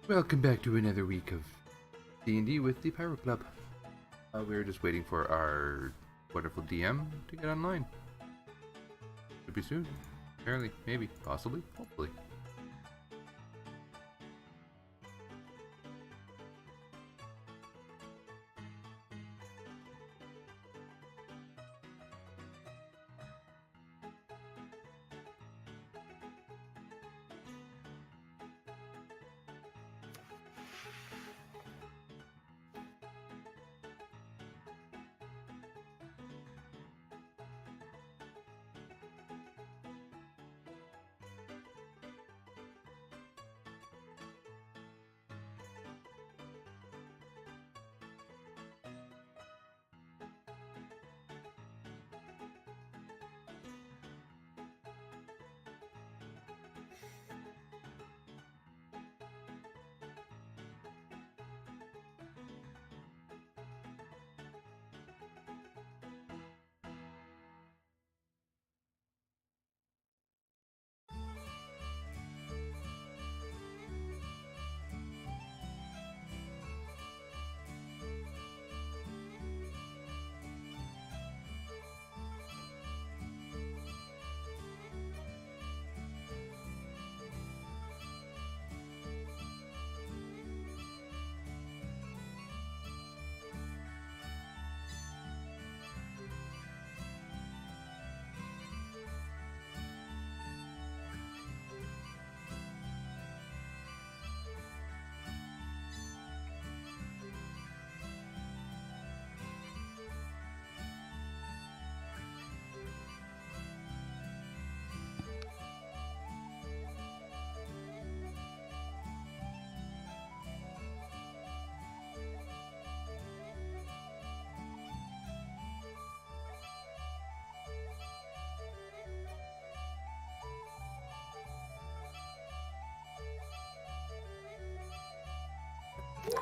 Welcome back to another week of D&D with the Pyro Club. We're just waiting for our wonderful DM to get online. Should be soon. Apparently, maybe, possibly, hopefully.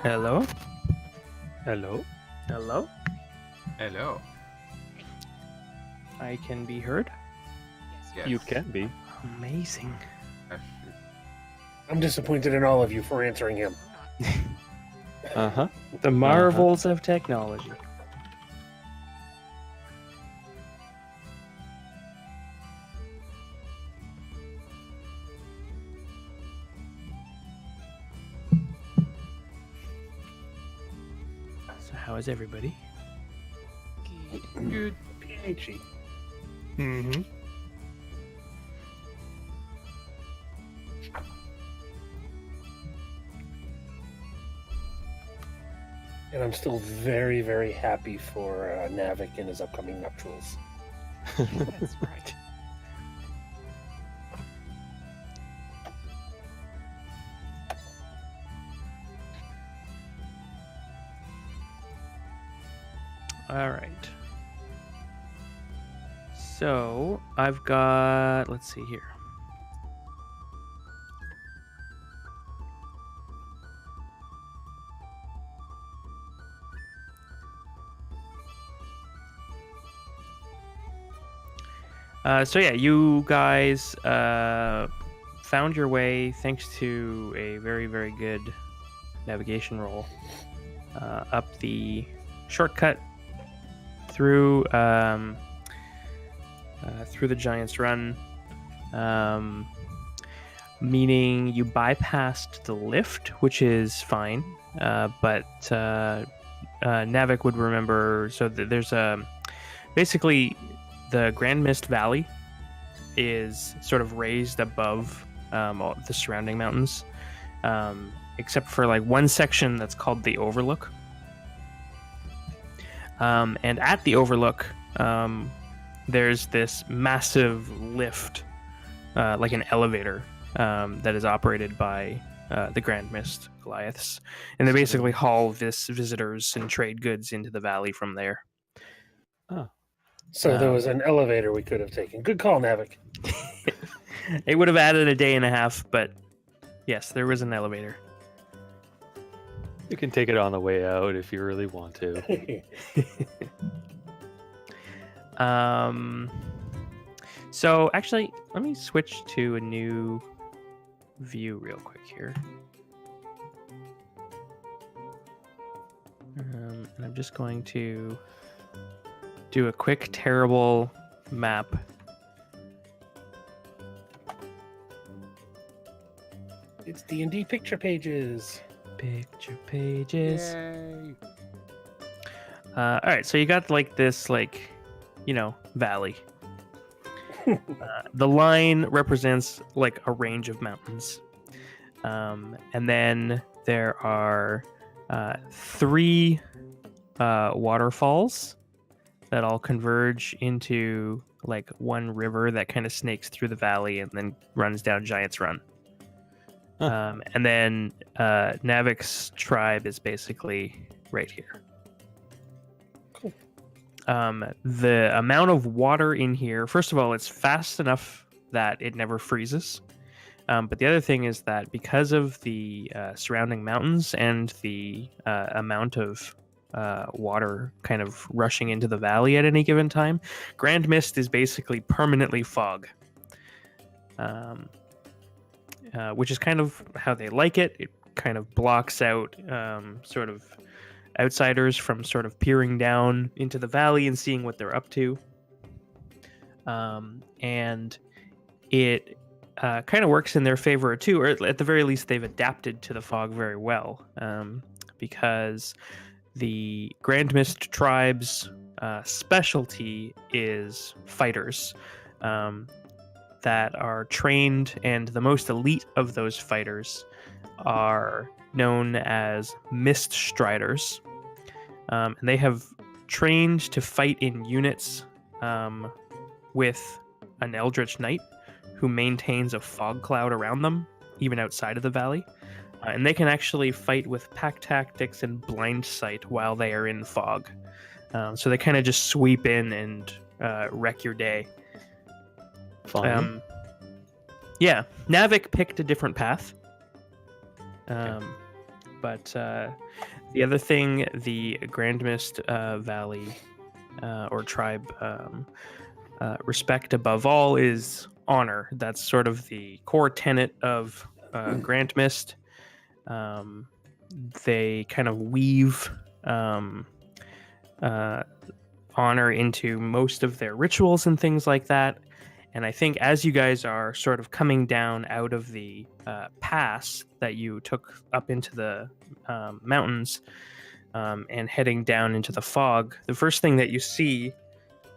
Hello? Hello? Hello? Hello. I can be heard? Yes. You can be. Amazing. I'm disappointed in all of you for answering him. Uh-huh. The marvels of technology. So how is everybody? Good. PHE. Mm-hmm. And I'm still very, very happy for Navik and his upcoming nuptials. That's right. All right. So I've got, let's see here. So yeah, you guys found your way thanks to a very, very good navigation roll up the shortcut through through the Giant's Run, meaning you bypassed the lift, which is fine, but Navik would remember. So there's basically the Grand Mist Valley is sort of raised above all the surrounding mountains, except for like one section that's called the Overlook. And at the Overlook, there's this massive lift, like an elevator, that is operated by the Grand Mist Goliaths. And they basically haul visitors and trade goods into the valley from there. So there was an elevator we could have taken. Good call, Navik. It would have added a day and a half, but yes, there was an elevator. You can take it on the way out if you really want to. So actually, let me switch to a new view real quick here. And I'm just going to do a quick terrible map. It's D&D picture pages. Picture pages. Yay! All right, so you got like this, valley. The line represents like a range of mountains, and then there are 3 waterfalls that all converge into like one river that kind of snakes through the valley and then runs down Giant's Run. And then Navik's tribe is basically right here. Cool. The amount of water in here, first of all, it's fast enough that it never freezes. But the other thing is that because of the surrounding mountains and the amount of water kind of rushing into the valley at any given time, Grand Mist is basically permanently fog. Which is kind of how they like it. It kind of blocks out sort of outsiders from sort of peering down into the valley and seeing what they're up to. And it kind of works in their favor too, or at the very least they've adapted to the fog very well, because the Grand Mist tribe's specialty is fighters. That are trained, and the most elite of those fighters are known as Mist Striders. And they have trained to fight in units with an Eldritch Knight who maintains a fog cloud around them, even outside of the valley. And they can actually fight with pack tactics and blind sight while they are in fog. So they kind of just sweep in and wreck your day. Fine. Yeah, Navik picked a different path. But the other thing the Grand Mist Valley or tribe respect above all is honor. That's sort of the core tenet of Grand Mist. They kind of weave honor into most of their rituals and things like that. And I think as you guys are sort of coming down out of the pass that you took up into the mountains and heading down into the fog, the first thing that you see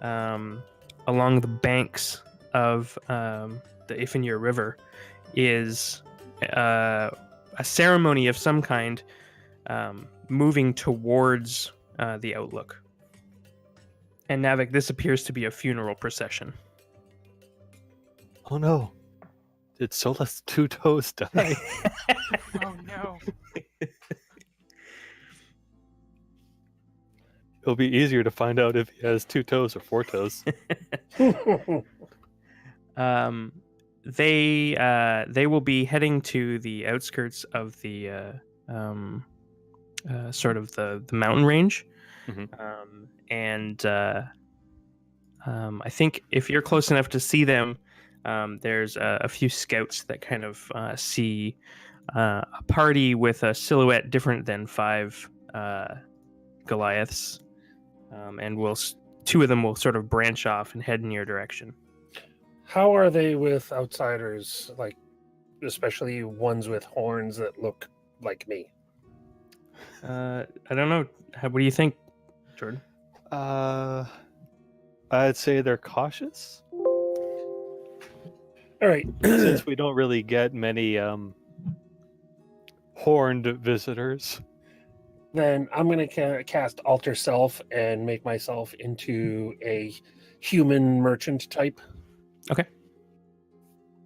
along the banks of the Ifenir River is a ceremony of some kind moving towards the Outlook. And Navik, this appears to be a funeral procession. Oh no. Did Solus Two Toes die? Oh no. It'll be easier to find out if he has 2 toes or 4 toes. They will be heading to the outskirts of the sort of the mountain range. Mhm. I think if you're close enough to see them, there's a few scouts that kind of see a party with a silhouette different than 5 Goliaths, and 2 of them will sort of branch off and head in your direction. How are they with outsiders, like especially ones with horns that look like me? I don't know. What do you think, Jordan? I'd say they're cautious. All right. Since we don't really get many horned visitors. Then I'm going to cast Alter Self and make myself into a human merchant type. Okay.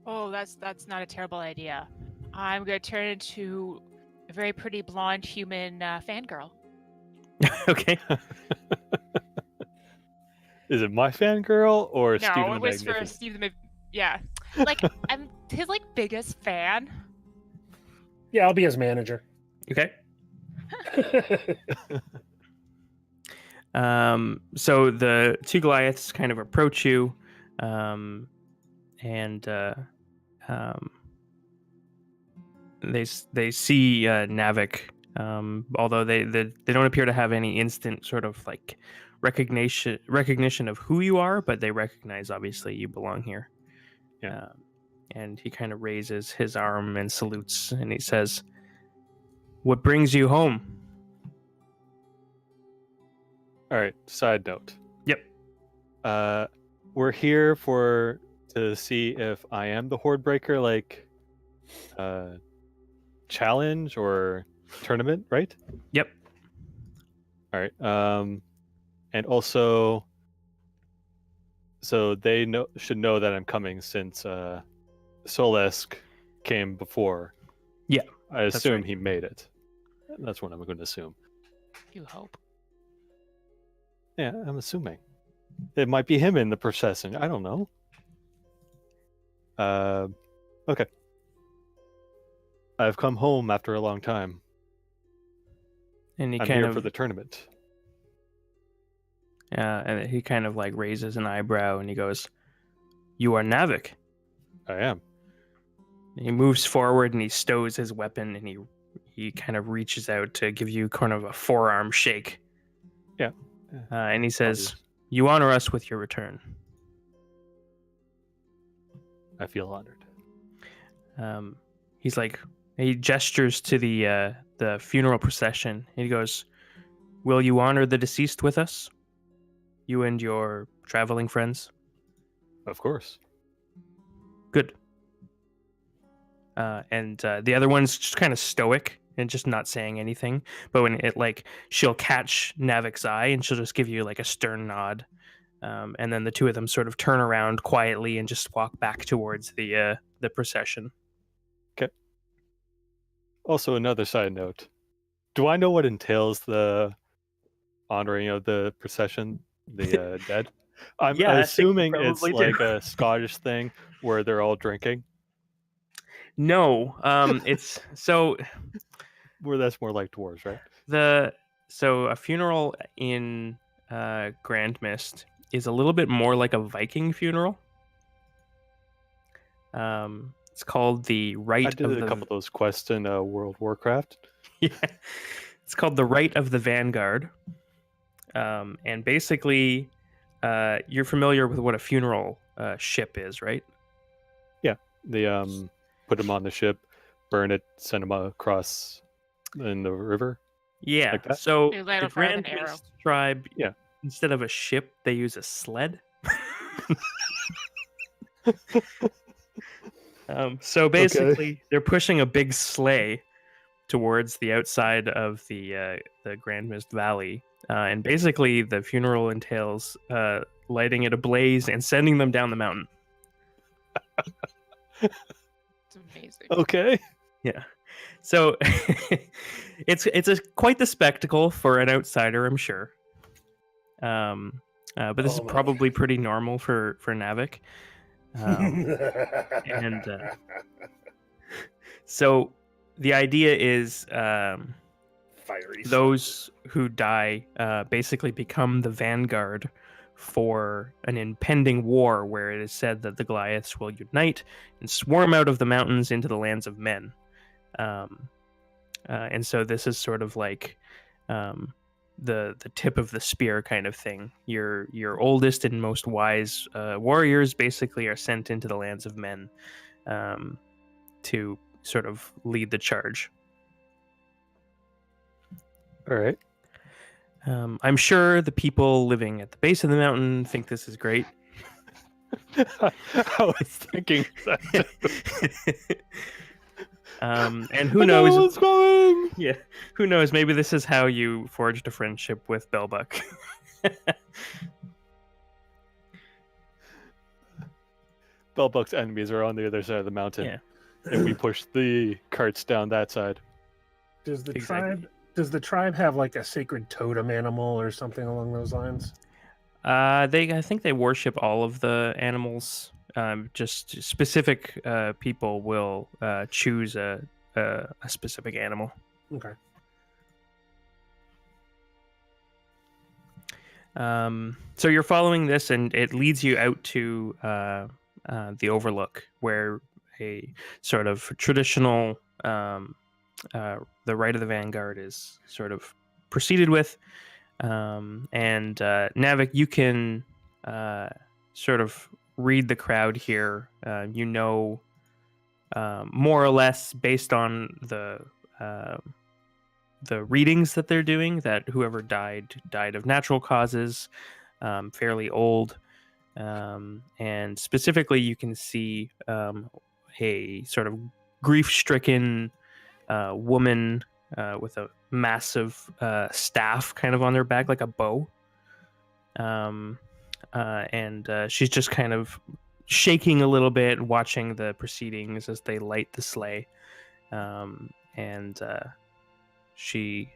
Oh, that's not a terrible idea. I'm going to turn into a very pretty blonde human fangirl. Okay. Is it my fangirl or No, Stephen the it was for Magnificent? Steve the Yeah. Like, I'm his biggest fan. Yeah, I'll be his manager. Okay. So the 2 Goliaths kind of approach you, and they see Navik Although they don't appear to have any instant sort of like recognition of who you are, but they recognize obviously you belong here. Yeah. And he kind of raises his arm and salutes, and he says, "What brings you home?" All right. Side note. Yep. We're here to see if I am the Horde Breaker, like, challenge or tournament, right? Yep. All right. And also, so they should know that I'm coming since Solesk came before. Yeah, I assume right. he made it. That's what I'm going to assume. You hope. Yeah, I'm assuming. It might be him in the procession. I don't know. Okay. I've come home after a long time. And he I'm kind here of for the tournament. and he kind of like raises an eyebrow, and he goes, "You are Navik." I am. He moves forward and he stows his weapon, and he kind of reaches out to give you kind of a forearm shake. Yeah. And he says, Obvious. "You honor us with your return." I feel honored. He's like, he gestures to the funeral procession. And he goes, "Will you honor the deceased with us? You and your traveling friends?" Of course. Good. And the other one's just kind of stoic and just not saying anything. But when it she'll catch Navik's eye and she'll just give you like a stern nod. And then the two of them sort of turn around quietly and just walk back towards the procession. Okay. Also, another side note. Do I know what entails the honoring of the procession, the dead? I'm Yeah, I think you assuming it's probably do. like a Scottish thing where they're all drinking. No, it's so Where that's more like dwarves, right? so a funeral in Grand Mist is a little bit more like a Viking funeral. It's called the Rite I did of a the couple of those quests in World of Warcraft. yeah. It's called the Rite of the Vanguard. And basically, you're familiar with what a funeral ship is, right? They put them on the ship, burn it, send them across in the river. Yeah. Like that? So They light the on fire with Grand an arrow. Mist tribe, Yeah. instead of a ship, they use a sled. So basically, they're pushing a big sleigh towards the outside of the Grand Mist Valley, and basically the funeral entails lighting it ablaze and sending them down the mountain. It's amazing. Okay. Yeah, so it's quite the spectacle for an outsider, I'm sure. But this is Oh my. probably pretty normal for Navik. And so the idea is Fiery those who die basically become the vanguard for an impending war where it is said that the Goliaths will unite and swarm out of the mountains into the lands of men. And so this is sort of like the tip of the spear kind of thing. Your oldest and most wise warriors basically are sent into the lands of men to sort of lead the charge. All right. I'm sure the people living at the base of the mountain think this is great. I was thinking that. And who I know knows? what's coming. Yeah, who knows? Maybe this is how you forged a friendship with Belbuck. Bellbuck's enemies are on the other side of the mountain, Yeah. and we push the carts down that side. Does the Exactly. tribe have like a sacred totem animal or something along those lines? I think they worship all of the animals. Just specific people will choose a specific animal. Okay. So you're following this, and it leads you out to the Overlook, where a sort of traditional the right of the vanguard is sort of proceeded with. And Navik, you can sort of read the crowd here. You know, more or less based on the readings that they're doing, that whoever died of natural causes, fairly old, and specifically you can see a sort of grief-stricken woman with a massive staff kind of on their back, like a bow. And she's just kind of shaking a little bit, watching the proceedings as they light the sleigh. And she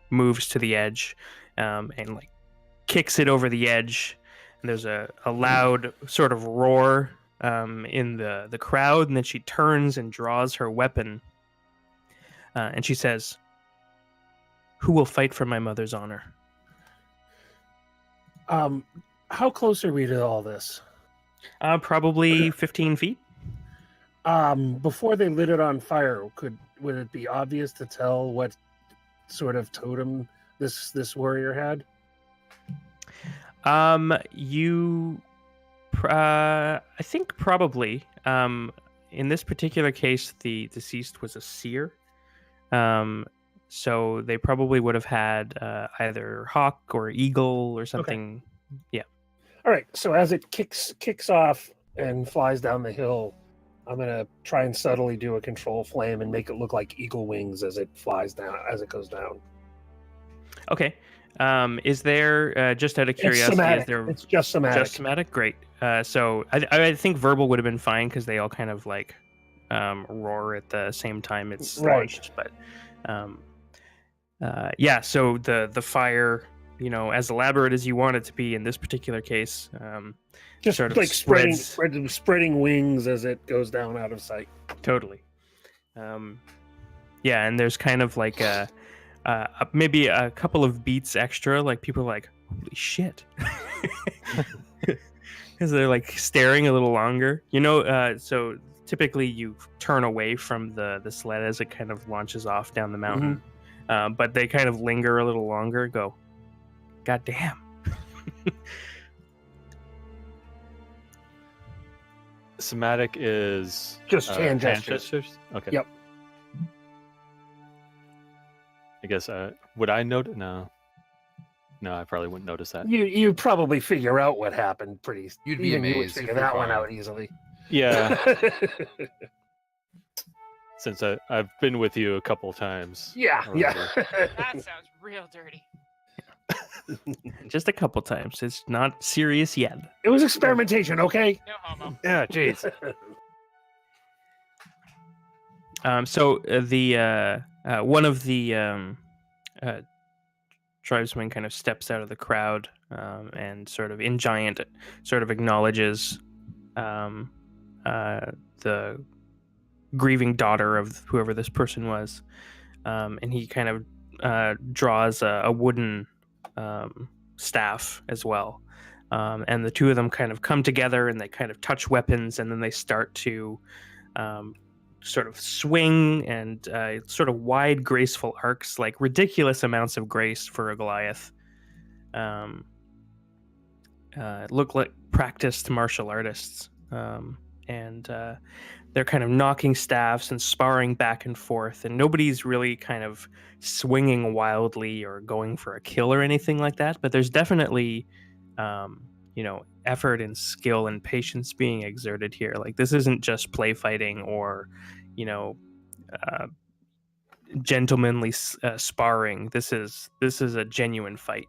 moves to the edge and like kicks it over the edge. And there's a loud sort of roar in the crowd, and then she turns and draws her weapon. And she says, "Who will fight for my mother's honor?" How close are we to all this? Probably 15 feet. Before they lit it on fire, would it be obvious to tell what sort of totem this warrior had? I think probably. In this particular case, the deceased was a seer. So they probably would have had either hawk or eagle or something. Okay. Yeah. All right. So as it kicks off and flies down the hill, I'm gonna try and subtly do a control flame and make it look like eagle wings as it flies down, as it goes down. Okay. Is there just out of curiosity? It's just somatic. Just somatic. Great. So I think verbal would have been fine because they all kind of like roar at the same time it's launched. But yeah. So the fire, as elaborate as you want it to be in this particular case, just sort of like spreading wings as it goes down out of sight. Totally. Yeah, and there's kind of like maybe a couple of beats extra, like people are like, holy shit. Because they're like staring a little longer. So typically you turn away from the sled as it kind of launches off down the mountain. Mm-hmm. But they kind of linger a little longer, go, God damn. Somatic is just hand gestures. Okay. Yep. I guess would I note? No, I probably wouldn't notice that. You probably figure out what happened pretty. You'd be amazed. You would figure that one out easily. Yeah. Since I've been with you a couple times. Yeah. That sounds real dirty. Just a couple times. It's not serious yet. It was experimentation, okay? No homo. Yeah, jeez. So the one of the tribesmen kind of steps out of the crowd and sort of in giant sort of acknowledges the grieving daughter of whoever this person was, and he kind of draws a wooden staff as well, and the two of them kind of come together and they kind of touch weapons, and then they start to sort of swing and sort of wide, graceful arcs, like ridiculous amounts of grace for a Goliath. Look like practiced martial artists, and they're kind of knocking staffs and sparring back and forth, and nobody's really kind of swinging wildly or going for a kill or anything like that, but there's definitely effort and skill and patience being exerted here. Like, this isn't just play fighting or gentlemanly sparring. This is a genuine fight.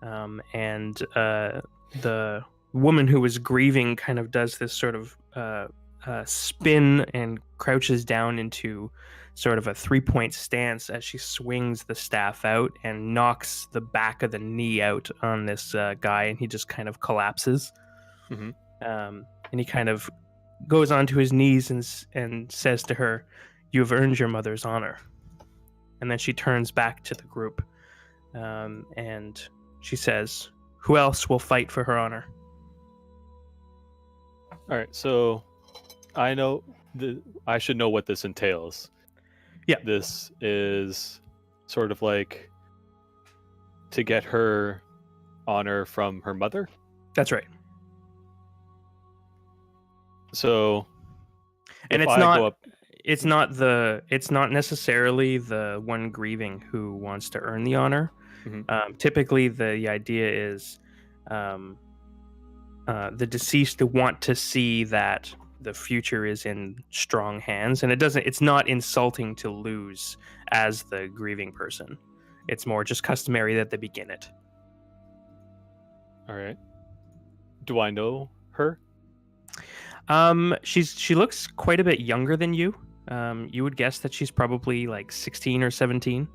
And the woman who was grieving kind of does this sort of spin and crouches down into sort of a 3-point stance as she swings the staff out and knocks the back of the knee out on this guy, and he just kind of collapses. Mm-hmm. And he kind of goes onto his knees and says to her, "You have earned your mother's honor." And then she turns back to the group, and she says, "Who else will fight for her honor?" All right, so I should know what this entails. Yeah. this is sort of like to get her honor from her mother. That's right. So And if it's I not go up, it's not necessarily the one grieving who wants to earn the honor. Typically the idea is the deceased to want to see that the future is in strong hands, and it's not insulting to lose as the grieving person. It's more just customary that they begin it. all right. Do I know her? She looks quite a bit younger than you. You would guess that she's probably like 16 or 17.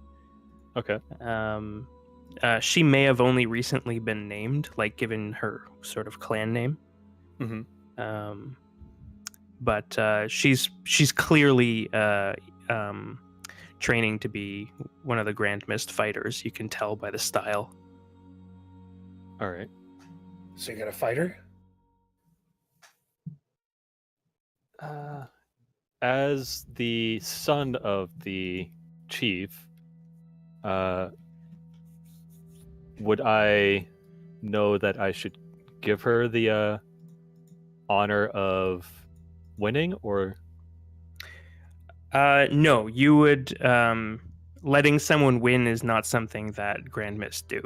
Okay. She may have only recently been named, like given her sort of clan name. Mm-hmm. But she's clearly training to be one of the Grand Mist fighters. You can tell by the style. All right. So you got a fighter? As the son of the chief, would I know that I should give her the honor of winning, or? No, you would. Letting someone win is not something that Grand Mist do.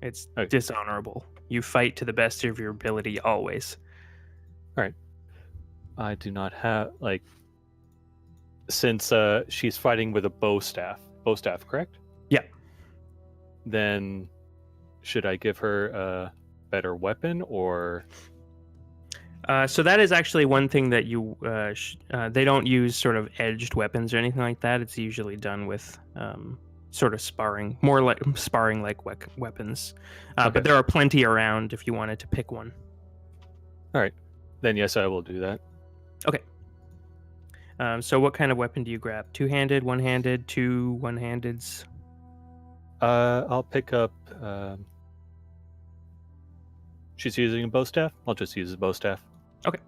It's Okay. dishonorable. You fight to the best of your ability always. I do not have, like, since she's fighting with a bow staff, correct? Yeah. Then should I give her a better weapon, or? So that is actually one thing that you they don't use sort of edged weapons or anything like that. It's usually done with sort of sparring, more like sparring like weapons. Okay. But there are plenty around if you wanted to pick one. All right, then yes, I will do that. Okay. So what kind of weapon do you grab? Two-handed, one-handed, two one-handeds? I'll pick up. She's using a bow staff. I'll just use a bow staff. Okay.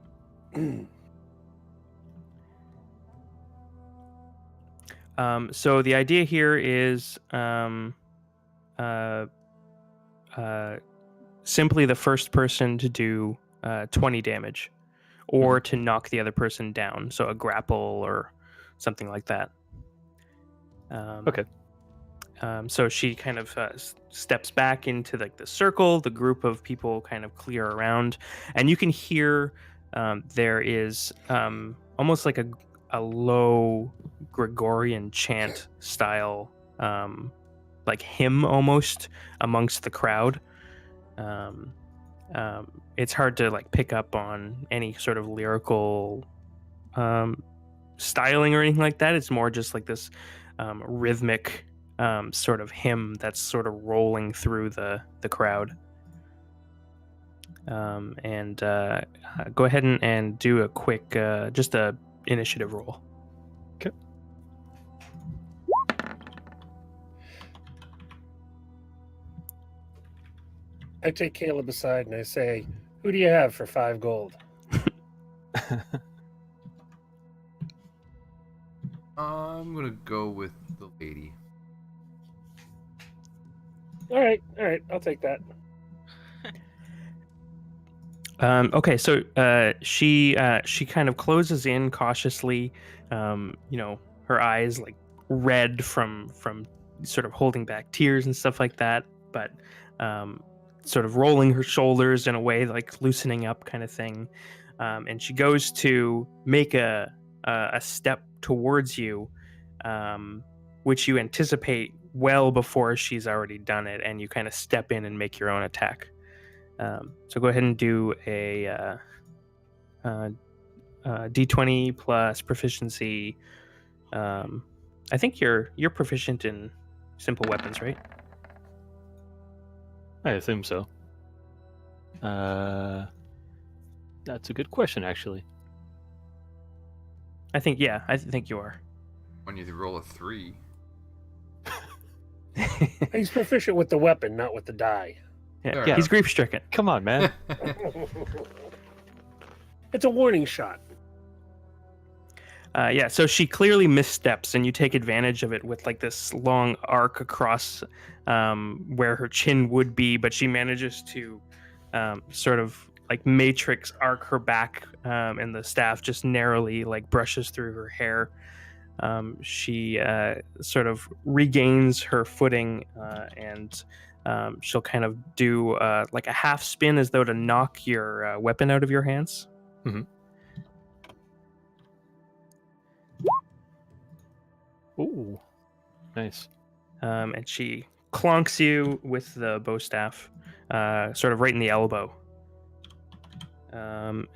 So the idea here is simply the first person to do 20 damage, or to knock the other person down. So a grapple or something like that. Okay. So she kind of steps back into like the circle. The group of people kind of clear around, and you can hear there is almost like a low Gregorian chant style, like hymn almost amongst the crowd. It's hard to like pick up on any sort of lyrical styling or anything like that. It's more just like this rhythmic sort of hymn that's sort of rolling through the crowd. And go ahead and do a quick just a initiative roll. Okay. I take Caleb aside and I say, "Who do you have for 5 gold?" I'm gonna go with the lady. All right, I'll take that. Okay, so she kind of closes in cautiously. Her eyes like red from sort of holding back tears and stuff like that, but sort of rolling her shoulders in a way like loosening up kind of thing. And she goes to make a step towards you, which you anticipate well before she's already done it, and you kind of step in and make your own attack. So go ahead and do a D20 plus proficiency. I think you're proficient in simple weapons, right? I assume so. That's a good question, actually. I think you are. When you roll a 3. He's proficient with the weapon, not with the die. Yeah, he's grief stricken. Come on, man. It's a warning shot. Yeah, so she clearly missteps, and you take advantage of it with like this long arc across where her chin would be, but she manages to sort of like matrix arc her back, and the staff just narrowly like brushes through her hair. She sort of regains her footing, and she'll kind of do like a half spin as though to knock your weapon out of your hands. Mm-hmm. Ooh, nice. And she clonks you with the bow staff, sort of right in the elbow. And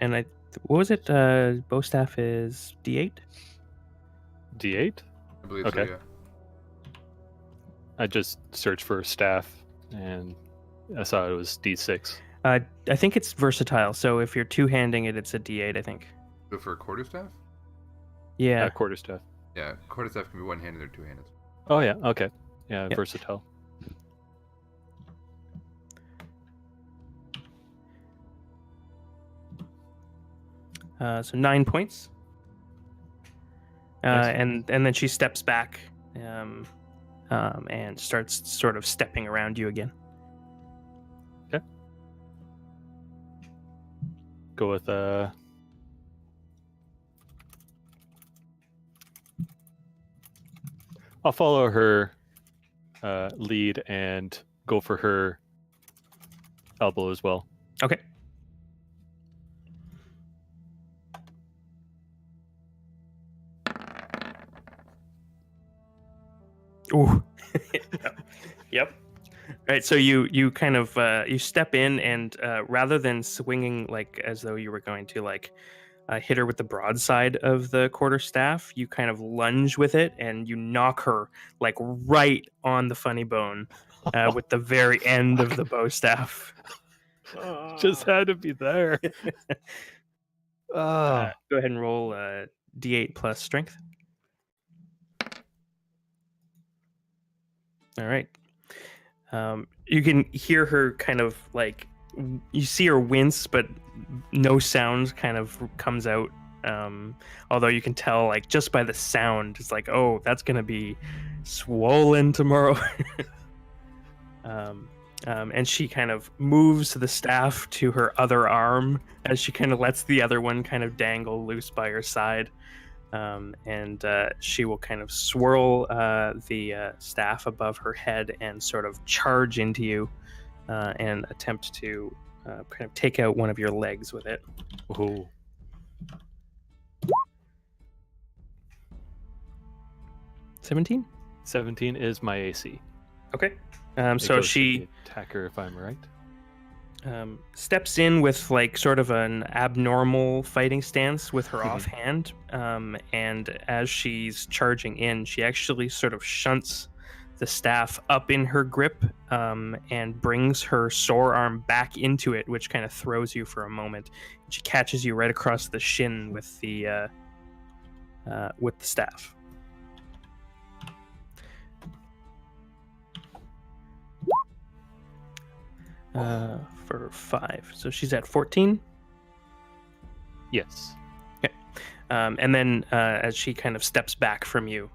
what was it? Bow staff is D8. D8? I believe Okay. so, yeah. I just searched for staff, and I saw it was D6. I think it's versatile. So if you're two-handing it, it's a D8. I think. Go for a quarterstaff? Yeah. Quarterstaff. Yeah, quarterstaff can be one-handed or two-handed. Oh yeah, okay. Yeah, Yep. versatile. So 9 points. Nice. And then she steps back, and starts sort of stepping around you again. Go with I'll follow her lead and go for her elbow as well. Okay. Ooh. Yep. Right. So you kind of you step in, and rather than swinging like as though you were going to like hit her with the broadside of the quarterstaff, you kind of lunge with it, and you knock her like right on the funny bone with the very end of the bow staff. Just had to be there. Go ahead and roll D8 plus strength. All right. You can hear her kind of like, you see her wince, but no sound kind of comes out. Although you can tell, like, just by the sound, it's like, oh, that's going to be swollen tomorrow. And she kind of moves the staff to her other arm as she kind of lets the other one kind of dangle loose by her side. And she will kind of swirl the staff above her head and sort of charge into you and attempt to kind of take out one of your legs with it. Oh. 17? 17 is my AC. Okay. It So goes to she the attacker, if I'm right. steps in with like sort of an abnormal fighting stance with her offhand, and as she's charging in, she actually sort of shunts the staff up in her grip, and brings her sore arm back into it, which kind of throws you for a moment. She catches you right across the shin with the staff. For 5. So she's at 14. Yes. And then as she kind of steps back from you,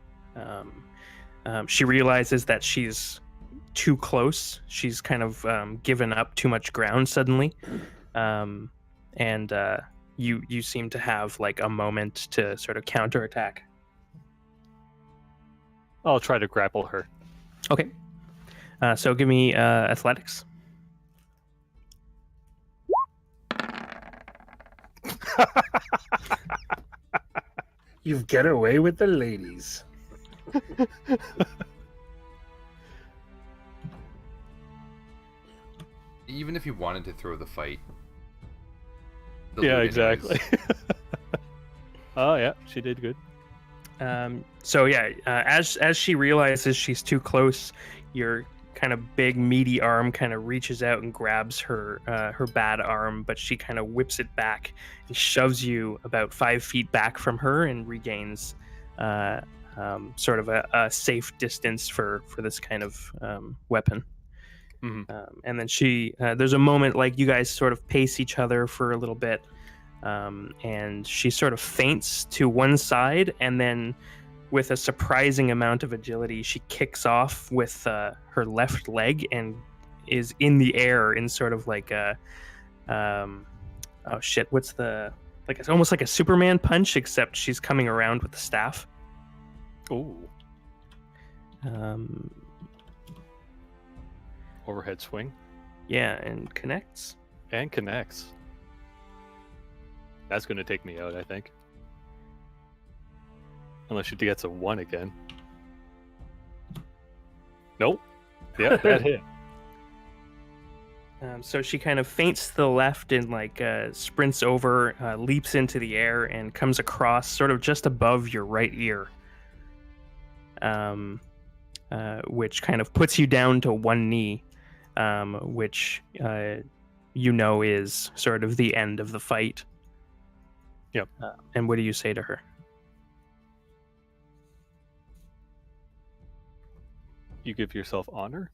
she realizes that she's too close. She's kind of given up too much ground suddenly. And you seem to have like a moment to sort of counterattack. I'll try to grapple her. Okay. So give me athletics. You get away with the ladies. Even if you wanted to throw the fight. Yeah, exactly. Oh yeah, she did good. So yeah, as she realizes she's too close, your kind of big meaty arm kind of reaches out and grabs her bad arm, but she kind of whips it back and shoves you about 5 feet back from her and regains sort of a safe distance for this kind of weapon. Mm-hmm. And then she there's a moment like you guys sort of pace each other for a little bit, and she sort of faints to one side, and then with a surprising amount of agility, she kicks off with her left leg and is in the air in sort of like a oh shit, what's the, like, it's almost like a Superman punch, except she's coming around with the staff. Ooh. Um, Overhead swing. yeah, and connects. And connects. That's going to take me out, I think. Unless she gets a 1 again. Nope. Yeah, that hit. So she kind of feints to the left and like sprints over, leaps into the air, and comes across sort of just above your right ear, which kind of puts you down to one knee, which you know is sort of the end of the fight. Yep. And what do you say to her? You give yourself honor?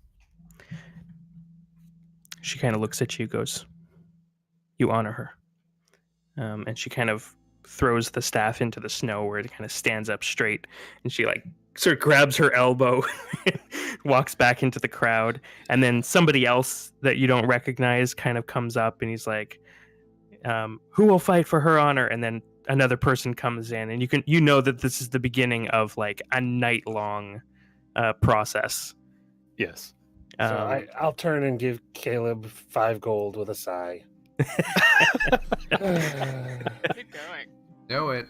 She kind of looks at you, goes, "You honor her." And she kind of throws the staff into the snow where it kind of stands up straight, and she like sort of grabs her elbow, walks back into the crowd, and then somebody else that you don't recognize kind of comes up, and he's like, "Who will fight for her honor?" And then another person comes in, and you know that this is the beginning of like a night-long process. Yes. So I'll turn and give Caleb 5 gold with a sigh. Keep going. Know it.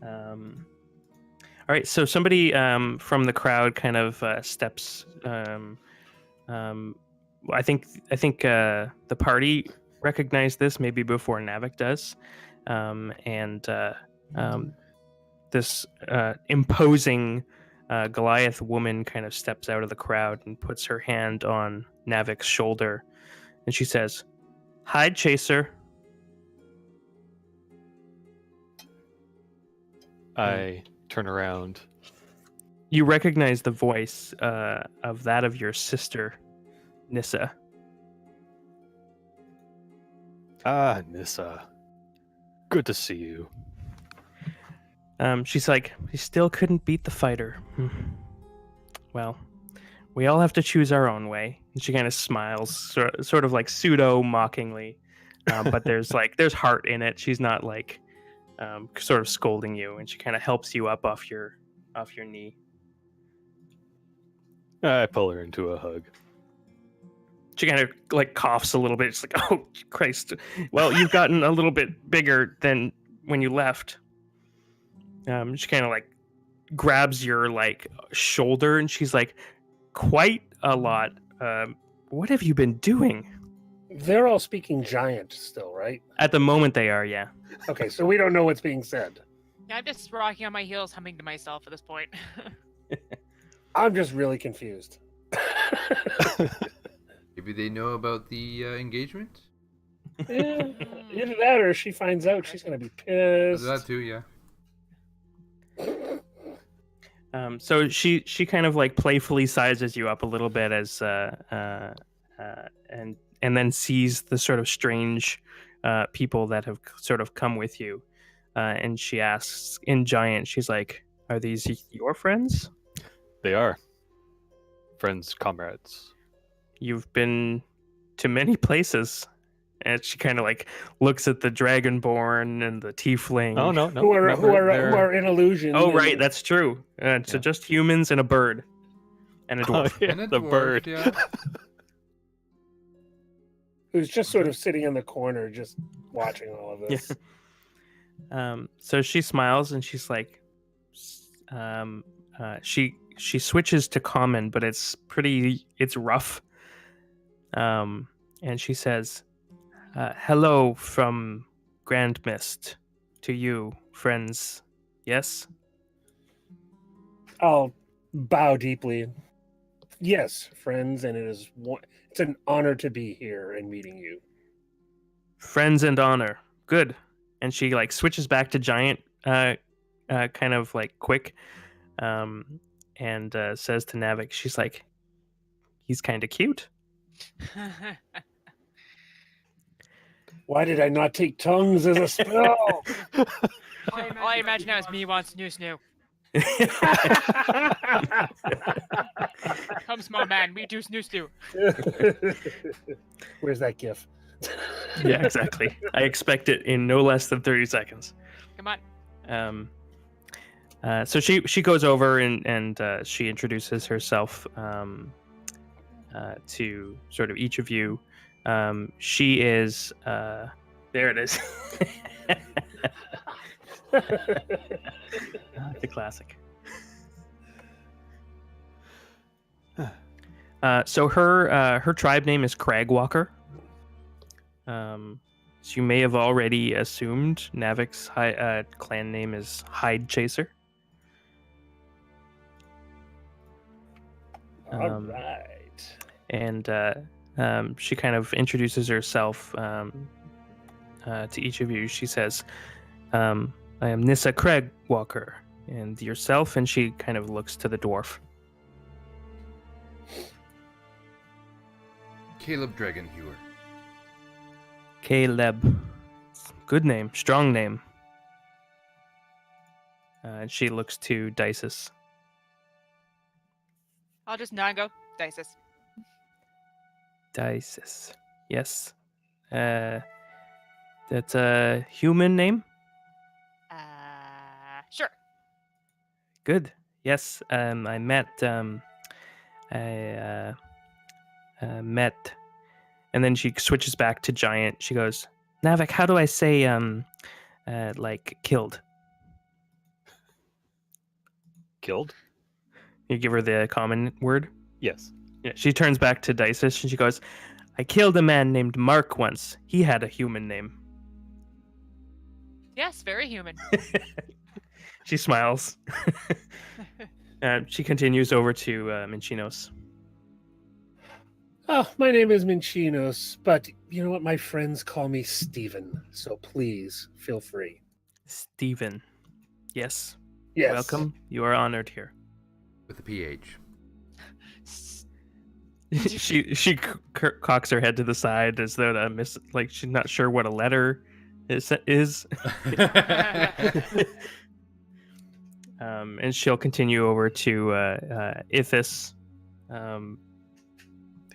All right, so somebody from the crowd kind of steps. I think the party recognized this maybe before Navik does, and this imposing Goliath woman kind of steps out of the crowd and puts her hand on Navik's shoulder, and she says, "Hide, Chaser." I turn around. You recognize the voice of that of your sister, Nissa. Ah, Nissa. Good to see you. She's like, "We still couldn't beat the fighter. Well, we all have to choose our own way." And she kind of smiles, sort of like pseudo mockingly, but there's heart in it. She's not like sort of scolding you, and she kind of helps you up off your knee. I pull her into a hug. She kind of like coughs a little bit. It's like, "Oh Christ! Well, you've gotten a little bit bigger than when you left." She kind of like grabs your like shoulder, and she's like, "Quite a lot. What have you been doing?" They're all speaking giant still, right? At the moment, they are, yeah. Okay, so we don't know what's being said. Yeah, I'm just rocking on my heels, humming to myself at this point. I'm just really confused. Maybe they know about the engagement? Yeah, either that or she finds out, she's going to be pissed. That too, yeah. So she kind of like playfully sizes you up a little bit as and then sees the sort of strange people that have sort of come with you, and she asks in giant, she's like, "Are these your friends? They are. Friends, comrades. You've been to many places." And she kind of like looks at the Dragonborn and the Tiefling. Oh no, Who are in illusion. Oh right, that's true. So just humans and a bird, and a dwarf. Oh, yeah, And a the dwarf, bird. yeah. Who's just sort of sitting in the corner, just watching all of this. So she smiles and she's like, she switches to common, but it's rough. And she says, "Hello from Grand Mist to you, friends. Yes?" I'll bow deeply. Yes, friends, and it's an honor to be here and meeting you. Friends and honor. Good. And she like switches back to giant, kind of like quick, and says to Navik, she's like, "He's kind of cute." Why did I not take tongues as a spell? All I imagine now is me wants snoo snoo. Come, small man, we do snoo snoo. Where's that gif? Yeah, exactly. I expect it in no less than 30 seconds. Come on. So she goes over and she introduces herself to sort of each of you. She is there. It is. The classic. So her tribe name is Cragwalker. So you may have already assumed Navik's clan name is Hide Chaser. All right. And she kind of introduces herself to each of you. She says, I am Nissa Cragwalker, and yourself, and she kind of looks to the dwarf. Caleb Dragonhewer. Caleb. Good name, strong name. And she looks to Dices. I'll just nod and go, Dices. Dices. Yes. That's a human name? Sure. Good. Yes. I met met, and then she switches back to giant. She goes, Navik, how do I say like killed? Killed? You give her the common word. Yes. Yeah. She turns back to Dices and she goes, I killed a man named Mark once. He had a human name. Yes, very human. She smiles. She continues over to Minchinos. Oh, my name is Minchinos, but you know what? My friends call me Steven, so please feel free. Stephen. Yes. Yes. Welcome. You are honored here. With a PH. she cocks her head to the side as though to like she's not sure what a letter is. And she'll continue over to Ithis,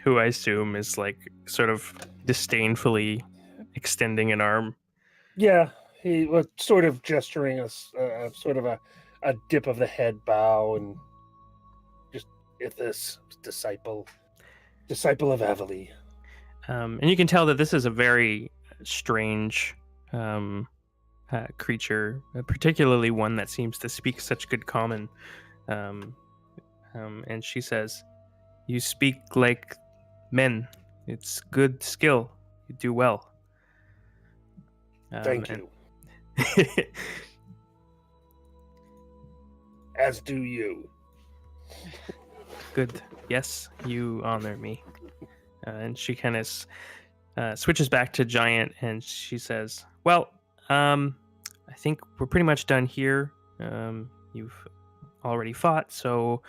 who I assume is like sort of disdainfully extending an arm. Yeah, he was sort of gesturing us, sort of a dip of the head bow, and just if this disciple of Avali. And you can tell that this is a very strange creature, particularly one that seems to speak such good common. And she says, "You speak like men. It's good skill. You do well." Thank you. As do you. Good. Yes, you honor me. And she kind of switches back to Giant, and she says, "Well, I think we're pretty much done here. You've already fought, so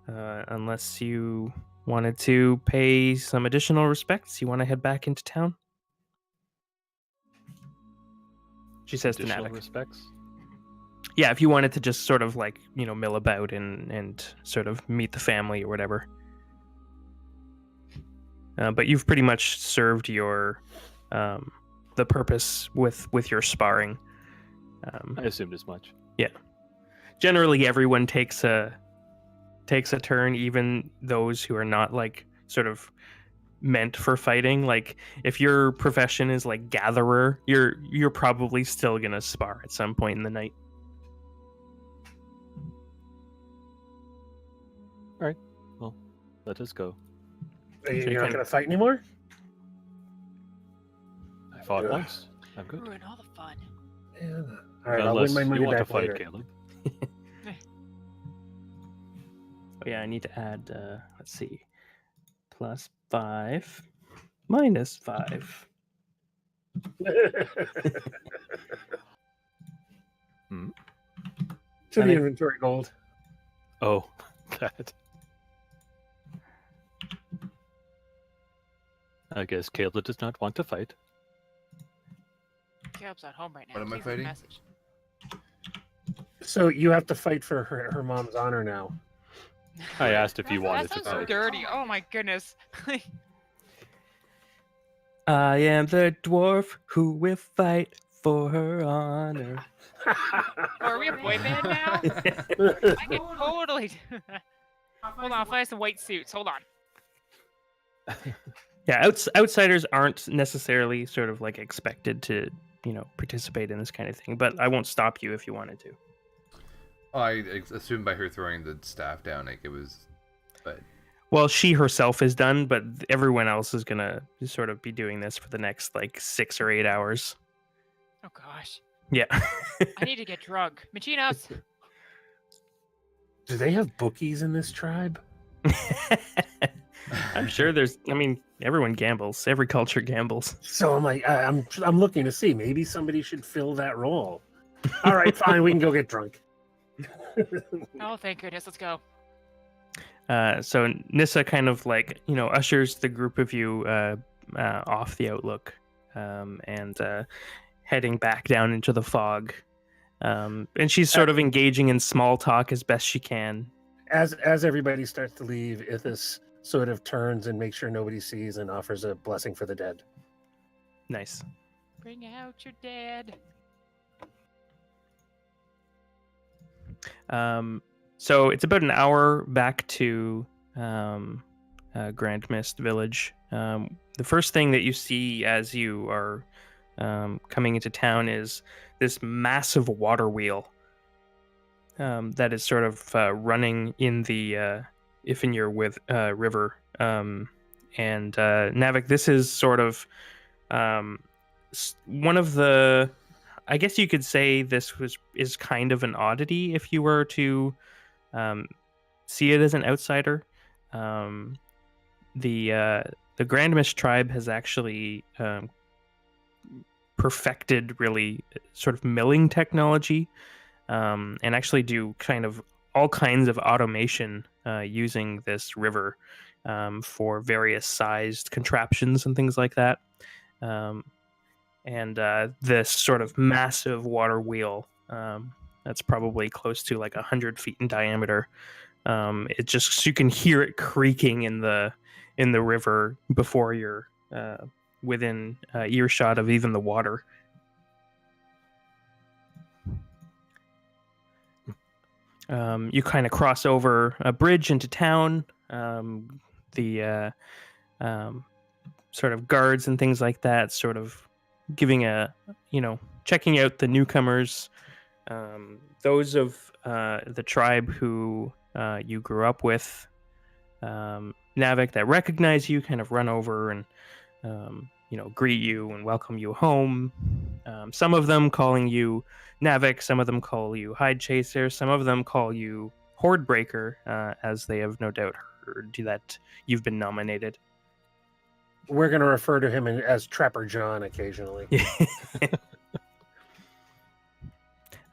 unless you wanted to pay some additional respects, you want to head back into town?" She says to Additional Navik. respects? Yeah, if you wanted to just sort of like, mill about and sort of meet the family or whatever. But you've pretty much served your the purpose with your sparring. I assumed as much. Yeah. Generally, everyone takes a turn, even those who are not like sort of meant for fighting. Like if your profession is like gatherer, you're probably still gonna spar at some point in the night. All right. Well, let us go. You're not going to fight anymore? I fought Ugh. once. I'm good. Ruin all the fun. Yeah. All right, I'll Unless win my money you want back to fight, later. Caleb. Oh yeah, I need to add. Let's see, +5, -5. Hmm. To I the think- inventory gold. Oh, that. I guess Caleb does not want to fight. Caleb's not home right now. What am I Please leave a fighting? message. So you have to fight for her mom's honor now. I asked if you That wanted to sounds fight. dirty. Oh my goodness. I am the dwarf who will fight for her honor. Are we a boy band now? I can totally do that. Hold on, I'll find some white suits. Hold on. Yeah, outsiders aren't necessarily sort of like expected to, participate in this kind of thing, but I won't stop you if you wanted to. Assumed by her throwing the staff down, like it was, but Well, she herself is done, but everyone else is gonna sort of be doing this for the next like 6 or 8 hours. Oh gosh. Yeah. I need to get drunk. Machinos. Do they have bookies in this tribe? I'm sure everyone gambles. Every culture gambles. So I'm like, I'm looking to see maybe somebody should fill that role. All right, fine, we can go get drunk. Oh, thank goodness. Let's go. So Nissa kind of like, ushers the group of you off the outlook and heading back down into the fog. And she's sort of engaging in small talk as best she can. As everybody starts to leave, Ithis sort of turns and makes sure nobody sees and offers a blessing for the dead. Nice. Bring out your dad. So it's about an hour back to Grand Mist Village. The first thing that you see as you are coming into town is this massive water wheel that is sort of running in the Ifenir River. And Navik, this is sort of one of the... I guess you could say this is kind of an oddity if you were to see it as an outsider. The Grand Mist tribe has actually perfected really sort of milling technology and actually do kind of all kinds of automation using this river for various sized contraptions and things like that. And this sort of massive water wheel that's probably close to like 100 feet in diameter. It just, you can hear it creaking in the river before you're within earshot of even the water. You kind of cross over a bridge into town. The sort of guards and things like that sort of giving checking out the newcomers. Those of the tribe who you grew up with, Navik, that recognize you kind of run over and greet you and welcome you home. Some of them calling you Navik, some of them call you Hide Chaser, some of them call you Horde Breaker, as they have no doubt heard that you've been nominated. We're going to refer to him as Trapper John occasionally.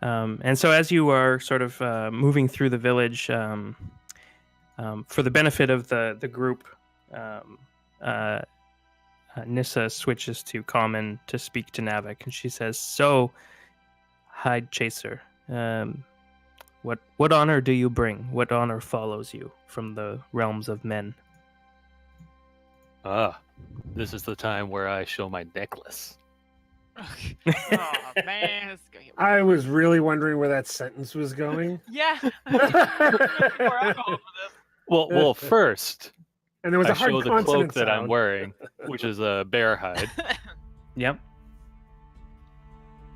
And so as you are sort of moving through the village, for the benefit of the group, Nissa switches to common to speak to Navik, and she says, "So, Hide Chaser, what honor do you bring? What honor follows you from the realms of men?" This is the time where I show my necklace. Oh man, let's go get I was really wondering where that sentence was going. Yeah. Where I'm going with this. Well, first And there was I a hard show the consonant cloak that I'm sound. wearing, which is a bear hide. Yep.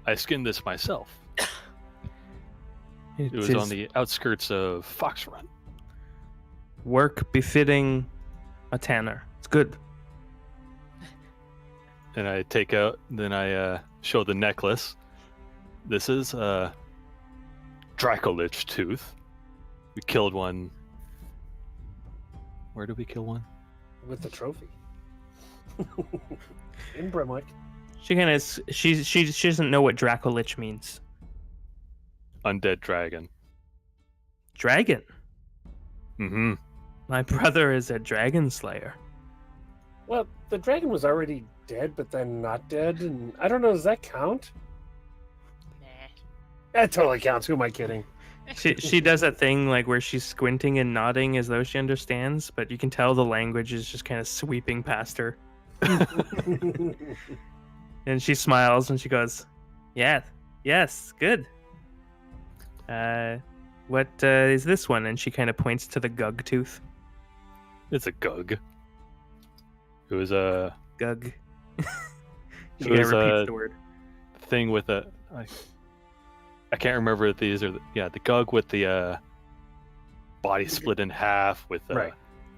I skinned this myself. It was is on the outskirts of Fox Run. work befitting a tanner. It's good. And I show the necklace. This is a Dracolich tooth. We killed one. Where did we kill one? With the trophy. In Brimwick. She kind of she doesn't know what Dracolich means. Undead dragon. Dragon. Mm-hmm. My brother is a dragon slayer. Well, the dragon was already dead, but then not dead, and I don't know. Does that count? Nah. That totally counts. Who am I kidding? She does that thing like where she's squinting and nodding as though she understands, but you can tell the language is just kind of sweeping past her. And she smiles and she goes, "Yeah, yes, good. What is this one?" And she kind of points to the gug tooth. It's a gug. It was a Gug. She It kind of was, repeats the word. thing with a. I can't remember if these are the gug with the body split in half with a Right.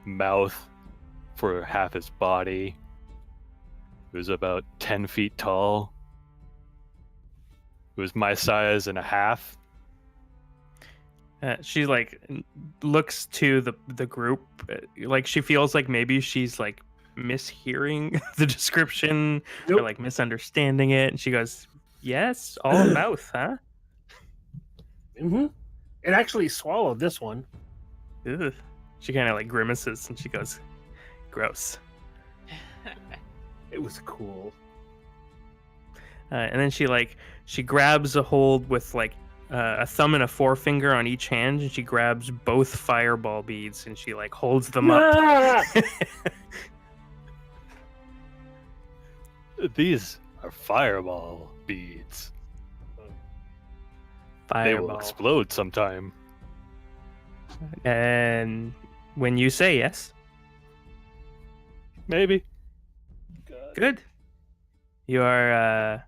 mouth for half his body. It was about 10 feet tall. It was my size and a half. She like looks to the group, like she feels like maybe she's like mishearing the description or Nope. like misunderstanding it, and she goes, "Yes, all mouth, huh?" Mm-hmm. It actually swallowed this one. Ugh. She kind of like grimaces and she goes, "Gross." It was cool. And then she grabs a hold with like a thumb and a forefinger on each hand, and she grabs both fireball beads and she like holds them up. Ah! These are fireball beads. They will Fireball. explode sometime. And when you say yes, Maybe. good. You are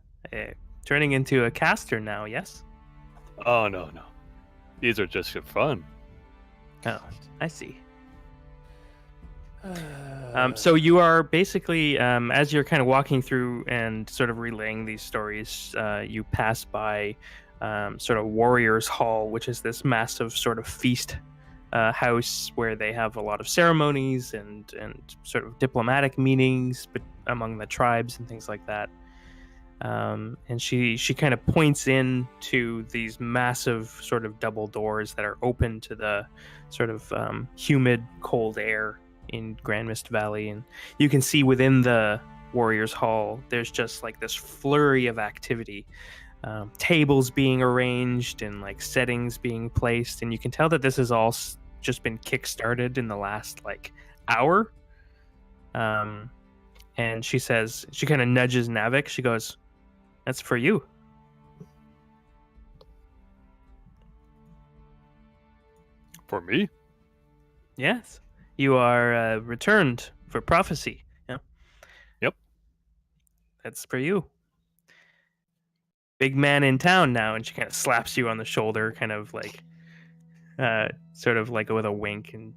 turning into a caster now, yes? Oh, no. These are just for fun. Oh, I see. So you are basically, as you're kind of walking through and sort of relaying these stories, you pass by sort of Warriors Hall, which is this massive sort of feast house where they have a lot of ceremonies and sort of diplomatic meetings among the tribes and things like that. And she kind of points in to these massive sort of double doors that are open to the sort of humid, cold air in Grand Mist Valley, and you can see within the Warriors Hall there's just like this flurry of activity, tables being arranged and like settings being placed, and you can tell that this has all just been kick-started in the last like hour. And she says, she kind of nudges Navik. She goes, "That's for you." For me? Yes, you are returned for prophecy. Yeah. Yep. That's for you. Big man in town now, and she kind of slaps you on the shoulder, kind of like, sort of like with a wink, and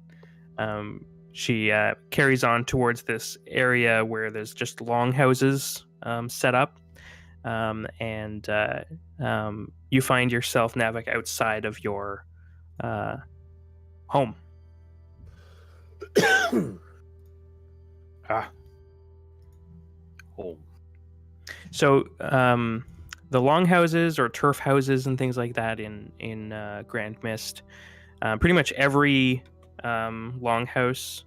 she carries on towards this area where there's just longhouses set up, and you find yourself, Navik, outside of your home. Oh. So the longhouses or turf houses and things like that in Grand Mist, pretty much every longhouse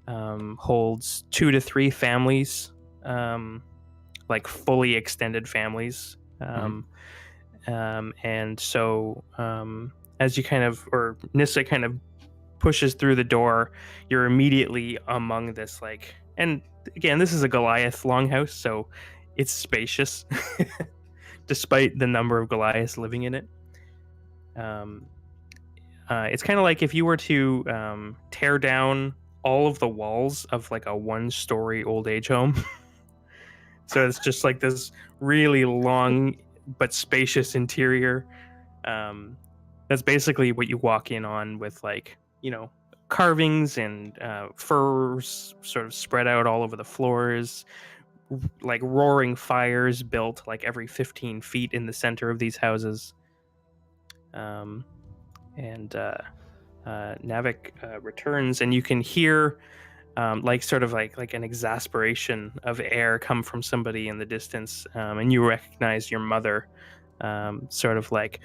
holds 2 to 3 families, like fully extended families. And so as you kind of, or Nissa kind of pushes through the door, you're immediately among this like, and again, this is a Goliath longhouse, so it's spacious despite the number of Goliaths living in it. It's kind of like if you were to tear down all of the walls of like a 1-story old age home. So it's just like this really long but spacious interior. That's basically what you walk in on, with like, you know, carvings and furs sort of spread out all over the floors, like roaring fires built like every 15 feet in the center of these houses. And Navik returns, and you can hear like sort of like an exasperation of air come from somebody in the distance, and you recognize your mother, sort of like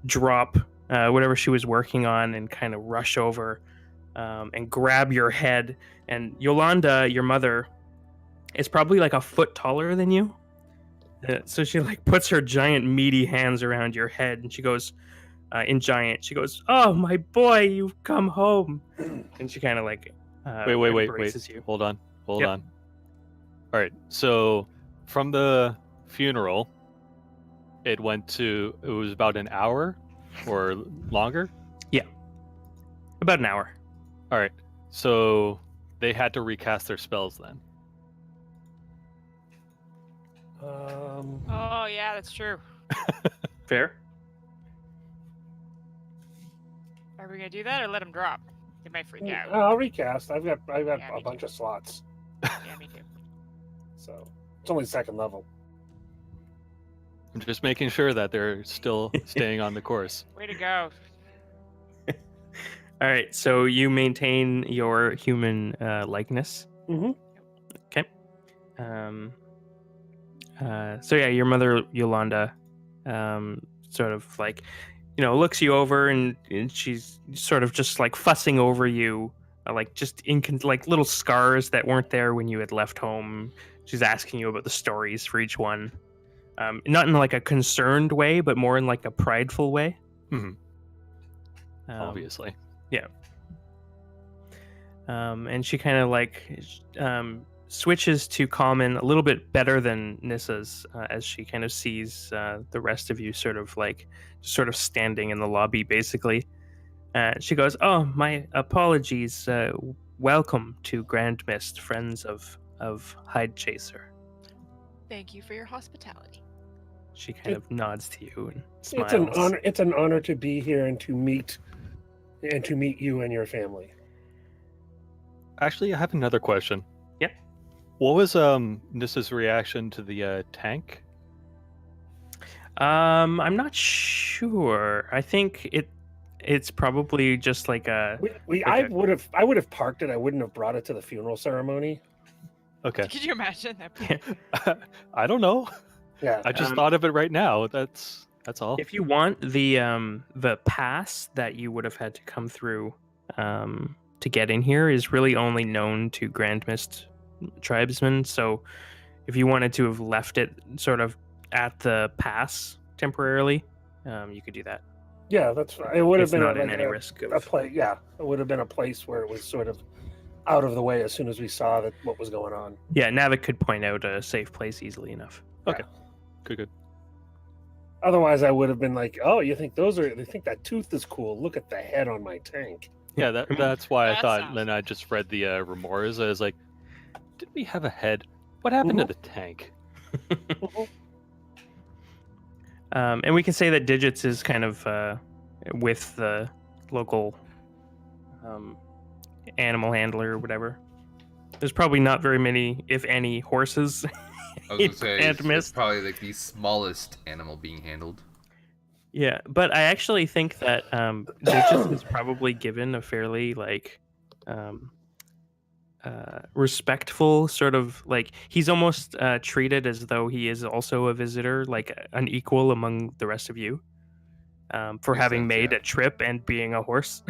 drop whatever she was working on and kind of rush over and grab your head. And Yolanda, your mother, is probably like a foot taller than you. So she like puts her giant meaty hands around your head, and she goes, in giant, she goes, "Oh my boy, you've come home," and she kind of like Wait. embraces you. Hold on. Yep. All right. So from the funeral, it was about an hour or longer. About an hour. All right. So they had to recast their spells then. Oh yeah, that's true. Fair. Are we gonna do that or let him drop? He might freak out. I'll recast. I've got Yeah, a me bunch too. of slots, Yeah, me too. so it's only second level. I'm just making sure that they're still staying on the course. Way to go. All right, so you maintain your human likeness. Mm-hmm. Okay. So yeah, your mother Yolanda, sort of like, looks you over, and she's sort of just like fussing over you, like just like little scars that weren't there when you had left home. She's asking you about the stories for each one, not in like a concerned way, but more in like a prideful way. Mhm. Obviously. Obviously. And she kind of like switches to common a little bit better than Nissa's, as she kind of sees the rest of you sort of standing in the lobby, basically. She goes, "Oh, my apologies. Welcome to Grand Mist, friends of Hide Chaser." Thank you for your hospitality. She kind of nods to you and smiles. It's an honor. It's an honor to be here and to meet you and your family. Actually, I have another question. Yeah. What was Nissa's reaction to the tank? I'm not sure. I think it's probably just like a. I would have parked it. I wouldn't have brought it to the funeral ceremony. Okay. Could you imagine that? I don't know. Yeah. I just thought of it right now. That's all. If you want the pass that you would have had to come through to get in here is really only known to Grand Mist tribesmen. So if you wanted to have left it sort of at the pass temporarily, you could do that. Yeah, that's right. It would have It's been not like in any risk a of. place. Yeah, it would have been a place where it was sort of out of the way as soon as we saw that what was going on. Yeah, Navik could point out a safe place easily enough. Okay. Good. Otherwise, I would have been like, "Oh, you think they think that tooth is cool? Look at the head on my tank." Yeah, that's why I That thought. sounds Then I just read the remores. I was like, did we have a head? What happened to Mhm. the tank? And we can say that Digits is kind of with the local animal handler or whatever. There's probably not very many, if any, horses. I was gonna say Grand it's Mist. probably like the smallest animal being handled. Yeah, but I actually think that Digits is probably given a fairly like respectful sort of like he's almost treated as though he is also a visitor, like an equal among the rest of you, for Makes having sense, made yeah. a trip and being a horse.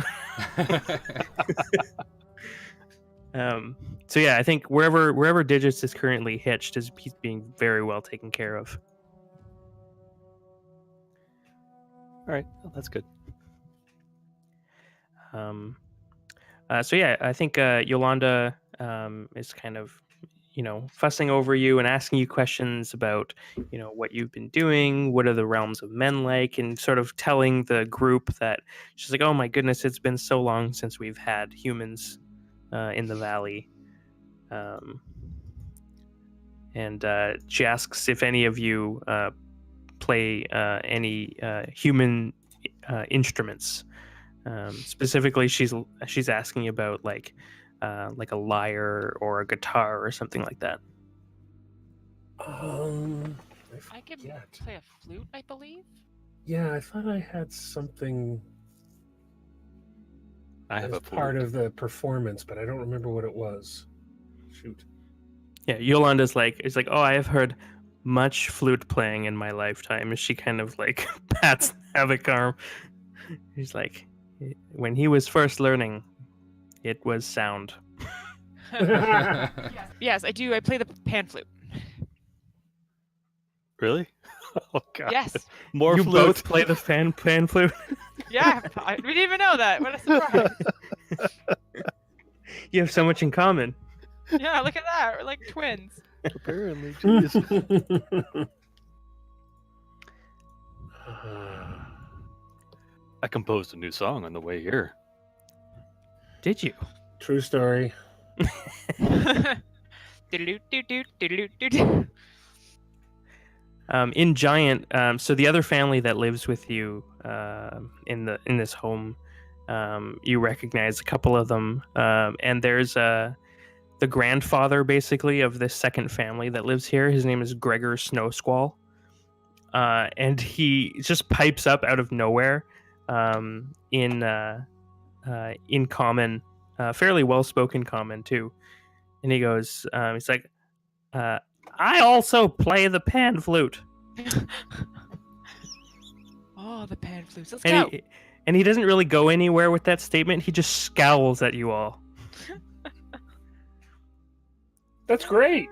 So yeah, I think wherever Digits is currently hitched is he's being very well taken care of. All right, well, that's good. So yeah, I think Yolanda is kind of, fussing over you and asking you questions about, what you've been doing, what are the realms of men like, and sort of telling the group that she's like, oh my goodness, it's been so long since we've had humans in the valley. And she asks if any of you play any human instruments. Specifically, she's asking about like a lyre or a guitar or something like that. I can forget. play a flute, I believe. Yeah, I thought I had something I have as a part flute. of the performance, but I don't remember what it was. Shoot. Yeah, Yolanda's like, it's like, oh, I have heard much flute playing in my lifetime. And she kind of like pats Havoc arm. He's like, when he was first learning, it was sound. Yes, I do. I play the pan flute. Really? Oh god. Yes. More You flute. both play the pan flute. Yeah, we didn't even know that. What a surprise. You have so much in common. Yeah, look at that. We're like twins. Apparently, jeez. I composed a new song on the way here. Did you? True story. Diddle-doo-doo-doo, In Giant, so the other family that lives with you in this home, you recognize a couple of them, and there's the grandfather basically of this second family that lives here. His name is Gregor Snowsquall, and he just pipes up out of nowhere in common, fairly well spoken common too, and he goes, he's like, I also play the pan flute. Oh, the pan flutes. Let's And go. he doesn't really go anywhere with that statement. He just scowls at you all. That's great.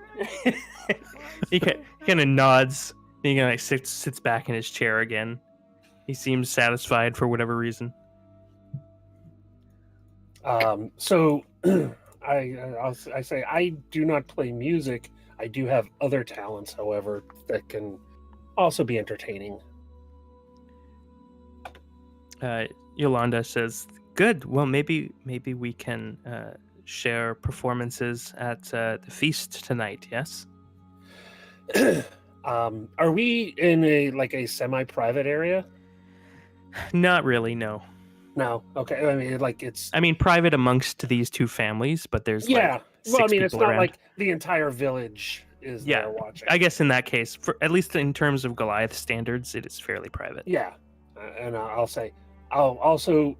He kind of nods. He kind of sits back in his chair again. He seems satisfied for whatever reason. So I say I do not play music. I do have other talents, however, that can also be entertaining. Yolanda says, "Good. Well, maybe we can share performances at the feast tonight. Yes." Are we in a semi-private area? Not really. No. No. Okay. I mean, it's I mean, private amongst these two families, but there's yeah. Like Well, I six mean, it's people not around. like the entire village is Yeah, there watching. I guess in that case, for at least in terms of Goliath standards, it is fairly private. Yeah, and I'll say, I'll also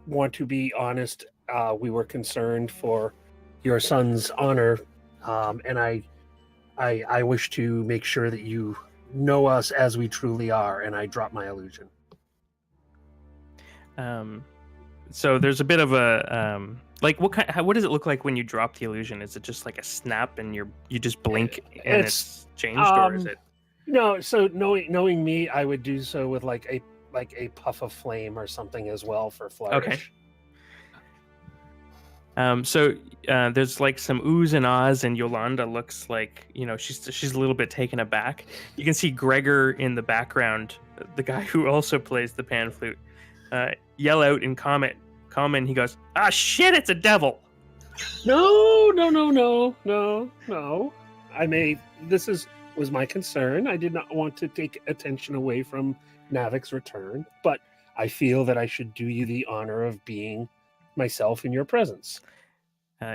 want to be honest. We were concerned for your son's honor, and I wish to make sure that you know us as we truly are. And I drop my illusion. So there's a bit of a like what does it look like when you drop the illusion? Is it just like a snap and you just blink and it's changed, or is it? No, so knowing me, I would do so with like a puff of flame or something as well for flourish. So there's like some oohs and ahs, and Yolanda looks like, she's a little bit taken aback. You can see Gregor in the background, the guy who also plays the pan flute, yell out in common. He goes, "Ah, shit! It's a devil." No. Was my concern. I did not want to take attention away from Navik's return, but I feel that I should do you the honor of being myself in your presence.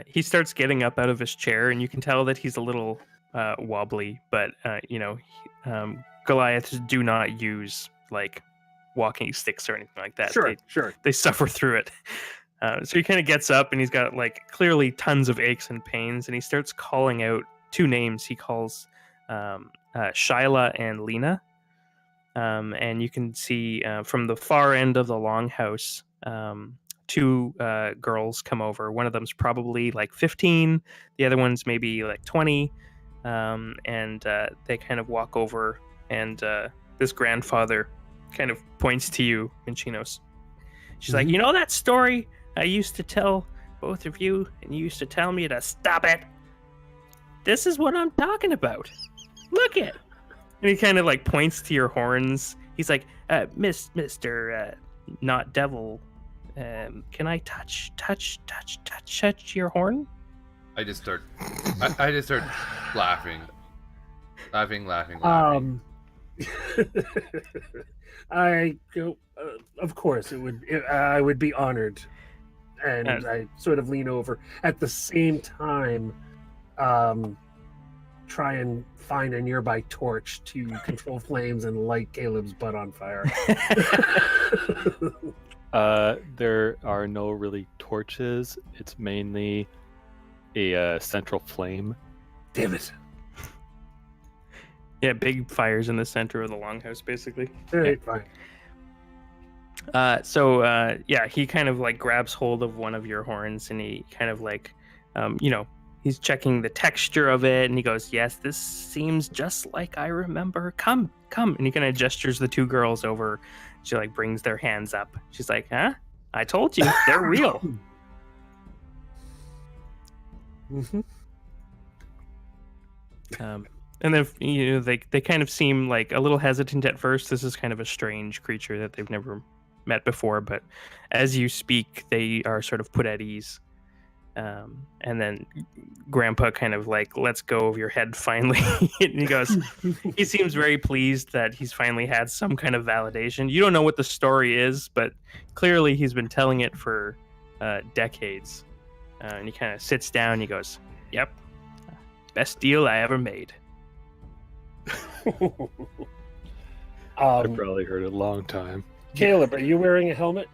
He starts getting up out of his chair, and you can tell that he's a little wobbly, but Goliaths do not use like walking sticks or anything like that. Sure. They suffer through it. So he kind of gets up, and he's got like clearly tons of aches and pains, and he starts calling out two names. He calls Shyla and Lena, and you can see from the far end of the longhouse, two girls come over. One of them's probably like 15, the other one's maybe like 20, and they kind of walk over, and this grandfather kind of points to you, and she knows. She's like, "You know that story I used to tell both of you, and you used to tell me to stop it? This is what I'm talking about. Look it." And he kind of like points to your horns. He's like, Mr. Not Devil, can I touch your horn? I just start laughing. I go, of course I would be honored, and I sort of lean over at the same time, try and find a nearby torch to control flames and light Caleb's butt on fire. There are no really torches. It's mainly a central flame. Damn it. Yeah, big fires in the center of the longhouse, basically. All right, fine. So he kind of like grabs hold of one of your horns, and he kind of like He's checking the texture of it, and he goes, "Yes, this seems just like I remember. Come, come!" And he kind of gestures the two girls over. She like brings their hands up. She's like, "Huh? I told you, they're real." Mm-hmm. And then they kind of seem like a little hesitant at first. This is kind of a strange creature that they've never met before, but as you speak, they are sort of put at ease. And then Grandpa kind of like lets go of your head finally. And he goes, he seems very pleased that he's finally had some kind of validation. You don't know what the story is, but clearly he's been telling it for decades. And he kind of sits down and he goes, "Yep, best deal I ever made." I've probably heard it a long time. Caleb, are you wearing a helmet?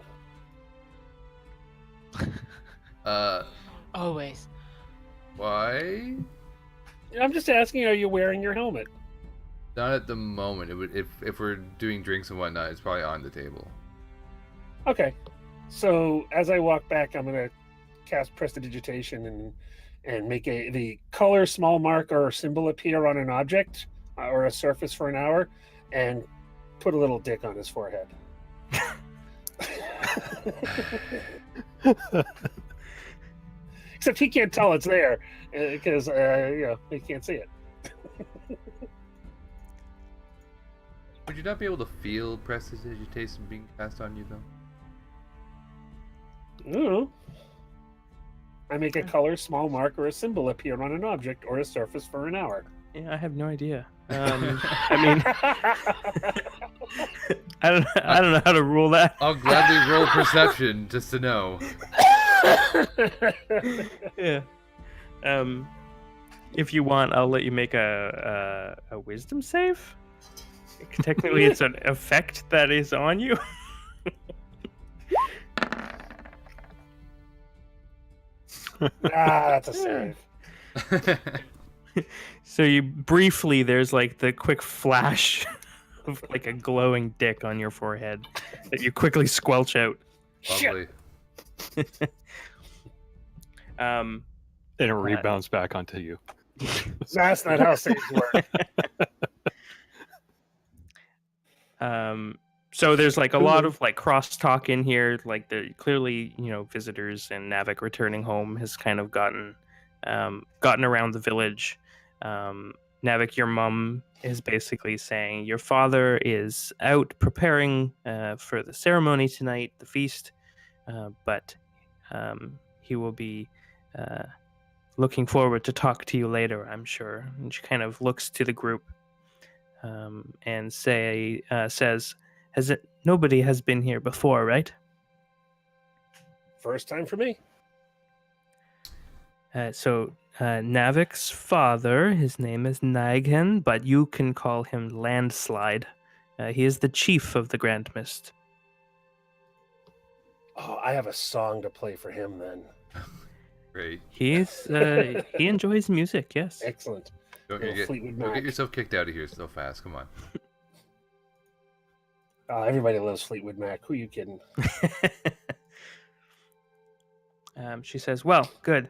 Always. Why? I'm just asking, are you wearing your helmet? Not at the moment. It would if we're doing drinks and whatnot, it's probably on the table. Okay. So as I walk back, I'm gonna cast prestidigitation and make the color, small mark, or symbol appear on an object or a surface for an hour, and put a little dick on his forehead. Except he can't tell it's there because he can't see it. Would you not be able to feel prestidigitation being cast on you though? I don't know. I make a color, small mark, or a symbol appear on an object or a surface for an hour. Yeah, I have no idea. I mean, I don't know how to rule that. I'll gladly roll perception just to know. Yeah. If you want, I'll let you make a wisdom save. Technically, it's an effect that is on you. That's a save. So you briefly, there's like the quick flash of like a glowing dick on your forehead that you quickly squelch out. Lovely. And it rebounds back onto you. That's not how saves work. So there's like a lot of like crosstalk in here. Like the clearly, visitors and Navik returning home has kind of gotten around the village. Navik, your mom is basically saying your father is out preparing for the ceremony tonight, the feast, but he will be looking forward to talk to you later, I'm sure. And she kind of looks to the group and says, nobody has been here before, right? First time for me. So Navik's father, his name is Naghan, but you can call him Landslide. He is the chief of the Grand Mist. Oh, I have a song to play for him then. Great. He enjoys music, yes. Excellent. Don't Fleetwood get Mac. yourself kicked out of here so fast. Come on. Everybody loves Fleetwood Mac. Who are you kidding? She says, "Well, good.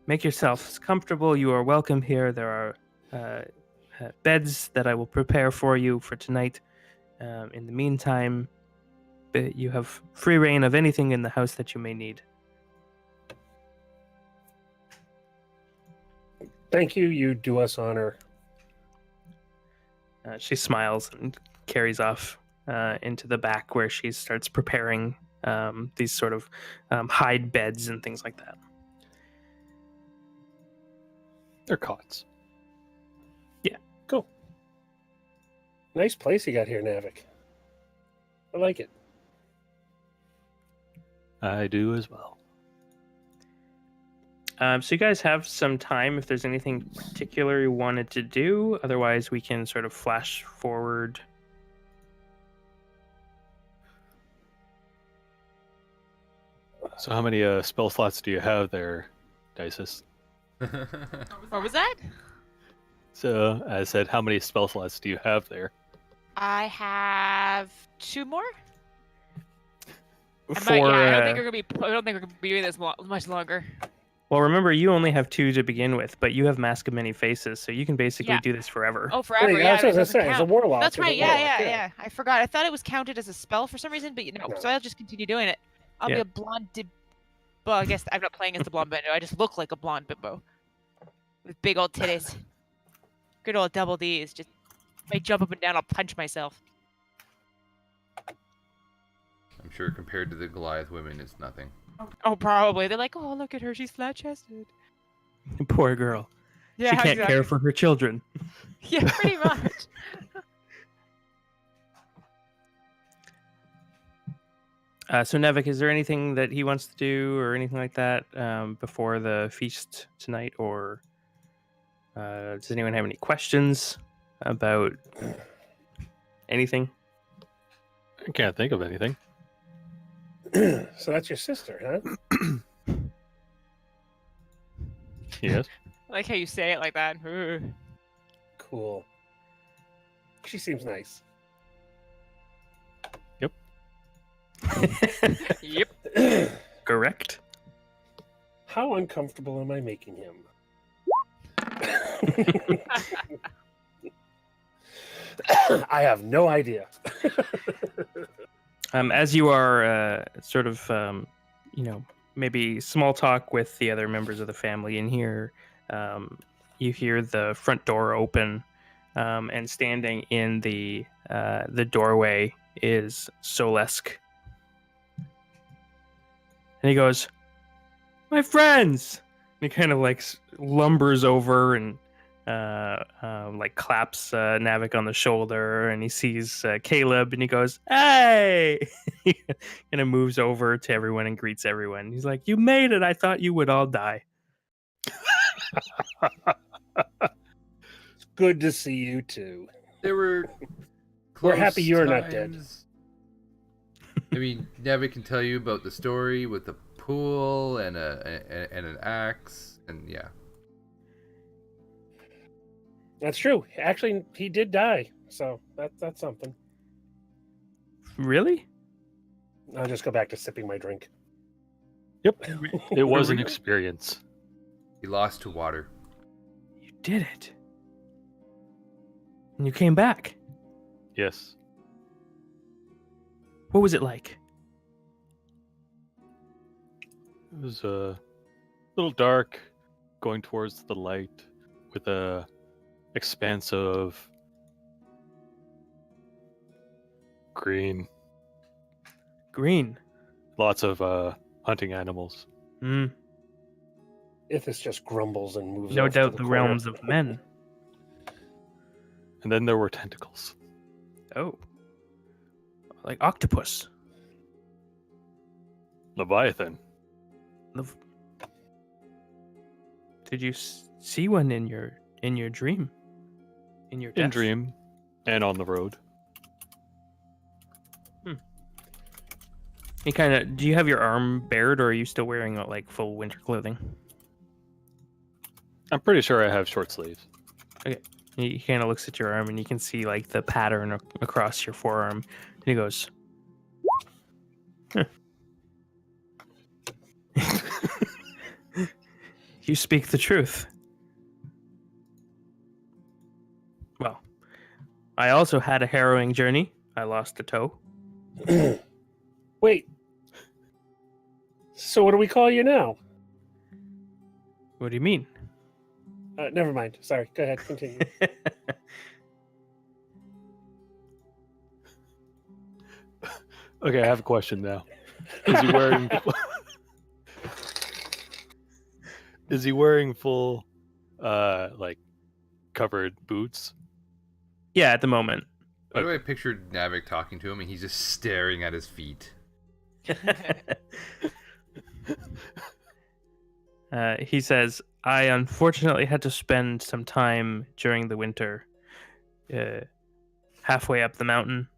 Make yourselves comfortable. You are welcome here. There are beds that I will prepare for you for tonight. In the meantime, you have free reign of anything in the house that you may need." Thank you. You do us honor. She smiles and carries off into the back where she starts preparing these sort of hide beds and things like that. They're cots. Yeah. Cool. Nice place you got here, Navik. I like it. I do as well. So you guys have some time if there's anything particular you wanted to do. Otherwise, we can sort of flash forward. So how many spell slots do you have there, Dices? What was that? So I said, how many spell slots do you have there? I have 2 more. I For don't think we're gonna be doing this much longer. Well, remember, you only have 2 to begin with, but you have Mask of Many Faces, so you can basically Yeah. do this forever. Oh, forever. Wait, Yeah, that's what I was it gonna doesn't say. It's a count. warlock. That's It's a right. warlock, Yeah. I forgot. I thought it was counted as a spell for some reason, but no. No. So I'll just continue doing it. I'll be Yeah. a blonde. Well, I guess I'm not playing as the blonde bimbo. I just look like a blonde bimbo with big old titties. Good old double D's. Just if I jump up and down, I'll punch myself. I'm sure compared to the Goliath women, it's nothing. Oh, probably. They're like, oh, look at her. She's flat chested. Poor girl. Yeah, she can't exactly. care for her children. Yeah, pretty much. So Nevik, is there anything that he wants to do or anything like that before the feast tonight? Or does anyone have any questions about anything? I can't think of anything. So that's your sister, huh? Yes. I like how you say it like that. Cool. She seems nice. Yep. Correct. How uncomfortable am I making him? I have no idea. As you are sort of, maybe small talk with the other members of the family in here, you hear the front door open, and standing in the doorway is Solesk. And he goes, "My friends!" And he kind of like lumbers over and like claps Navik on the shoulder, and he sees Caleb, and he goes, "Hey!" He kind of moves over to everyone and greets everyone. He's like, "You made it! I thought you would all die." It's good to see you too. There were. We're close happy you're not dead. times. I mean, Nevik can tell you about the story with the pool and an axe, and yeah. That's true. Actually, he did die, so that's something. Really? I'll just go back to sipping my drink. Yep. It was an experience. He lost to water. You did it. And you came back. Yes. What was it like? It was a little dark, going towards the light, with a expanse of green. Green. Lots of hunting animals. Mm. Ithis just grumbles and moves. No off to doubt the the corner. realms of men. And then there were tentacles. Oh. Like octopus. Leviathan. Did you see one in your dream? In your death? In dream. And on the road. He kind of. Do you have your arm bared, or are you still wearing like full winter clothing? I'm pretty sure I have short sleeves. He kind of looks at your arm, and you can see like the pattern across your forearm. And he goes, "Huh. You speak the truth." Well, I also had a harrowing journey. I lost a toe. Wait. So what do we call you now? What do you mean? Never mind. Sorry. Go ahead. Continue. Okay, I have a question now. Is he wearing Is he wearing full like covered boots? Yeah, at the moment. Why do I picture Navik talking to him and he's just staring at his feet? He says, "I unfortunately had to spend some time during the winter halfway up the mountain.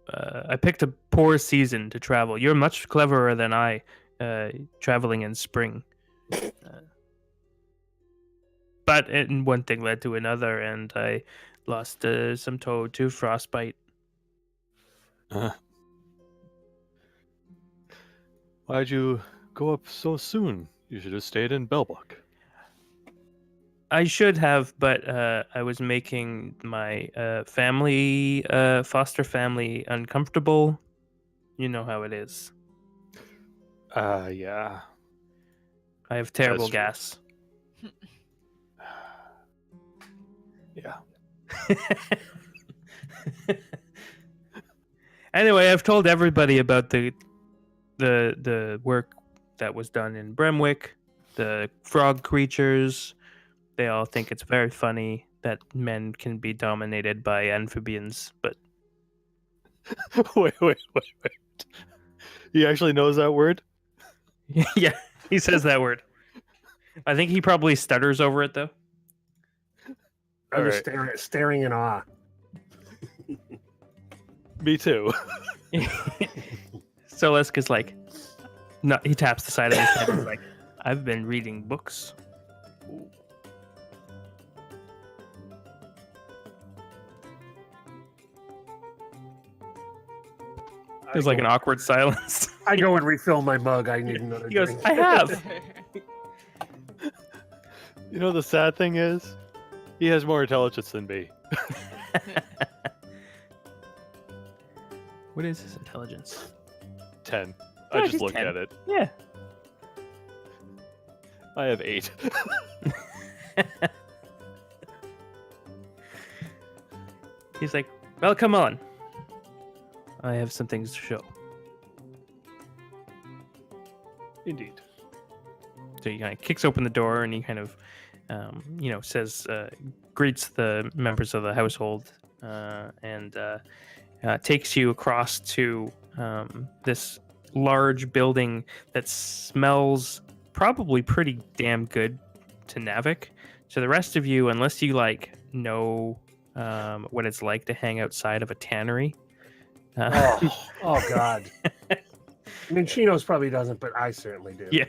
I picked a poor season to travel. You're much cleverer than I, traveling in spring. But one thing led to another, and I lost some toe to frostbite." Why'd you go up so soon? You should have stayed in Bellbuck. I should have, but I was making my foster family uncomfortable. You know how it is. Yeah. I have terrible That's gas. Yeah. Anyway, I've told everybody about the work that was done in Bremwick, the frog creatures. They all think it's very funny that men can be dominated by amphibians, but wait. He actually knows that word? yeah, he says that word. I think he probably stutters over it though. I'm just Alright. staring in awe. Me too. So Leska's like, no, he taps the side of his head and is like, I've been reading books. There's like an awkward silence. I go and refill my mug. I need another He goes, drink. I have. You know the sad thing is, he has more intelligence than me. What is his intelligence? 10. Yeah, I just he's looked 10. at it. Yeah. I have 8. He's like, well, come on. I have some things to show. Indeed. So he kind of kicks open the door and he kind of, says, greets the members of the household and takes you across to this large building that smells probably pretty damn good to Navik. So the rest of you, unless you know what it's like to hang outside of a tannery. Oh God. I mean, Chinos probably doesn't, but I certainly do. Yeah.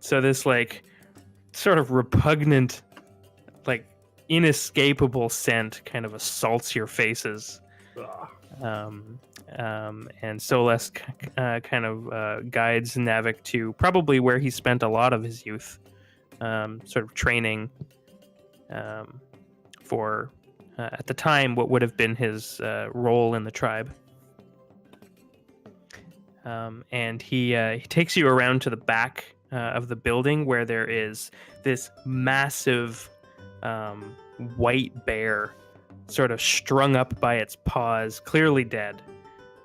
So this sort of repugnant, inescapable scent kind of assaults your faces. Ugh. And Soles kind of guides Navik to probably where he spent a lot of his youth, sort of training for, at the time, what would have been his role in the tribe. And he takes you around to the back of the building where there is this massive white bear sort of strung up by its paws, clearly dead.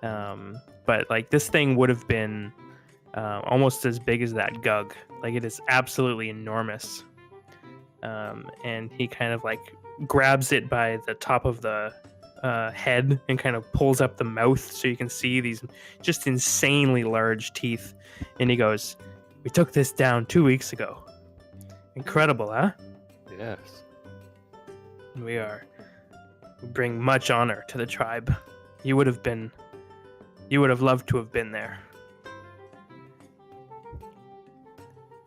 But this thing would have been almost as big as that gug. It is absolutely enormous. And he kind of grabs it by the top of the head and kind of pulls up the mouth so you can see these just insanely large teeth. And he goes, "We took this down 2 weeks ago. Incredible, huh? Yes. We bring much honor to the tribe. You would have loved to have been there."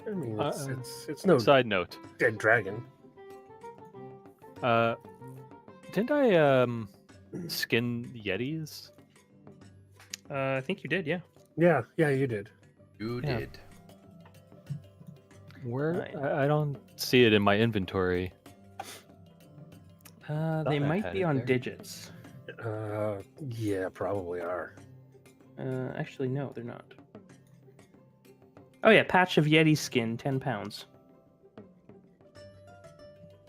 I mean, it's no Side note. dead dragon. Didn't I skin Yetis? I think you did, yeah. Yeah, you did. You Yeah. did. Where? Right. I don't see it in my inventory. They I might had be it on there. digits. Yeah, probably are. Actually, no, they're not. Oh yeah, patch of Yeti skin, 10 pounds.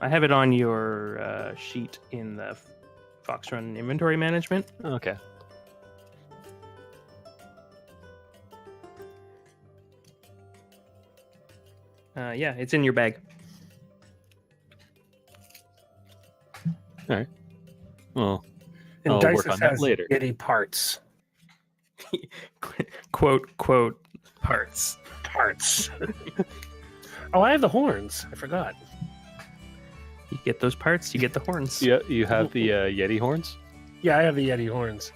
I have it on your sheet in the Fox Run inventory management. Okay. Yeah, it's in your bag. Well, And I'll work Dices on that has later. Yeti parts. quote parts. Parts. Oh, I have the horns. I forgot. You get those parts, you get the horns. yeah, you have the Yeti horns. Yeah, I have the Yeti horns.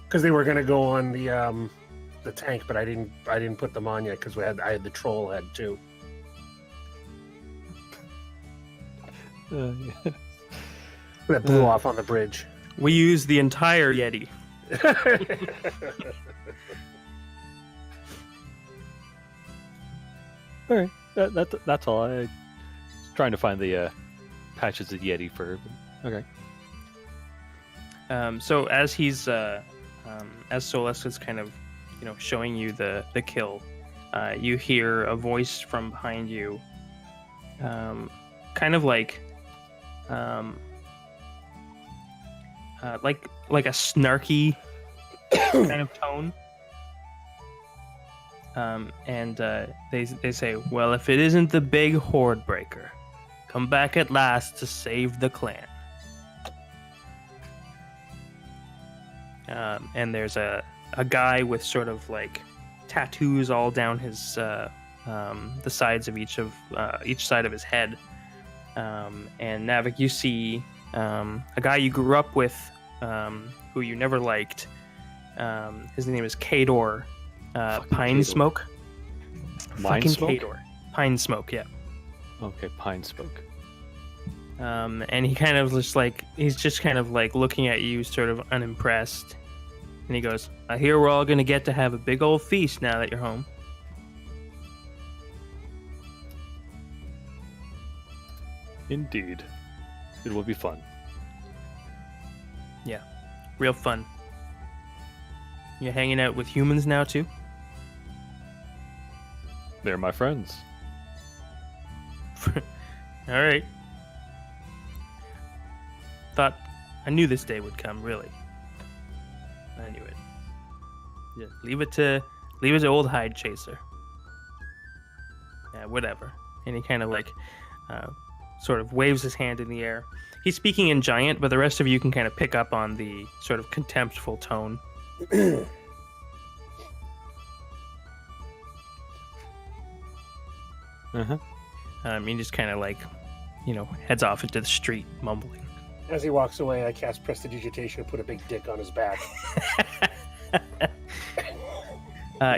Because they were gonna go on the tank, but I didn't put them on yet because I had the troll head too. That blew off on the bridge. We use the entire Yeti. All right, that's all. I was trying to find the patches of Yeti fur. Okay. So as he's as Solesk is kind of, showing you the kill, you hear a voice from behind you, kind of like a snarky kind of tone. And they say, "Well, if it isn't the big horde breaker, come back at last to save the clan." And there's a guy with sort of like tattoos all down his the sides of each side of his head. And Navik, you see a guy you grew up with, who you never liked. His name is Kador. Pine Kador. Smoke. Mind Fucking smoke? Kador. Pine Smoke, yeah. Okay, pine smoke. And he kind of he's just kind of like looking at you, sort of unimpressed. And he goes, "I hear we're all gonna get to have a big old feast now that you're home." Indeed, it will be fun. Real fun. You hanging out with humans now too? They're my friends. All right. Thought I knew this day would come. Really, I knew it. Yeah, leave it to old Hide Chaser. Yeah, whatever. And he kind of sort of waves his hand in the air. He's speaking in giant, but the rest of you can kind of pick up on the sort of contemptful tone. Uh-huh. He just kind of heads off into the street, mumbling. As he walks away, I cast Prestidigitation and put a big dick on his back.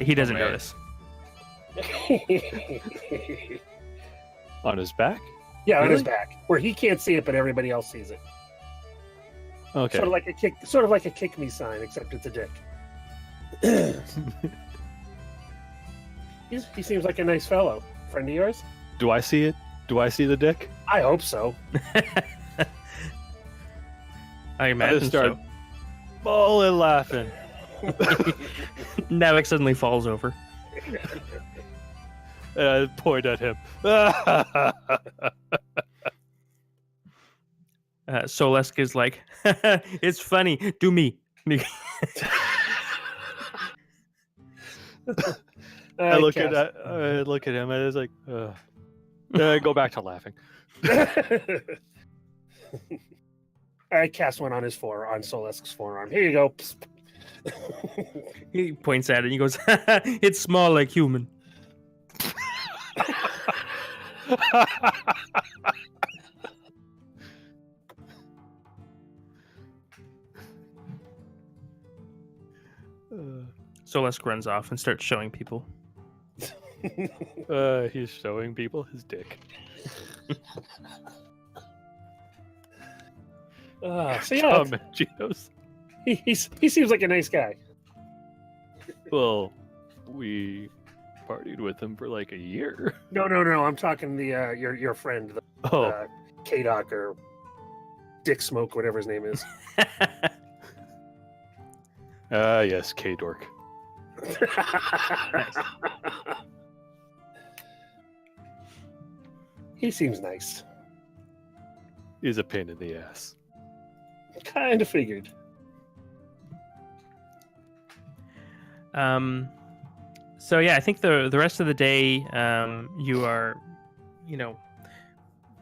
He doesn't man. notice. On his back? Yeah, on his Really? back, where he can't see it, but everybody else sees it. Okay. Sort of like a kick me sign, except it's a dick. He seems like a nice fellow. Friend of yours? Do I see it? Do I see the dick? I hope so. I imagine just start so. bawling laughing. Navik suddenly falls over. And I point at him. Solesk is like, "It's funny. Do me." I look at him and it's like, I go back to laughing. I cast one on Solesk's forearm. Here you go. He points at it and he goes, "It's small like human." Solesk runs off and starts showing people. He's showing people his dick. So yeah, Genos. he seems like a nice guy. Well, we partied with him for like a year. No. I'm talking the your friend, Oh, K-Doc or Dick Smoke, whatever his name is. yes, K-Dork. He seems nice. He's a pain in the ass. Kind of figured. So yeah, I think the rest of the day, you are,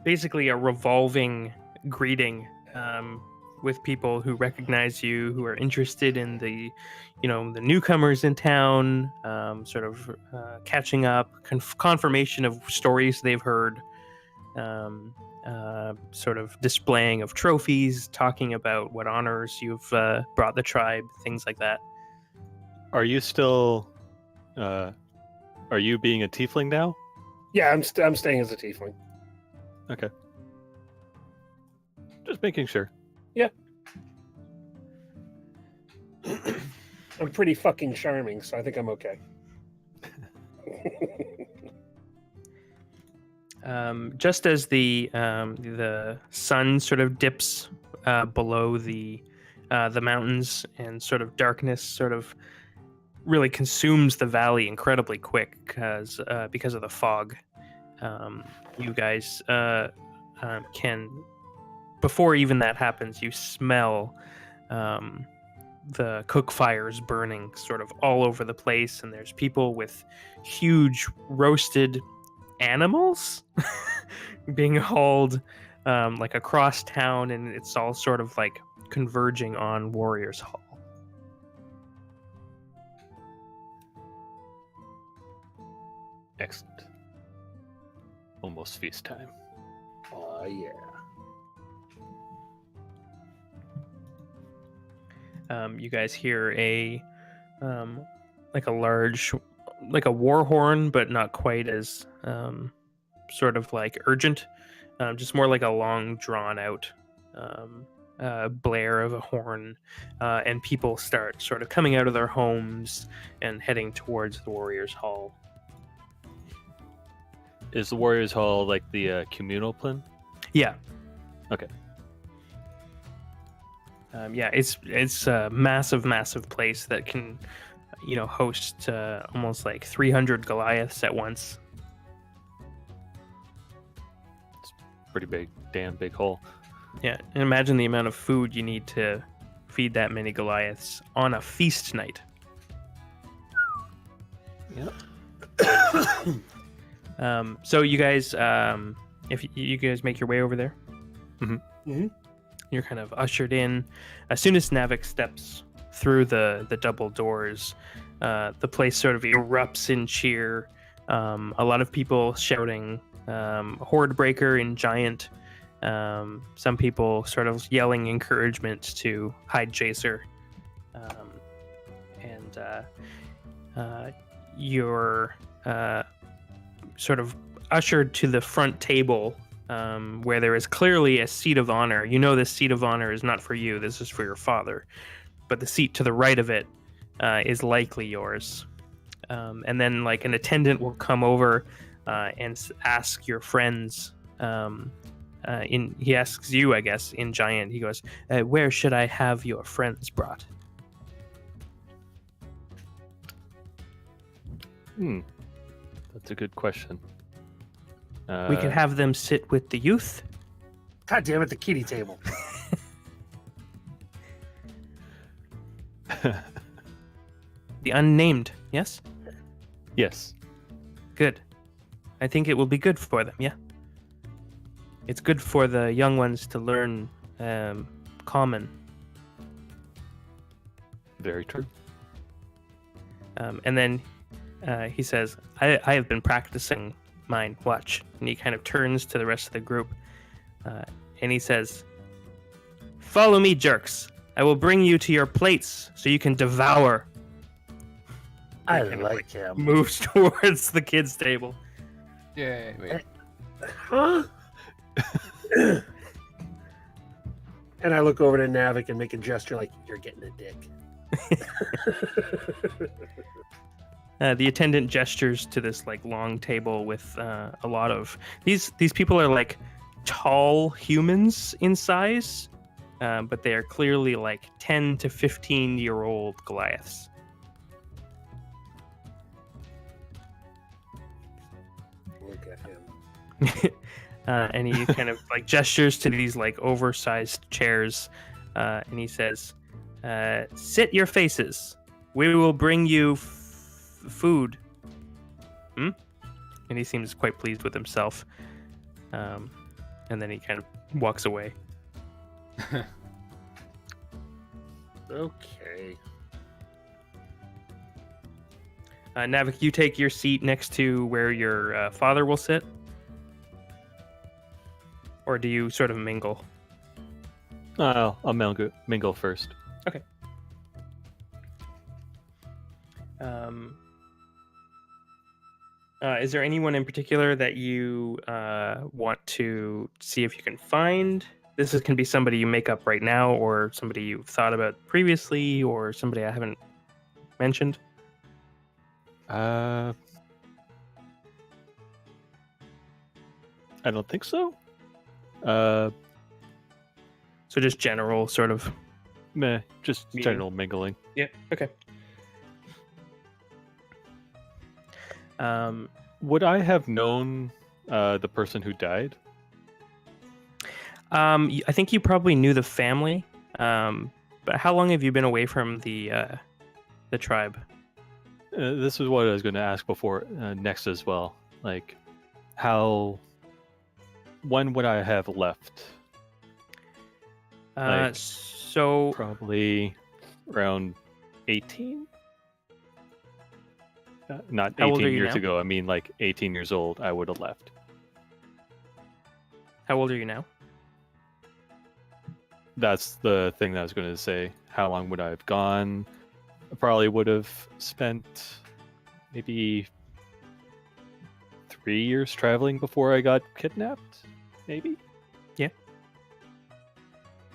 basically a revolving greeting, with people who recognize you, who are interested in the newcomers in town, sort of catching up, confirmation of stories they've heard, sort of displaying of trophies, talking about what honors you've brought the tribe, things like that. Are you still? Are you being a tiefling now? Yeah, I'm staying as a tiefling. Okay. Just making sure. I'm pretty fucking charming, so I think I'm okay. Just as the sun sort of dips below the mountains, and sort of darkness sort of really consumes the valley incredibly quick because of the fog. You guys can, before even that happens, you smell the cook fires burning sort of all over the place, and there's people with huge roasted animals being hauled like across town, and it's all sort of like converging on Warriors Hall. Excellent. Almost feast time. Oh yeah. You guys hear a like a large, like a war horn, but not quite as sort of like urgent, just more like a long drawn out blare of a horn, and people start sort of coming out of their homes and heading towards the Warriors Hall. Is the Warriors Hall like the communal plan? Yeah. Okay. Yeah, it's a massive place that can, host almost like 300 Goliaths at once. Pretty big, damn big hole. Yeah, and imagine the amount of food you need to feed that many Goliaths on a feast night. Yep. So you guys, if you guys make your way over there, you're kind of ushered in. As soon as Navik steps through the double doors, the place sort of erupts in cheer. A lot of people shouting "Horde Breaker" in Giant. Some people sort of yelling encouragement to Hide Chaser, and you're sort of ushered to the front table, where there is clearly a seat of honor. You know this seat of honor is not for you. This is for your father. But the seat to the right of it is likely yours. And then like an attendant will come over and ask your friends. He asks you, I guess, in Giant. He goes, "Where should I have your friends brought?" That's a good question. We can have them sit with the youth. God damn it, the kitty table. The unnamed, yes? Yes. Good. I think it will be good for them, yeah? It's good for the young ones to learn common. Very true. And then he says, I have been practicing mine. Watch. And he kind of turns to the rest of the group. And he says, "Follow me, jerks. I will bring you to your plates so you can devour." I Kind of like him. Moves towards the kids' table. Yay, wait. Huh? And I look over to Navik and make a gesture like, "You're getting a dick." The attendant gestures to this like long table with a lot of these people are like tall humans in size, but they are clearly like 10 to 15-year-old Goliaths. Look at him. And he kind of like gestures to these like oversized chairs, and he says, "Sit your faces. We will bring you food." And he seems quite pleased with himself. And then he kind of walks away. Okay. Navik, you take your seat next to where your father will sit? Or do you sort of mingle? I'll mingle first. Okay. Is there anyone in particular that you want to see if you can find? Can be somebody you make up right now, or somebody you've thought about previously, or somebody I haven't mentioned. I don't think so. So just general sort of. Meh, just Meeting. general mingling. Yeah. Okay. Would I have known the person who died? I think you probably knew the family. But how long have you been away from the tribe? This is what I was going to ask before next as well. Like, when would I have left? Like- So Probably around 18? Not How old 18 are you years now? ago. I mean, like 18 years old, I would have left. how old are you now? That's the thing that I was going to say. How long would I have gone? I probably would have spent maybe 3 years traveling before I got kidnapped, maybe? Yeah.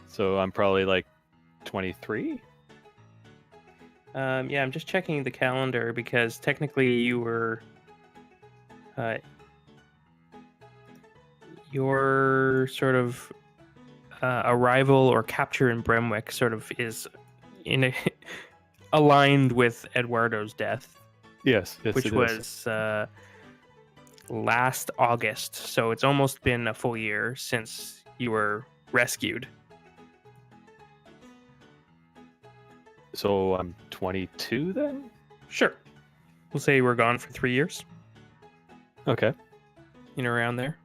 So I'm probably like 23? Yeah, I'm just checking the calendar because technically you were. Your sort of arrival or capture in Bremwick sort of is aligned with Eduardo's death, Yes, which it is. was last August. So it's almost been a full year since you were rescued. So I'm 22 then? Sure. We'll say you were gone for 3 years, Okay. around there.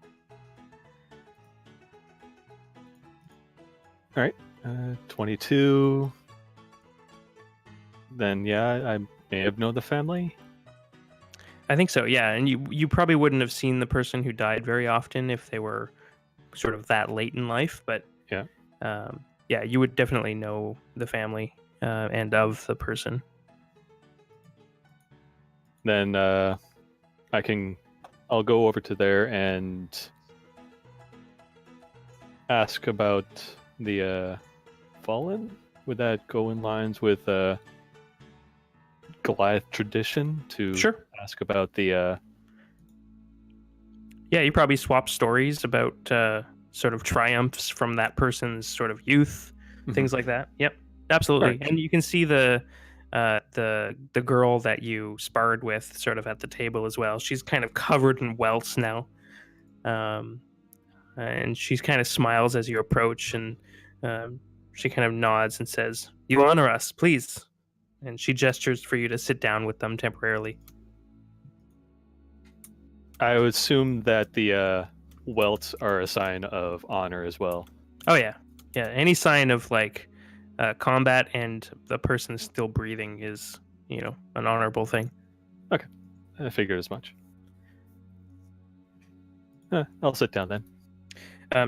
22. Then yeah, I may have known the family. I think so, yeah. And you probably wouldn't have seen the person who died very often if they were sort of that late in life, but Yeah. Yeah, you would definitely know the family and of the person. Then I'll go over to there and ask about the Fallen. Would that go in lines with Goliath tradition to Sure. ask about the Yeah, you probably swap stories about sort of triumphs from that person's sort of youth, things like that. Yep, absolutely. Alright. And you can see the girl that you sparred with sort of at the table as well. She's kind of covered in welts now, and she kind of smiles as you approach, and she kind of nods and says, "You honor us, please." And she gestures for you to sit down with them temporarily. I would assume that the welts are a sign of honor as well. Oh yeah, yeah. Any sign of like combat and the person still breathing is, an honorable thing. I figured as much. I'll sit down then.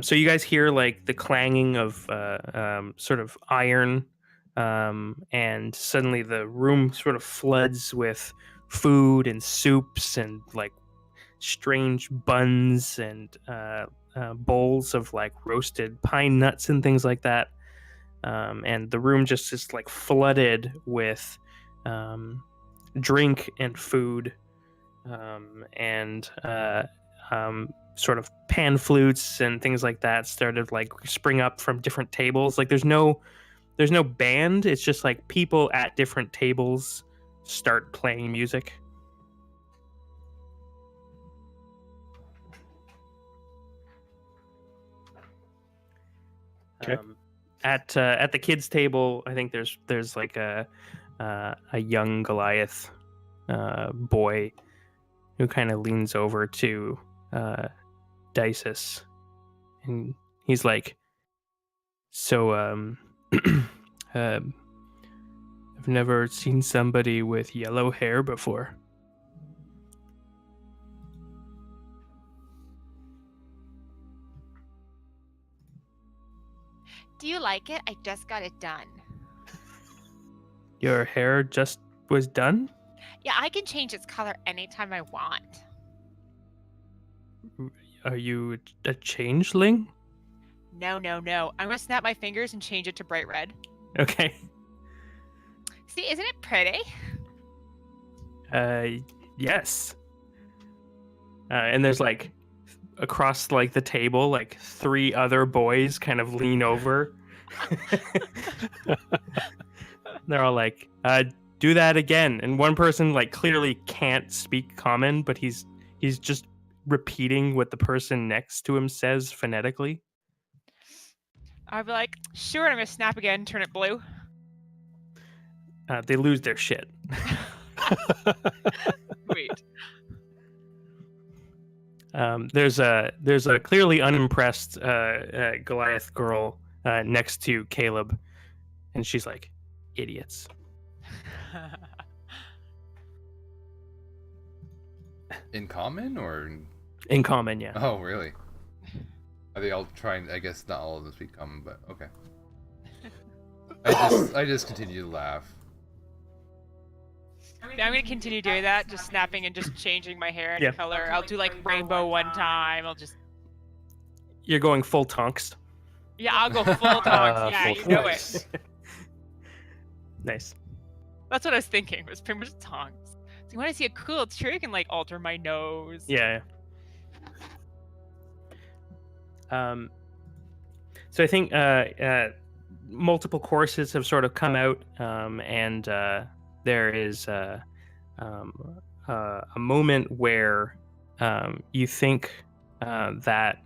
So you guys hear like the clanging of sort of iron, and suddenly the room sort of floods with food and soups and like strange buns and bowls of like roasted pine nuts and things like that. And the room just is like flooded with drink and food, and sort of pan flutes and things like that started like spring up from different tables. Like there's no band. It's just like people at different tables start playing music. Okay. At the kids' table, I think there's like a young Goliath boy who kind of leans over to Dices, and he's like, "So, I've never seen somebody with yellow hair before." Do you like it? I just got it done. Your hair just was done? Yeah, I can change its color anytime I want. Are you a changeling? No, no, no. I'm gonna snap my fingers and change it to bright red. Okay. See, isn't it pretty? Yes. And there's like across like the table, like 3 other boys kind of lean over. They're all like, do that again. And one person like clearly can't speak common, but he's just repeating what the person next to him says phonetically. I'd be like, sure, and I'm gonna snap again, turn it blue. They lose their shit. Wait. There's a clearly unimpressed Goliath girl next to Caleb, and she's like, idiots. In common or? In common, yeah. Oh, really? Are they all trying? I guess not all of them speak common, but okay. I just continue to laugh. I'm gonna continue doing that, just snapping and just changing my hair and Yeah. color. I'll do like rainbow one time. I'll just You're going full tonks. I'll go full tonks. Yeah, Full you know tonks. it. Nice. That's what I was thinking. Was pretty much tonks. So when I see a cool trick, I can like alter my nose. Yeah. So I think multiple courses have sort of come out, and there is a moment where you think that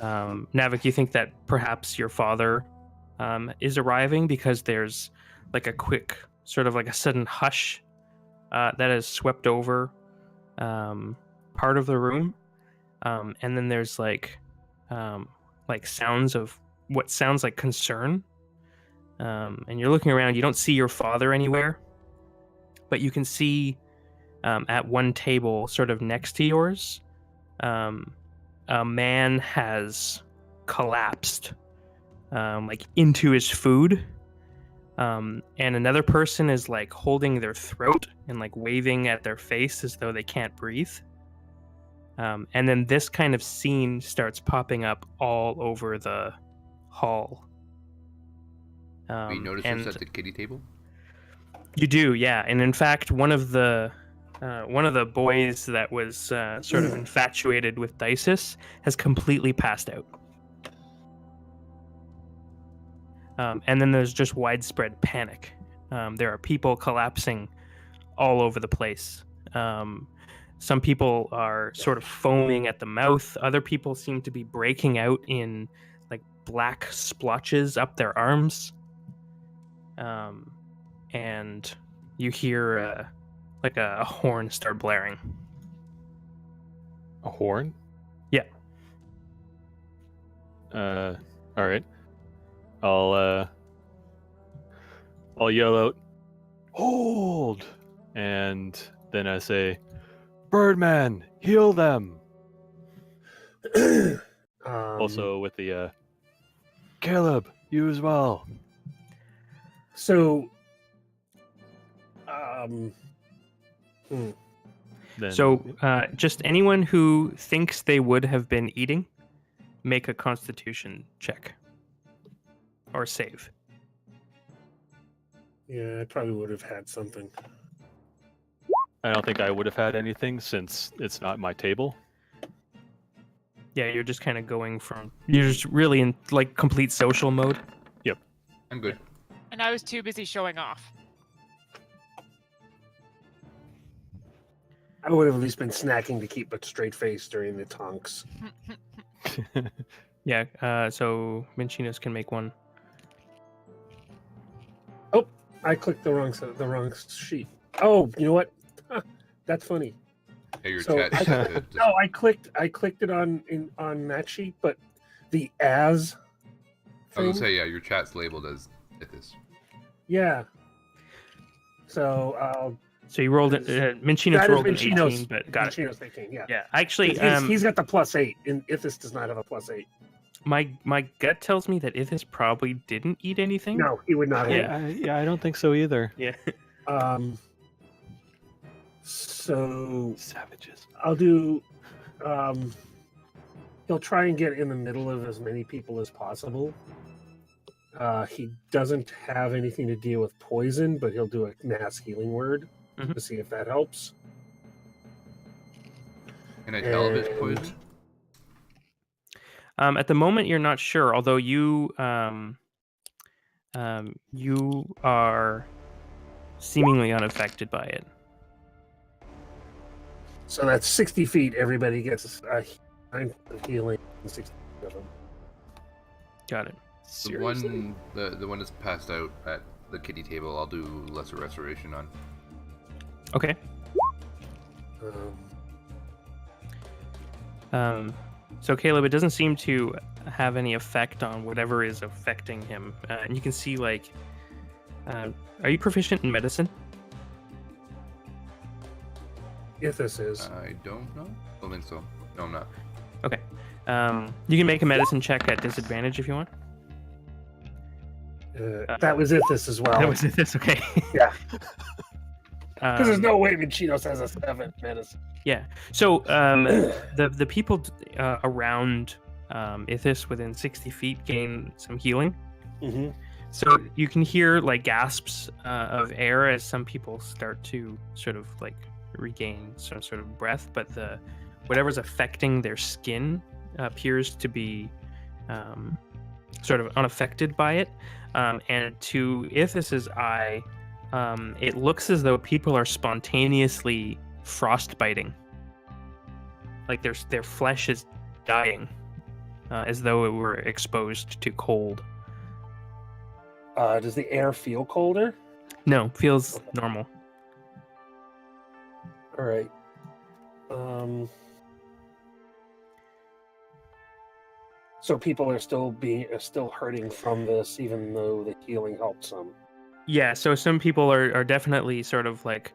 Navik, you think that perhaps your father is arriving, because there's like a quick sort of like a sudden hush that has swept over part of the room, and then there's like sounds of what sounds like concern, and you're looking around. You don't see your father anywhere, but you can see at one table sort of next to yours, a man has collapsed like into his food, and another person is like holding their throat and like waving at their face as though they can't breathe. And then this kind of scene starts popping up all over the hall. We notice and this at the kiddie table. you do, yeah. And in fact, one of the boys that was sort of infatuated with Dices has completely passed out. And then there's just widespread panic. There are people collapsing all over the place. Some people are sort of foaming at the mouth. Other people seem to be breaking out in like black splotches up their arms. And you hear like a horn start blaring. A horn? Yeah. All right. I'll yell out, "Hold!" And then I say, "Birdman, heal them!" Also with the, "Caleb, you as well." So, Then, So just anyone who thinks they would have been eating, make a Constitution check. Or save. yeah, I probably would have had something. I don't think I would have had anything since it's not my table. Yeah, you're just kind of going from... You're just really in like complete social mode. I'm good. And I was too busy showing off. I would have at least been snacking to keep a straight face during the tonks. Yeah, so Minchinos can make one. I clicked the wrong sheet. Oh, you know what? Huh, that's funny. Hey, your So chat. I- said to just- No, I clicked it on that sheet, but the as I was thing, gonna say, yeah, your chat's labeled as Ithis. yeah. So So you rolled it. Minchinos that is rolled an Minchino's- 18, but got it. Minchino's thinking, yeah. Yeah, actually, He's got the +8, and Ithis does not have a +8. my gut tells me that Ithis probably didn't eat anything. No, he would not. Have. Yeah, I don't think so either. Yeah. So Savages. I'll do. He'll try and get in the middle of as many people as possible. He doesn't have anything to deal with poison, but he'll do a mass healing word Mhm. to see if that helps. Can I tell if it's And- poison? At the moment, you're not sure, although you are seemingly unaffected by it. So that's 60 feet. Everybody gets a time of healing. 60 of them. Got it. The one that's passed out at the kitty table, I'll do lesser restoration on. Okay. Um, So Caleb, it doesn't seem to have any effect on whatever is affecting him, and you can see like, are you proficient in medicine? if this is. I don't know. I don't think so. No, I'm not. Okay. You can make a medicine check at disadvantage if you want. That was if this as well. That was this. Okay. Yeah. Because there's Um, no way Machinos has a 7 medicine. Yeah. So the people around Ithis within 60 feet gain some healing. Mm-hmm. So you can hear like gasps of air as some people start to sort of like regain some sort of breath, but whatever's affecting their skin appears to be sort of unaffected by it. And to Ithis' eye, it looks as though people are spontaneously frostbiting. Like their flesh is dying, as though it were exposed to cold. Does the air feel colder? No, feels normal. All right. So people are still hurting from this, even though the healing helped some. Yeah, so some people are definitely sort of like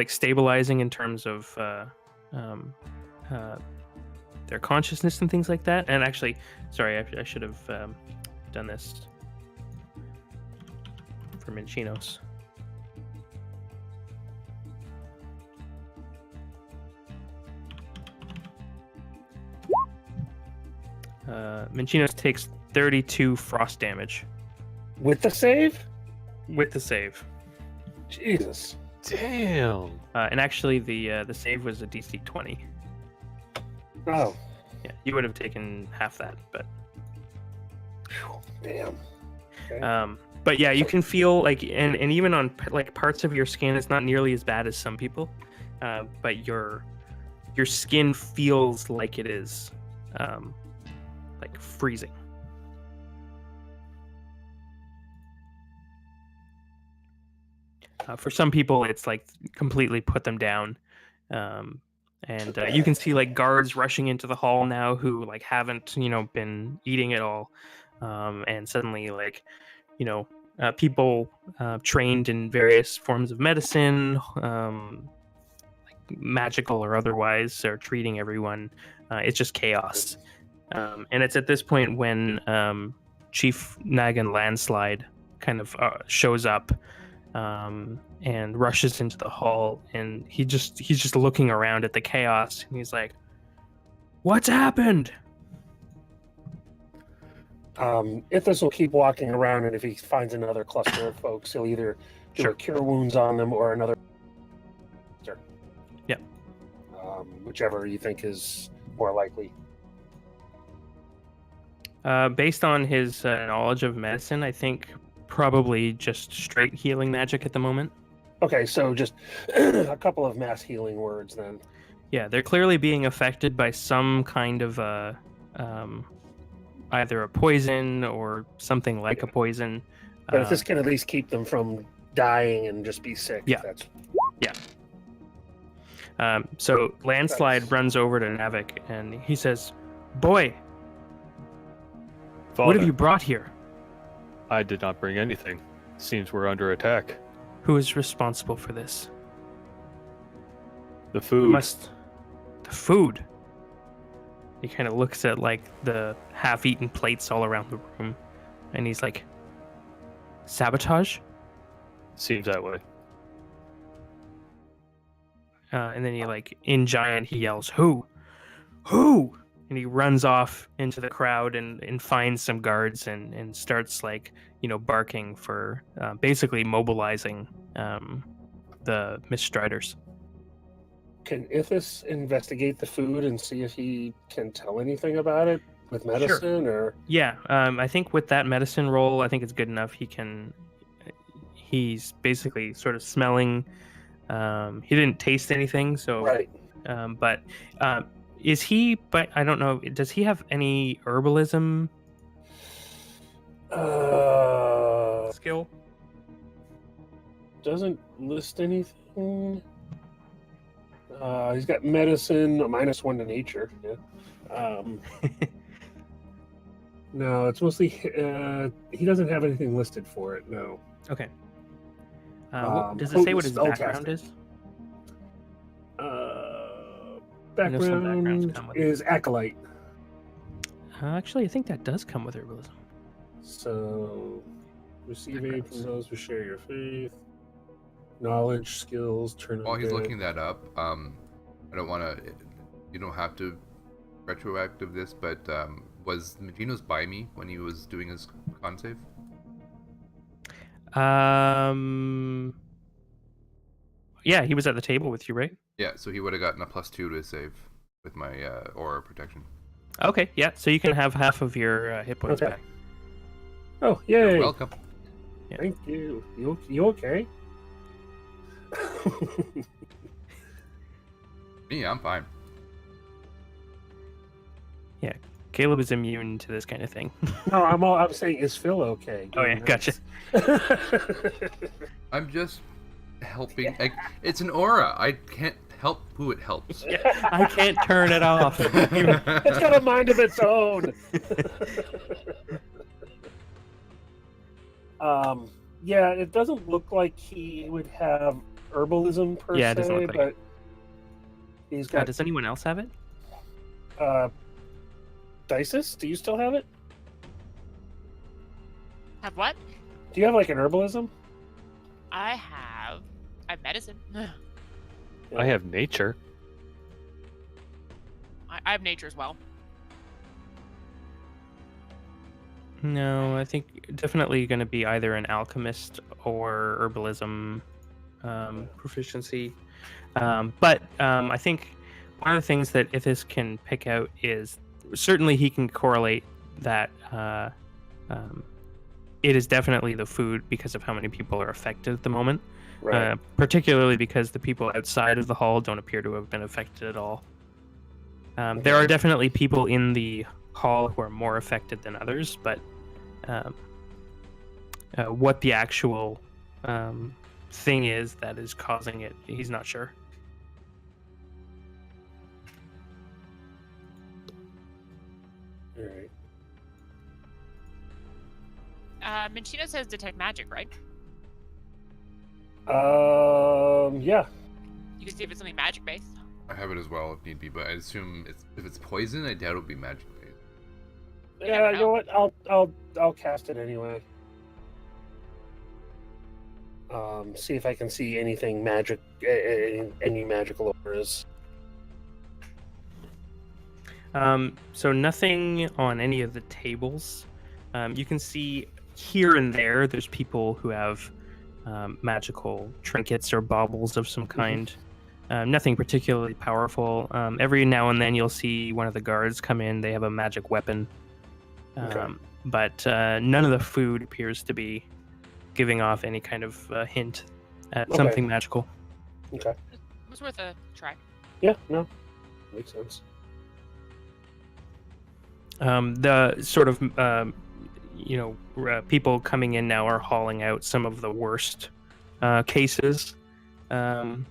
stabilizing in terms of their consciousness and things like that. And actually, sorry, I should have done this for Minchinos. Minchinos takes 32 frost damage With the save? with the save. Jesus. Damn. And actually, the save was a DC 20. Oh, Yeah, you would have taken half that, but damn. Okay. but yeah, you can feel like, and even on like parts of your skin, it's not nearly as bad as some people, but your skin feels like it is like freezing. For some people, it's like completely put them down. And you can see like guards rushing into the hall now who like haven't been eating at all, and suddenly like people trained in various forms of medicine, like magical or otherwise, are treating everyone. It's just chaos, and it's at this point when Chief Nagan Landslide kind of shows up. And rushes into the hall, and he's just looking around at the chaos, and he's like, "What's happened?" Ithis will keep walking around, and if he finds another cluster of folks, he'll either do Sure. a cure wounds on them or another. Yeah. Whichever you think is more likely. Based on his knowledge of medicine, I think probably just straight healing magic at the moment. Okay, so just a couple of mass healing words then. Yeah, they're clearly being affected by some kind of either a poison or something like a poison. But if this can at least keep them from dying and just be sick, Yeah. that's So Landslide runs over to Navik and he says, "Boy, what have Father, you brought here? I did not bring anything. Seems we're under attack. Who is responsible for this? The We food. the food." He kind of looks at like the half-eaten plates all around the room, and he's like, "Sabotage?" Seems that way. And then he like in giant he yells, "Who? Who?" And he runs off into the crowd and finds some guards and starts like barking for basically mobilizing the Mistriders. Can Ithis investigate the food and see if he can tell anything about it with medicine or? Yeah, I think with that medicine roll, I think it's good enough. He's basically sort of smelling. He didn't taste anything, so. Right. But is he? But I don't know. Does he have any herbalism skill? Doesn't list anything. He's got medicine, a -1 to nature. Yeah. No, it's mostly he doesn't have anything listed for it. No. Okay. Does it say what his potent background spellcasting. is? Background, I know some backgrounds come with it. is acolyte. Actually, I think that does come with herbalism. So receive aid Backgrounds. from those who share your faith. Knowledge, skills, turn. While he's undead. looking that up, I don't want to. You don't have to retroactive this, but was Magino's by me when he was doing his con save? Yeah, he was at the table with you, right? Yeah, so he would have gotten a +2 to his save with my aura protection. Okay, yeah. So you can have half of your hit points Okay. back. Oh, yay! You're welcome. Thank you. You okay? Me, I'm fine. Caleb is immune to this kind of thing. No, I'm saying, is Phil okay? Oh, yeah, gotcha. I'm just helping. It's an aura. I can't help who it helps. I can't turn it off. It's got a mind of its own. Yeah, it doesn't look like he would have herbalism per Yeah, it se, doesn't look like but he's got Does anyone else have it? Dices. Do you still have it? Have what? Do you have like an herbalism? I have medicine. I have nature. I have nature as well. No, I think definitely going to be either an alchemist or herbalism proficiency. But I think one of the things that Ithis can pick out is certainly he can correlate that it is definitely the food because of how many people are affected at the moment. Right. Particularly because the people outside of the hall don't appear to have been affected at all. There are definitely people in the hall who are more affected than others, but what the actual thing is that is causing it, he's not sure. All right. Minchino says detect magic, right? Yeah. You can see if it's something magic based. I have it as well if need be, but I assume if it's poison, I doubt it'll be magic based. Yeah, you know what? I'll cast it anyway. See if I can see anything magic, any magical auras. So nothing on any of the tables. You can see here and there's people who have magical trinkets or baubles of some kind. Nothing particularly powerful. Every now and then you'll see one of the guards come in. They have a magic weapon. Okay. But none of the food appears to be giving off any kind of hint at Okay. something magical. Okay. It was worth a try. Yeah. No. Makes sense. The sort of people coming in now are hauling out some of the worst cases, and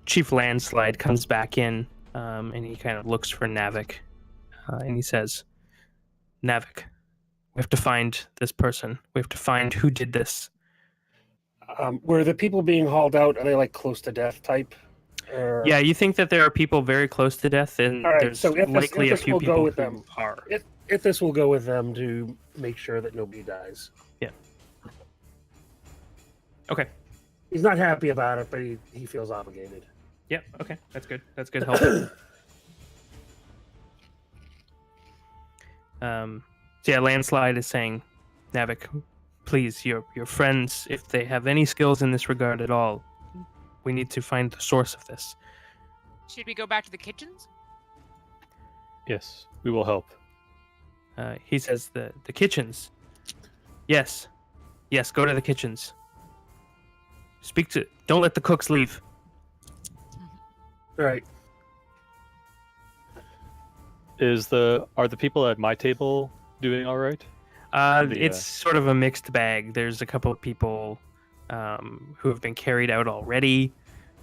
Chief Landslide comes back in, and he kind of looks for Navik, and he says, "Navik, we have to find this person. We have to find who did this." Were the people being hauled out? Are they like close to death type? Or... Yeah, you think that there are people very close to death, and All right, there's so likely a Ithis few will go people with who them. are. If this will go with them to make sure that nobody dies. Yeah. Okay. He's not happy about it, but he feels obligated. Yeah. Okay. That's good. That's good help. So yeah, Landslide is saying, Navik, please, your friends, if they have any skills in this regard at all, we need to find the source of this. Should we go back to the kitchens? Yes, we will help. He says the kitchens. Yes, go to the kitchens. Don't let the cooks leave. All right. Are the people at my table doing all right? It's sort of a mixed bag. There's a couple of people who have been carried out already.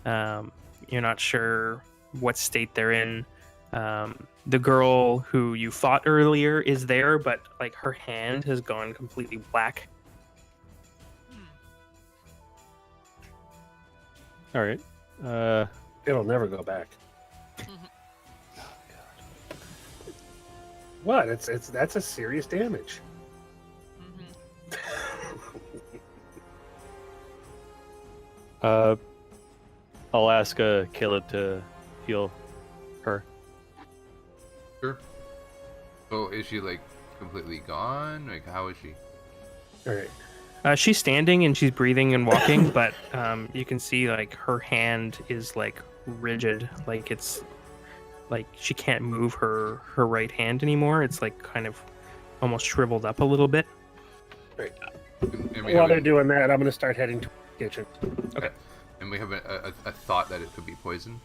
You're not sure what state they're in. The girl who you fought earlier is there, but like her hand has gone completely black. All right. It'll never go back. What? That's a serious damage. I'll ask Caleb to heal her. Sure. So is she like completely gone? Like how is she? All right. She's standing and she's breathing and walking, but you can see like her hand is like rigid, like it's like she can't move her right hand anymore. It's like kind of almost shriveled up a little bit. Right. And we While have they're doing that, I'm going to start heading to the kitchen. and we have a thought that it could be poison.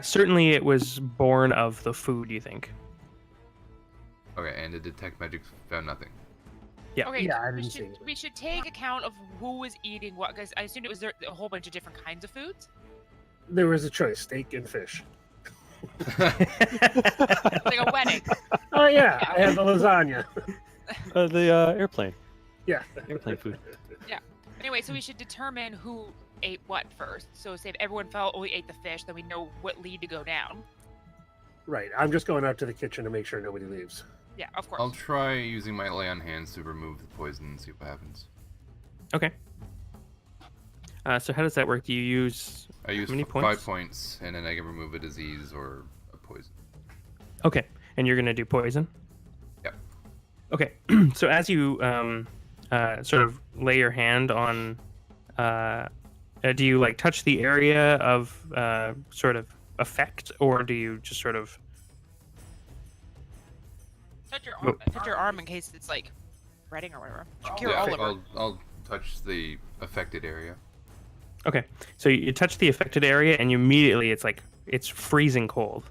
Certainly, it was born of the food. You think? Okay, and the detect magic found nothing. Yeah. Okay, Yeah, I we didn't see should, it. we should take account of who was eating what, because I assumed it was a whole bunch of different kinds of foods. There was a choice: steak and fish. Like a wedding. Oh yeah, I had the lasagna. The airplane. Yeah. Airplane food. Anyway, so we should determine who ate what first. So say if everyone felt only ate the fish, then we know what lead to go down. Right. I'm just going out to the kitchen to make sure nobody leaves. Yeah, of course. I'll try using my lay on hands to remove the poison and see what happens. Okay. So how does that work? Do you use I use how many 5 points, and then I can remove a disease or a poison. Okay, and you're gonna do poison. Yep. Okay, so as you sort of lay your hand on, do you like touch the area of sort of effect, or do you just sort of? Touch your arm in case it's like spreading or whatever. Should cure Yeah, all over. I'll touch the affected area. Okay, so you touch the affected area, and immediately it's freezing cold.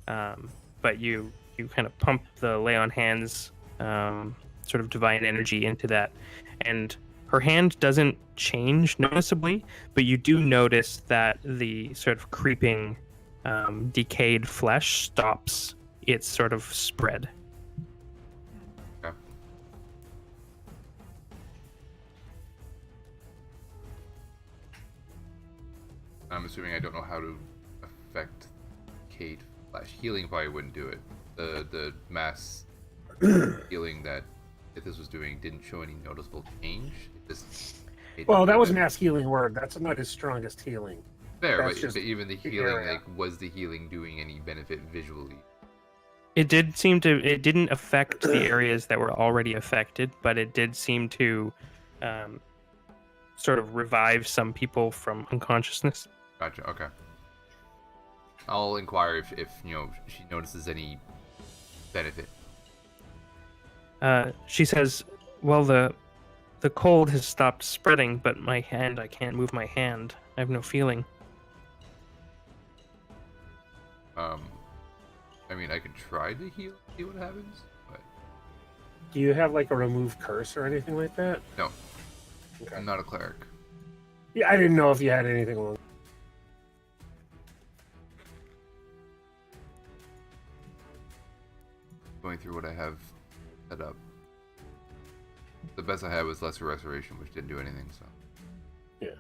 But you kind of pump the lay on hands sort of divine energy into that, and her hand doesn't change noticeably, but you do notice that the sort of creeping decayed flesh stops its sort of spread. Okay. I'm assuming I don't know how to affect decayed flesh. Healing probably wouldn't do it. The mass healing that this was doing didn't show any noticeable change. It just Well, that was mass healing word. That's not his strongest healing. fair, that's but just even the the healing, area. like, was the healing doing any benefit visually? It didn't affect the areas that were already affected, but it did seem to sort of revive some people from unconsciousness. Gotcha. Okay. I'll inquire if she notices any benefit. She says, "Well, the cold has stopped spreading, but my hand, I can't move my hand. I have no feeling." I mean, I could try to heal, see what happens, but Do you have like a remove curse or anything like that? no, Okay. I'm not a cleric. Yeah, I didn't know if you had anything along. Going through what I have set up. The best I had was Lesser Restoration, which didn't do anything, so. Yeah.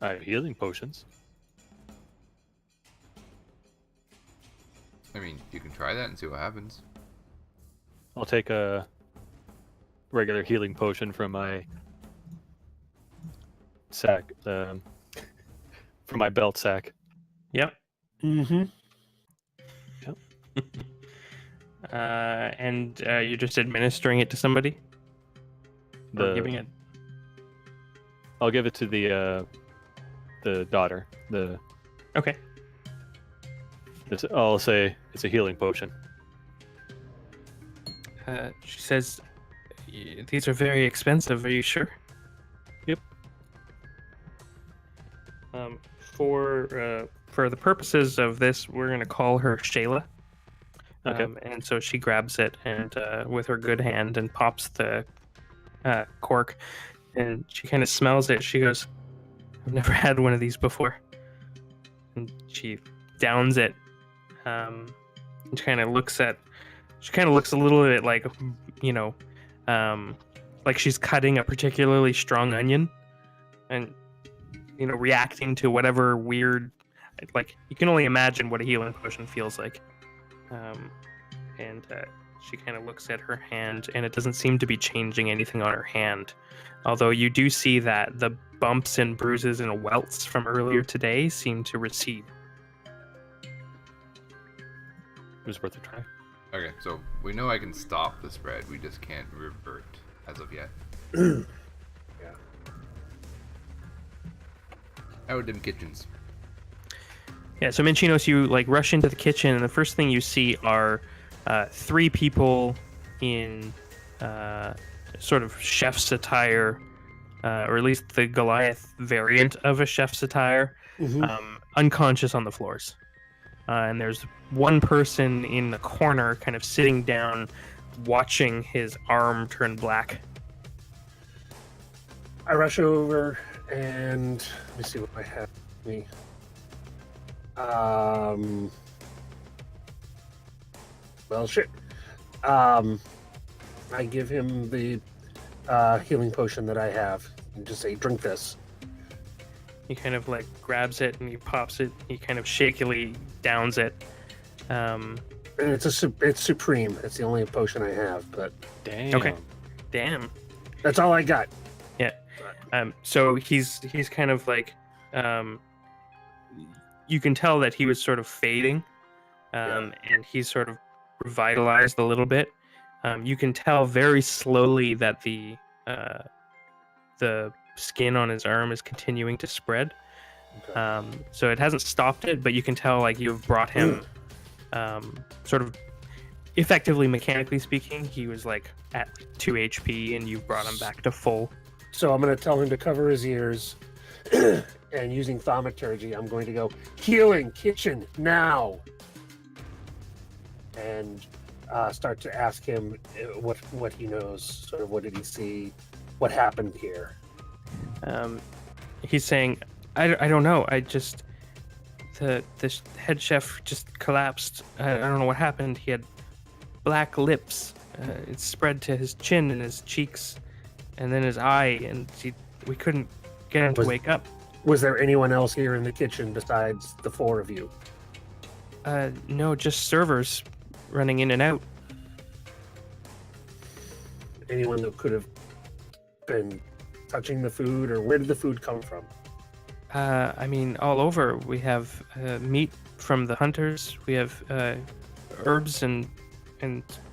I have healing potions. I mean, you can try that and see what happens. I'll take a regular healing potion from my sack, from my belt sack. Yep. Mm-hmm. And you're just administering it to somebody? Or giving it? I'll give it to the daughter. Okay. I'll say it's a healing potion. She says, these are very expensive. Are you sure? Yep. For the purposes of this, we're going to call her Shayla. Okay. And so she grabs it and with her good hand and pops the cork, and she kind of smells it. She goes, I've never had one of these before. And she downs it. And she kind of looks a little bit like, like she's cutting a particularly strong onion and, reacting to whatever weird, like, you can only imagine what a healing potion feels like. And she kind of looks at her hand, and it doesn't seem to be changing anything on her hand. Although you do see that the bumps and bruises and welts from earlier today seem to recede. It was worth a try. Okay, so we know I can stop the spread. We just can't revert as of yet. Yeah. Out in kitchens. Yeah, so Minchinos, you rush into the kitchen, and the first thing you see are 3 people in sort of chef's attire, or at least the Goliath variant of a chef's attire, unconscious on the floors. And there's one person in the corner kind of sitting down, watching his arm turn black. I rush over and let me see what I have with me. Well, shit. I give him the healing potion that I have and just say, drink this. He kind of grabs it and he pops it. He kind of shakily downs it. And it's supreme. It's the only potion I have, but Damn. Okay. Damn. that's all I got. So he's kind of you can tell that he was sort of fading, and he's sort of revitalized a little bit. You can tell very slowly that the skin on his arm is continuing to spread. Okay. So it hasn't stopped it, but you can tell you've brought him sort of effectively, mechanically speaking, he was at 2 HP, and you've brought him back to full. So I'm going to tell him to cover his ears, and using thaumaturgy, I'm going to go, healing kitchen now, and start to ask him what he knows, sort of what did he see, what happened here. He's saying, I don't know. I just the head chef just collapsed. I don't know what happened. He had black lips. It spread to his chin and his cheeks, and then his eye, and we couldn't get him to wake up. Was there anyone else here in the kitchen besides the 4 of you? No, just servers running in and out. Anyone that could have been touching the food, or where did the food come from? I mean, all over. We have meat from the hunters. We have herbs and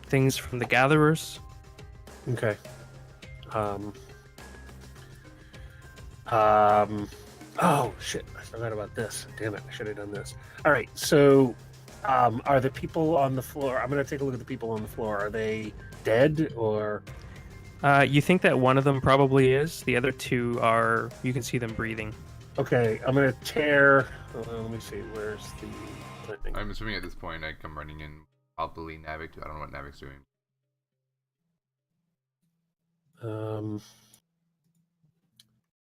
things from the gatherers. Okay. Oh shit! I forgot about this. Damn it! I should have done this. All right. So, are the people on the floor? I'm gonna take a look at the people on the floor. Are they dead or? You think that one of them probably is. The other 2 are. You can see them breathing. Okay. I'm gonna tear. Let me see. Where's the thing? I'm assuming at this point I come running in, probably Navik. I don't know what Navik's doing.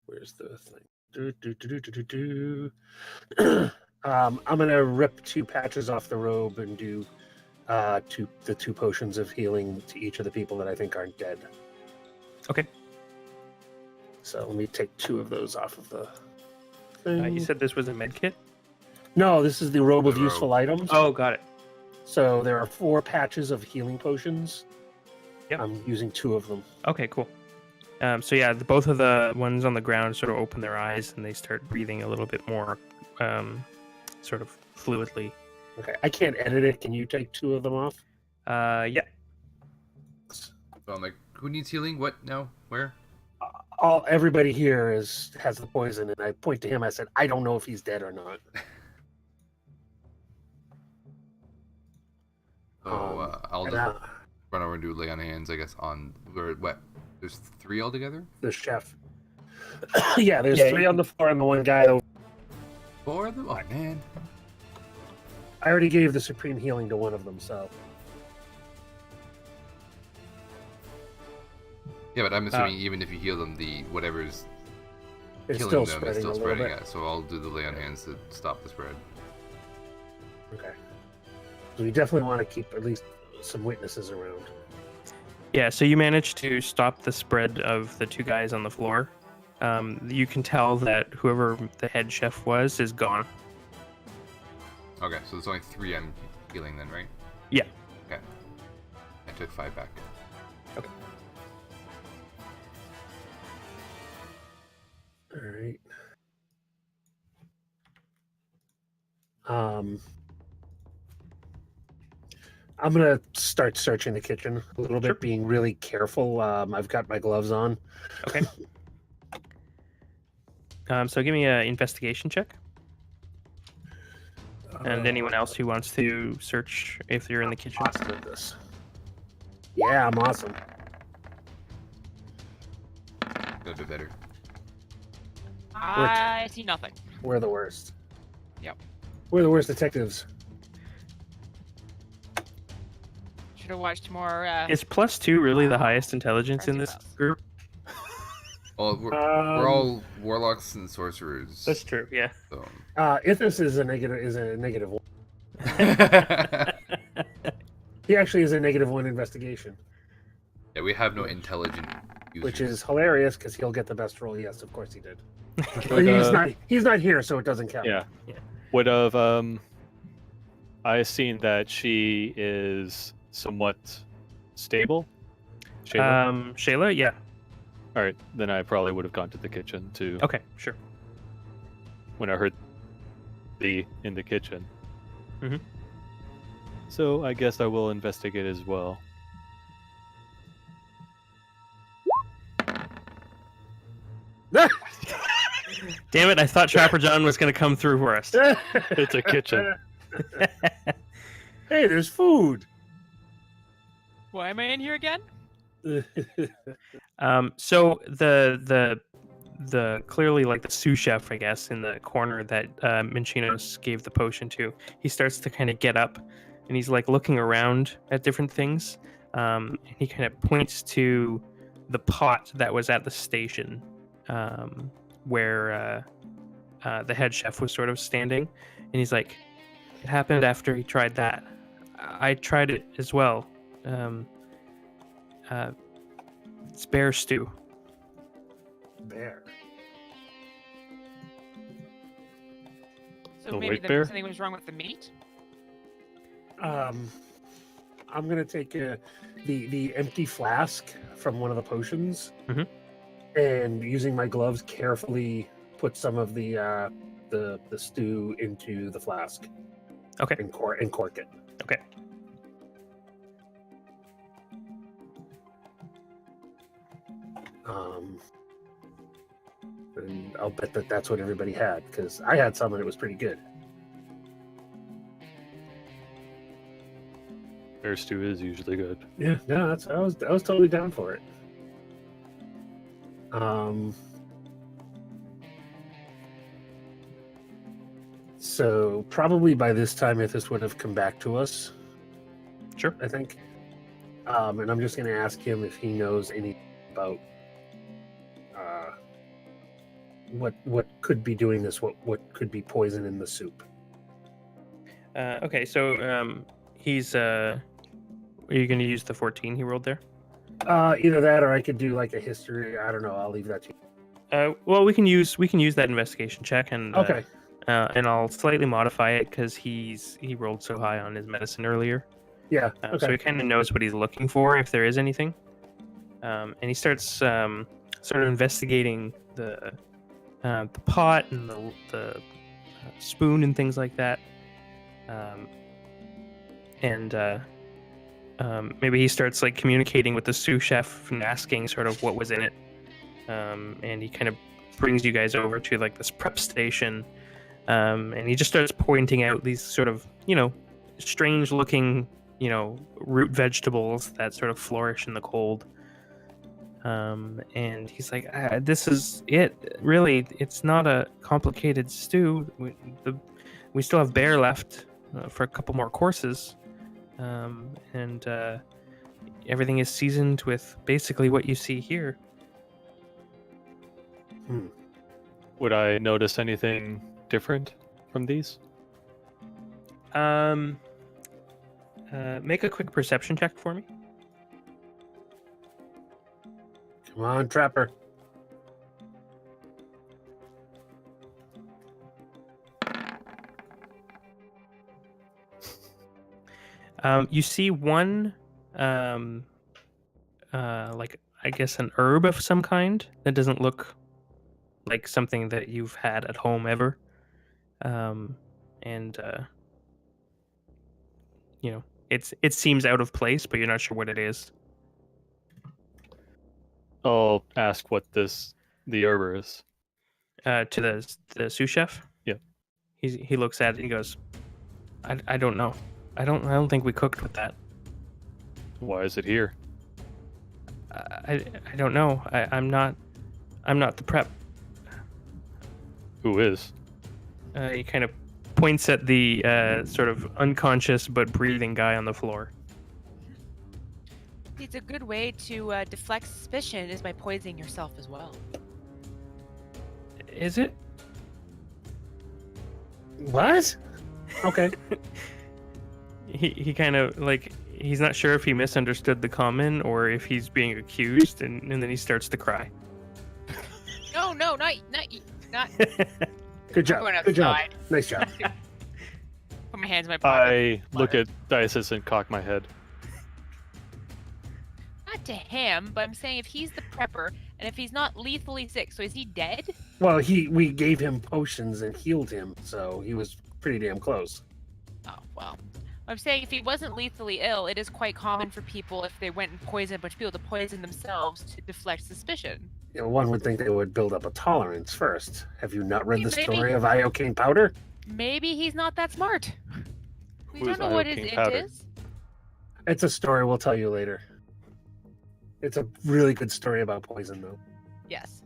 Where's the thing? I'm gonna rip 2 patches off the robe and do the 2 potions of healing to each of the people that I think aren't dead. Okay. So let me take 2 of those off of the thing. You said this was a med kit? No, this is the robe of The robe. useful items. Oh, got it. So there are 4 patches of healing potions. Yep. I'm using 2 of them. Okay, cool. So yeah, both of the ones on the ground sort of open their eyes and they start breathing a little bit more, sort of fluidly. Okay, I can't edit it. Can you take 2 of them off? Yeah. So I'm like, who needs healing? What now? Where? Everybody here has the poison, and I point to him. I said, I don't know if he's dead or not. So I'll and, just run over and do lay on hands, I guess, on what? There's 3 altogether? the chef. Yeah, there's Yeah, 3 on the floor and the one guy over. 4 of them? Oh, man. I already gave the supreme healing to one of them, so Yeah, but I'm assuming even if you heal them, the whatever's it's killing still them spreading is still a little spreading bit. it. So I'll do the lay on hands to stop the spread. Okay. So we definitely want to keep at least some witnesses around. Yeah, so you managed to stop the spread of the 2 guys on the floor. You can tell that whoever the head chef was is gone. Okay, so there's only 3 I'm healing then, right? Yeah. Okay. I took 5 back. All right. I'm gonna start searching the kitchen a little bit, Sure. being really careful. I've got my gloves on. Okay. So give me an investigation check. And anyone else who wants to search if you're in the kitchen. Awesome at this. Yeah, I'm awesome. A little bit better. I see nothing. We're the worst. Yep. We're the worst detectives. Should have watched more. Is +2 really the highest intelligence in this Friends group? Well, we're all warlocks and sorcerers. That's true, yeah. So. Ithis is a negative 1. He actually is a -1 investigation, Yeah, we have no intelligent users. which is hilarious because he'll get the best roll. Yes, of course he did. Would, He's not here, so it doesn't count. yeah. Yeah. Would have I seen that she is somewhat stable? Shayla? Shayla, yeah. All right, then I probably would have gone to the kitchen too. Okay, sure. When I heard in the kitchen. Mhm. So I guess I will investigate as well. Damn it, I thought Trapper John was going to come through for us. It's a kitchen. Hey, there's food. Why am I in here again? So the clearly like the sous chef, I guess, in the corner that Minchinos gave the potion to, he starts to kind of get up, and he's like looking around at different things. And he kind of points to the pot that was at the station, where the head chef was sort of standing, and he's like, "It happened after he tried that. I tried it as well. It's bear stew." Bear. So The maybe white bear? something was wrong with the meat. I'm gonna take the empty flask from one of the potions, Mhm. and using my gloves, carefully put some of the stew into the flask. Okay. And cork it. Okay. And I'll bet that's what everybody had, because I had some and it was pretty good. Bear stew is usually good. Yeah, no, I was totally down for it. So probably by this time, Ithis would have come back to us. Sure. I think. And I'm just going to ask him if he knows any about what could be doing this. What could be poison in the soup? Okay, so he's are you going to use the 14 he rolled there? Either that, or I could do like a history. I don't know. I'll leave that to you. Well, we can use that investigation check, and Okay. and I'll slightly modify it because he rolled so high on his medicine earlier. Yeah. So he kind of knows what he's looking for if there is anything. And he starts sort of investigating the pot and the spoon and things like that. And maybe he starts like communicating with the sous chef and asking sort of what was in it. And he kind of brings you guys over to like this prep station. And he just starts pointing out these sort of, strange looking, root vegetables that sort of flourish in the cold. And he's like, this is it. Really, it's not a complicated stew. We still have bear left for a couple more courses. And everything is seasoned with basically what you see here. Would I notice anything different from these? Make a quick perception check for me. Come on, Trapper. You see one, like I guess an herb of some kind that doesn't look like something that you've had at home ever, and it seems out of place, but you're not sure what it is. I'll ask what the herb is. To the sous chef. Yeah. He looks at it and he goes, I don't know. I don't think we cooked with that. Why is it here? I don't know. I'm not the prep. Who is? He kind of points at the sort of unconscious but breathing guy on the floor. It's a good way to deflect suspicion is by poisoning yourself as well. Is it? What? Okay. He kind of like he's not sure if he misunderstood the comment or if he's being accused, and then he starts to cry. No, not. Good job. Going Good job. outside. Nice job. Put my hands in my pocket. I look at Dices and cock my head. Not to him, but I'm saying if he's the prepper and if he's not lethally sick, so is he dead? Well, we gave him potions and healed him, so he was pretty damn close. Oh, well. I'm saying if he wasn't lethally ill, it is quite common for people, if they went and poisoned a bunch of people, to poison themselves to deflect suspicion. One would think they would build up a tolerance first. Have you not read the Maybe. story of iocane powder? Maybe he's not that smart. We Who don't is know what his iocane int powder? is. It's a story we'll tell you later. It's a really good story about poison, though. Yes.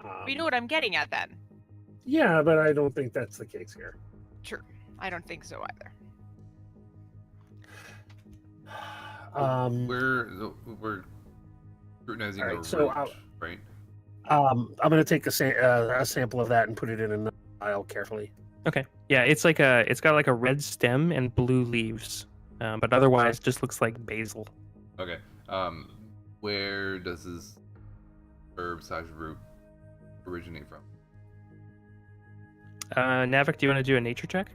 Um, We know what I'm getting at then. Yeah, but I don't think that's the case here. True. I don't think so either. We're scrutinizing Alright, a so root, I'll- right? I'm going to take a sample of that and put it in a vial carefully. Okay. Yeah, it's got like a red stem and blue leaves, but otherwise just looks like basil. Okay. Where does this herb/root originate from? Navik, do you want to do a nature check?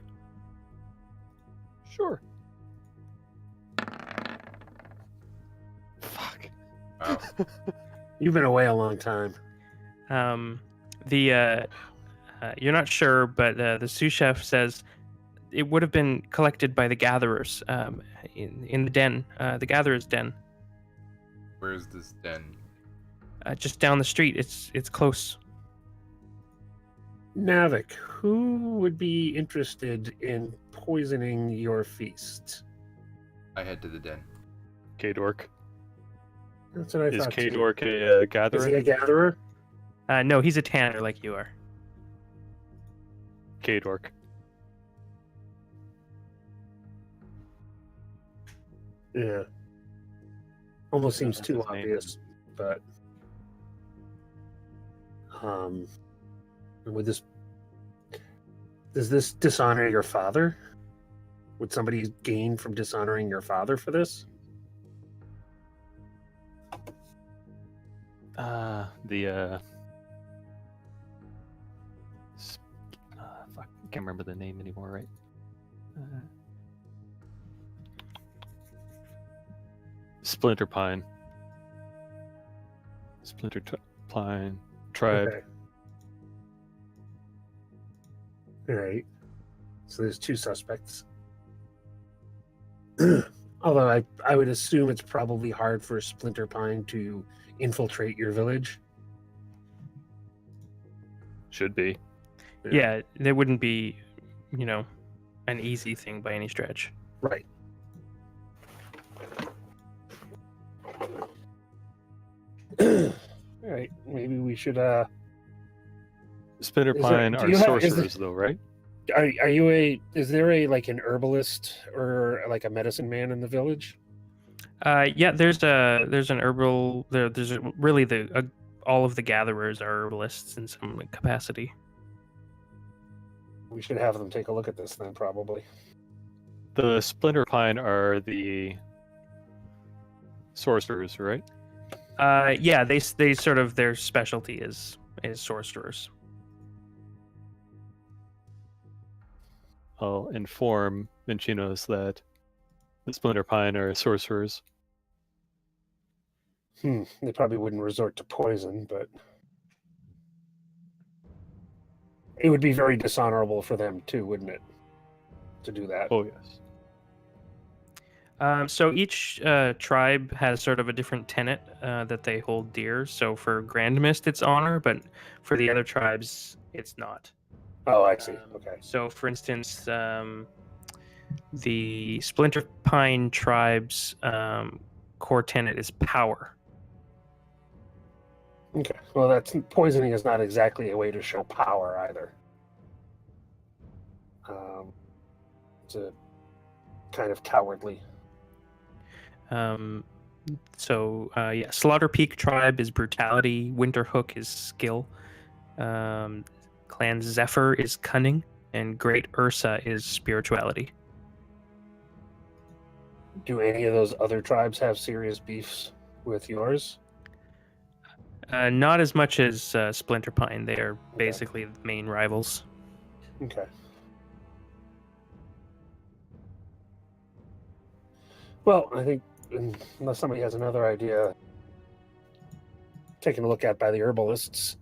Sure. Fuck. Wow. You've been away a long time. You're not sure, but the sous chef says it would have been collected by the gatherers in the den, the gatherers' den, Where's this den? just down the street. It's close. Navik, who would be interested in poisoning your feast? I head to the den. K-Dork. That's what I Is thought. too. K-Dork a Is he gatherer? a gatherer? No, he's a tanner like you are. K-Dork. Yeah. Almost seems That's too his name. obvious, but would this does this dishonor your father? Would somebody gain from dishonoring your father for this? Fuck, I can't remember the name anymore, right? Splinter Pine. Pine tribe. Okay. All right. So there's two suspects. Although I would assume it's probably hard for Splinter Pine to infiltrate your village. Should be. Yeah, there wouldn't be, an easy thing by any stretch. Right. All right. Maybe we should. Splinter Is there- Pine do are you have- is sorcerers, though, right? Are you a? Is there a like an herbalist or like a medicine man in the village? Yeah, there's an herbal. Really all of the gatherers are herbalists in some capacity. We should have them take a look at this then, probably. The Splinter Pine are the sorcerers, right? Yeah, they sort of their specialty is sorcerers. I'll inform Minchinos that the Splinter Pine are sorcerers. They probably wouldn't resort to poison, but it would be very dishonorable for them too, wouldn't it? To do that. Oh, yes. So each tribe has sort of a different tenet that they hold dear. So for Grand Mist, it's honor, but for the other tribes, it's not. Oh, I see. Okay. So, for instance, the Splinter Pine tribe's core tenet is power. Okay. Well, that's poisoning is not exactly a way to show power either. It's a kind of cowardly. Slaughter Peak tribe is brutality. Winterhook is skill. Clan Zephyr is cunning, and Great Ursa is spirituality. Do any of those other tribes have serious beefs with yours? Not as much as Splinter Pine. They are basically the main rivals. Okay. Well, I think unless somebody has another idea, taking a look at by the herbalists,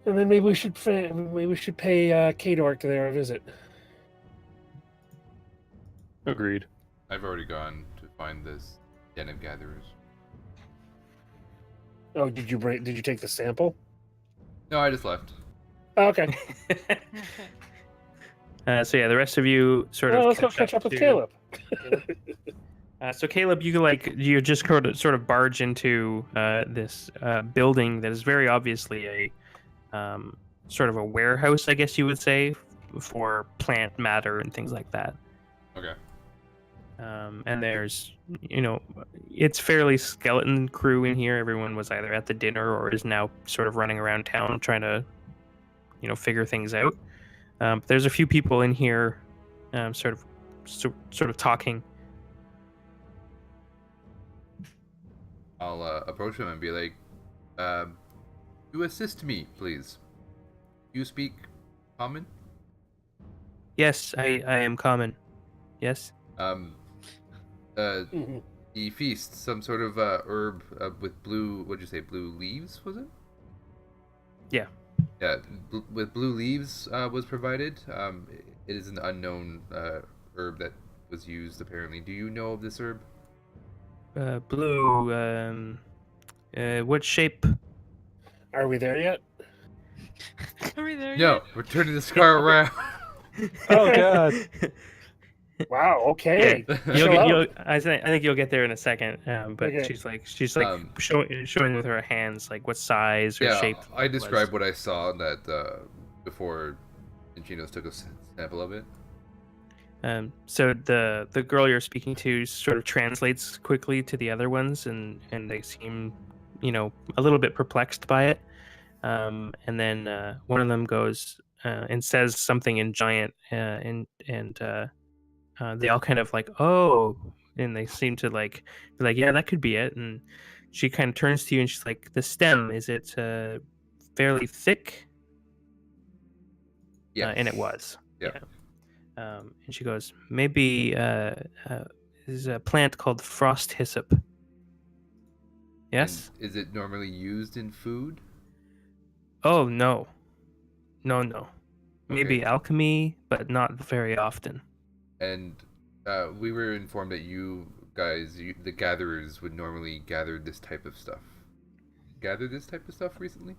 and then maybe we should pay Kadork there a visit. Agreed. I've already gone to find this den of gatherers. Oh, did you take the sample? No, I just left. Oh, okay. The rest of you sort of Let's go catch up with to- Caleb. So Caleb, you just sort of barge into this building that is very obviously a sort of a warehouse, I guess you would say, for plant matter and things like that. Okay. And there's, it's fairly skeleton crew in here. Everyone was either at the dinner or is now sort of running around town trying to, figure things out. There's a few people in here, sort of talking. I'll approach him and be like, "You assist me, please. You speak common?" Yes, I am common. Yes. Mhm. The feast, some sort of herb with blue. What'd you say? Blue leaves, was it? Yeah. Yeah, with blue leaves was provided. It is an unknown herb that was used apparently. Do you know of this herb? Blue. What shape? Are we there yet? Are we there No, yet? we're turning this car around. Oh, God. Wow. Okay. I think you'll get there in a second. But Okay. she's like Um, showing with her hands like what size or Yeah, shape. I it was. described what I saw that before Inchinos took a sample of it. So the girl you're speaking to sort of translates quickly to the other ones, and they seem, a little bit perplexed by it. And then one of them goes and says something in giant, and they all kind of like, oh, and they seem to be like, yeah, that could be it. And she kind of turns to you and she's like, the stem, is it fairly thick? Yeah, And it was. Yeah. And she goes, maybe is a plant called frost hyssop. Yes? And is it normally used in food? Oh, no. No. Maybe Okay. alchemy, but not very often. And We were informed that you guys, the gatherers, would normally gather this type of stuff. Gather this type of stuff recently?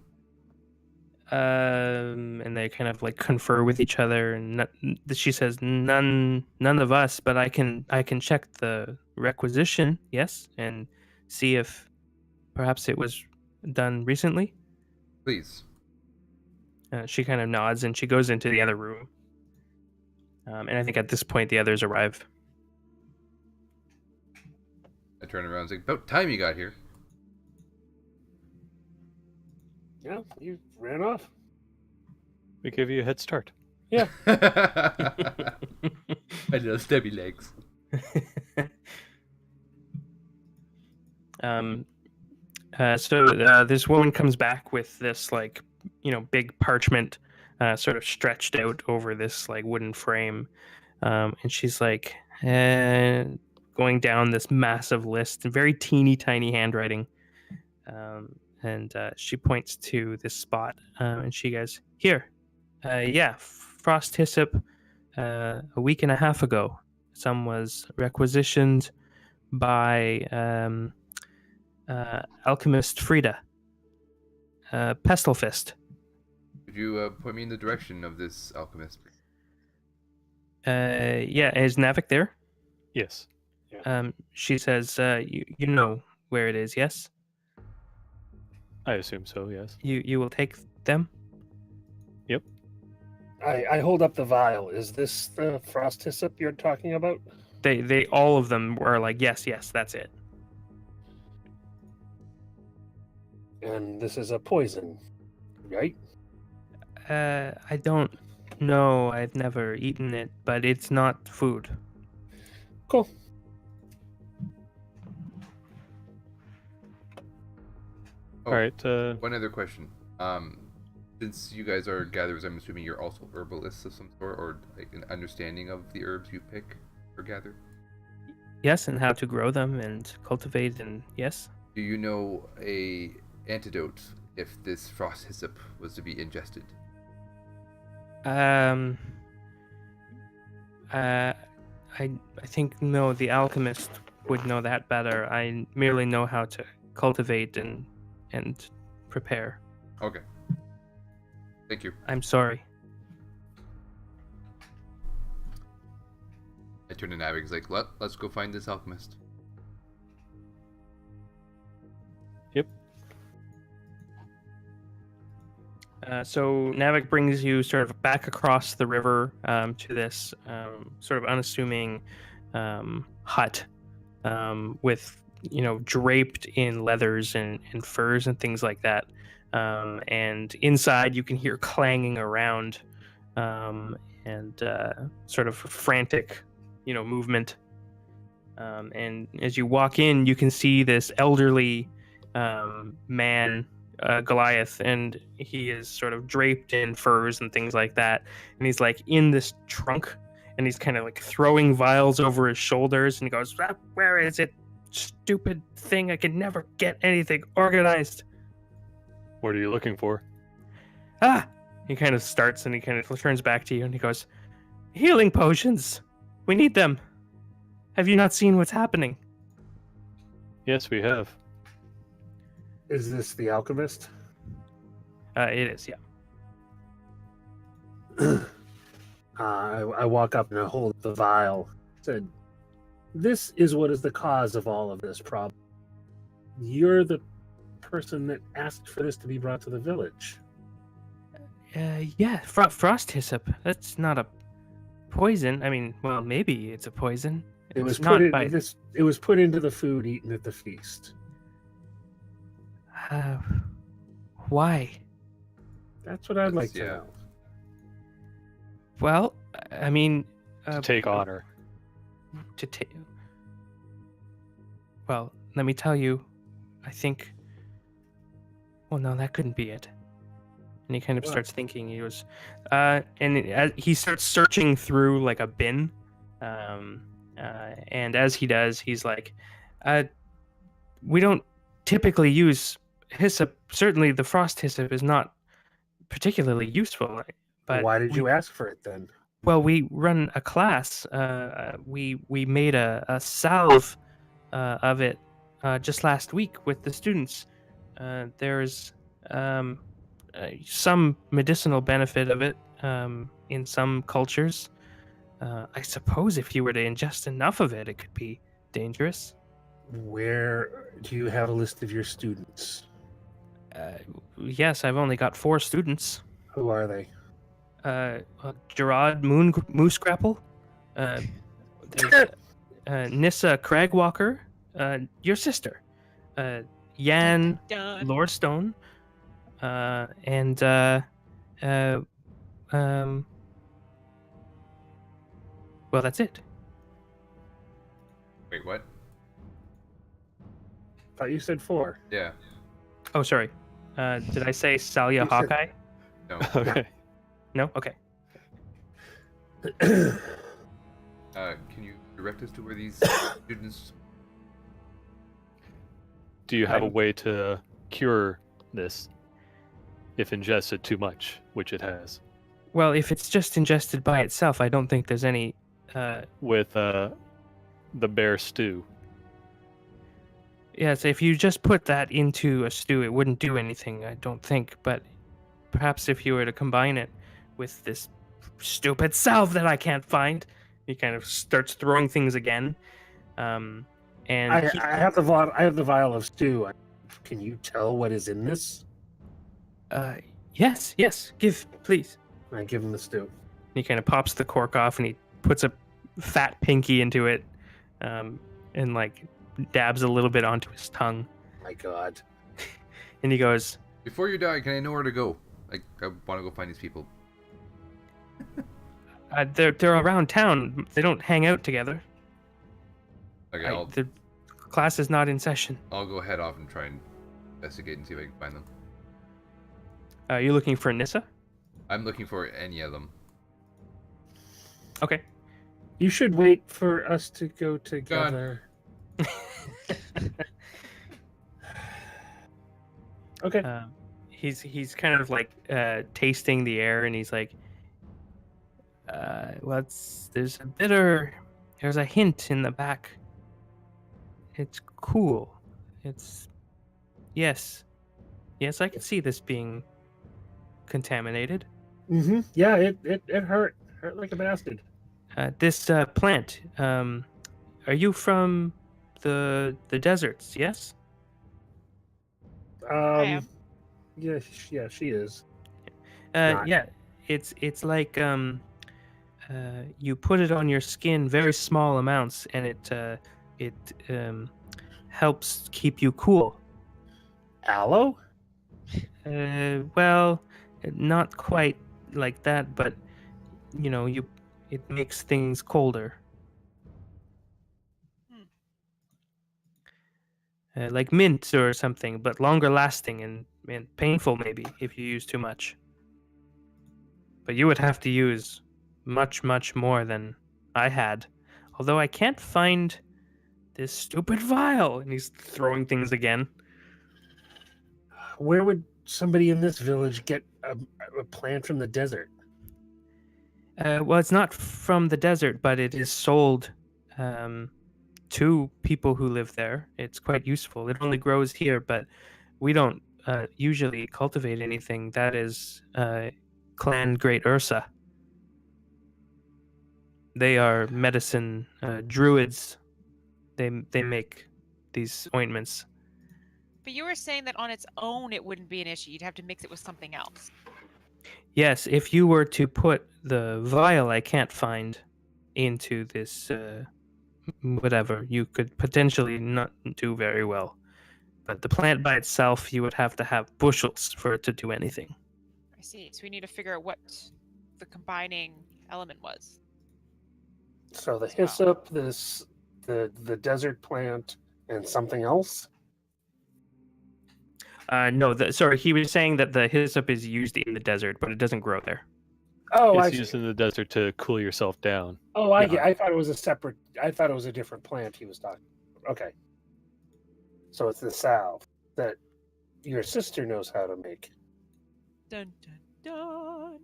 And they kind of like confer with each other, and she says, none of us, but I can check the requisition, yes, and see if perhaps it was done recently. Please. She kind of nods, and she goes into the other room. And I think at this point the others arrive. I turn around and say, about time you got here. Yeah, you ran off. We give you a head start. Yeah. I know, stubby legs. So this woman comes back with this like, big parchment sort of stretched out over this like wooden frame. And she's like going down this massive list, very teeny tiny handwriting. And she points to this spot, and she goes, here, yeah, frost hyssop, a week and a half ago. Some was requisitioned by alchemist Frida, Pestlefist. Could you point me in the direction of this alchemist? Yeah, is Navik there? Yes. She says, you know where it is, yes? I assume so, yes. You will take them? Yep. I hold up the vial. Is this the frost hyssop you're talking about? They all of them were like, yes, that's it. And this is a poison, right? I don't know. I've never eaten it, but it's not food. Cool. Oh, All right. one other question. Since you guys are gatherers, I'm assuming you're also herbalists of some sort, or like an understanding of the herbs you pick or gather. Yes, and how to grow them and cultivate, and yes. Do you know a antidote if this frost hyssop was to be ingested? I think no. The alchemist would know that better. I merely know how to cultivate and prepare. Okay. Thank you. I'm sorry. I turn to Navik. He's like, let's go find this alchemist. Yep. So Navik brings you sort of back across the river to this sort of unassuming hut with, draped in leathers and furs and things like that. And inside you can hear clanging around and sort of frantic, movement. And as you walk in, you can see this elderly man, Goliath, and he is sort of draped in furs and things like that. And he's like in this trunk, and he's kind of like throwing vials over his shoulders, and he goes, where is it? Stupid thing, I can never get anything organized. What are you looking for? He kind of starts and he kind of turns back to you and he goes, healing potions, we need them. Have you not seen what's happening? Yes, we have. Is this the alchemist? It is, yeah. I walk up and I hold the vial. Said, this is what is the cause of all of this problem. You're the person that asked for this to be brought to the village. Yeah, frost hyssop. That's not a poison. I mean, well, maybe it's a poison. It was not It was put into the food eaten at the feast. Why? That's what I'd like to Yeah. know. Well, I mean, To take honor. to take. Well, let me tell you, I think. Well, no, that couldn't be it. And he kind of What? starts thinking. He goes, he starts searching through like a bin, and as he does, he's like, "We don't typically use hyssop. Certainly, the frost hyssop is not particularly useful. But why did you ask for it then? Well, we run a class. We made a salve of it just last week with the students. There's some medicinal benefit of it in some cultures. I suppose if you were to ingest enough of it, it could be dangerous. Where do you have a list of your students? Yes, I've only got 4 students. Who are they? Gerard Moose Grapple, there's, Nissa Cragwalker, your sister, Yan Done. Lordstone, and well, that's it. Wait, what? Thought you said 4. Yeah. Oh, sorry. Did I say Salia You said- Hawkeye? No. Okay. No. Okay. Can you direct us to where these students? Do you have a I'm- way to cure this if ingested too much, which it has, Well, if it's just ingested by itself, I don't think there's any. with the bear stew? Yes, if you just put that into a stew, it wouldn't do anything, I don't think. But perhaps if you were to combine it with this stupid salve that I can't find, he kind of starts throwing things again. And I have the vial of stew. Can you tell what is in this? yes, give, please. I give him the stew. He kind of pops the cork off and he puts a fat pinky into it, and like dabs a little bit onto his tongue. My God. And he goes, Before you die, can I know where to go? I want to go find these people. they're around town. They don't hang out together. Okay, I'll The class is not in session. go head off and try and investigate and see if I can find them. Are you looking for Nissa? I'm looking for any of them. Okay. You should wait for us to go together. Okay. He's kind of like tasting the air, and he's like, there's a hint in the back. It's cool. Yes, I can see this being contaminated. Mm-hmm. Yeah, it hurt like a bastard. This plant. Are you from the deserts? Yes. I am. Yeah, she is. Not. Yeah. It's like you put it on your skin, very small amounts, and it helps keep you cool. Aloe? Well, not quite like that, but it makes things colder. Like mint or something, but longer lasting and painful maybe if you use too much. But you would have to use much, much more than I had. Although I can't find this stupid vial. And he's throwing things again. Where would somebody in this village get a plant from the desert? Well, it's not from the desert, but it is sold to people who live there. It's quite useful. It only grows here, but we don't usually cultivate anything. That is Clan Great Ursa. They are medicine druids. They make these ointments. But you were saying that on its own it wouldn't be an issue. You'd have to mix it with something else. Yes, if you were to put the vial I can't find into this whatever, you could potentially not do very well. But the plant by itself, you would have to have bushels for it to do anything. I see. So we need to figure out what the combining element was. So the Wow. hyssop, the desert plant, and something else? No, sorry, he was saying that the hyssop is used in the desert, but it doesn't grow there. Oh, I It's see. used in the desert to cool yourself down. Oh, I Yeah. get. I thought it was a separate. I thought it was a different plant he was talking. Okay. So it's the salve that your sister knows how to make. Dun dun dun.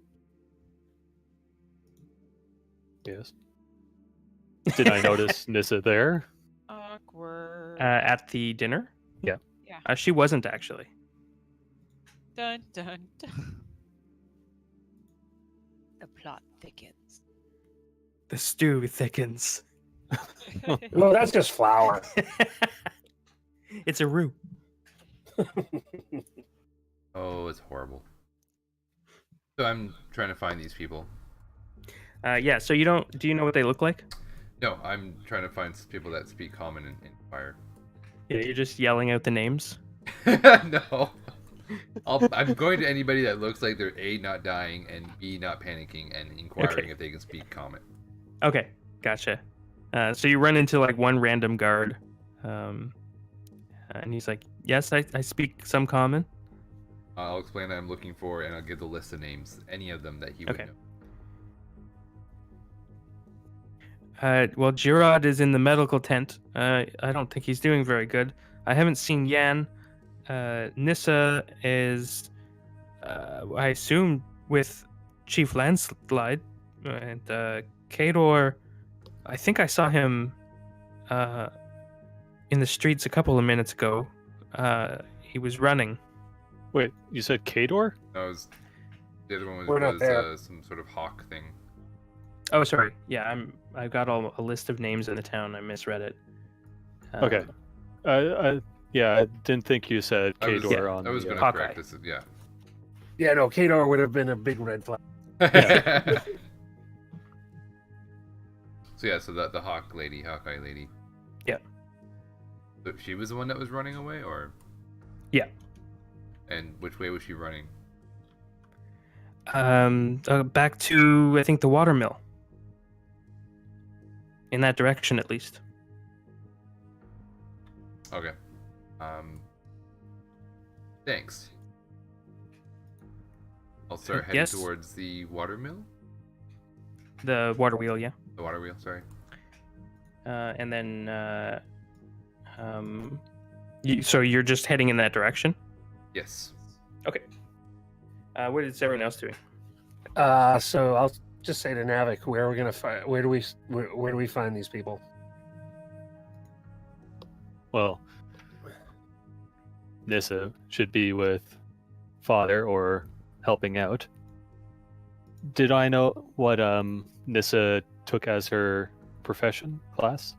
Yes. Did I notice Nissa there? Awkward. At the dinner? Yeah. Yeah. She wasn't actually. Dun dun dun. The plot thickens. The stew thickens. Well, that's just flour. It's a roux. Oh, it's horrible. So I'm trying to find these people. Yeah. So you don't? Do you know what they look like? No, I'm trying to find people that speak common in fire. Yeah, you're just yelling out the names. No. I'm going to anybody that looks like they're A, not dying, and B, not panicking, and inquiring Okay. if they can speak common. Okay, gotcha. So you run into like one random guard, and he's like, "Yes, I speak some common." I'll explain that I'm looking for, and I'll give the list of names, any of them that he would Okay. know. Well, Girard is in the medical tent. I don't think he's doing very good. I haven't seen Yan. Nissa is, I assume, with Chief Landslide. And Kador, I think I saw him in the streets a couple of minutes ago. He was running. Wait, you said Kador? That was the other one We're not was there. some sort of hawk thing. Oh, sorry. Yeah, I've got a list of names in the town. I misread it. Okay. Yeah, I didn't think you said I was, Kador on I was the, going to Hawkeye. correct this. Yeah. Yeah, no, Kador would have been a big red flag. So yeah, so the Hawkeye lady. Yeah. So she was the one that was running away, or? Yeah. And which way was she running? Back to, I think, the watermill. In that direction, at least. Okay. Thanks. I'll start heading Yes. towards the water mill. The water wheel, yeah. The water wheel, sorry. And then, so you're just heading in that direction? Yes. Okay. What is everyone else doing? So I'll just say to Navik, where are we gonna find? Where do we find these people? well, Nissa should be with Father or helping out. Did I know what Nissa took as her profession class?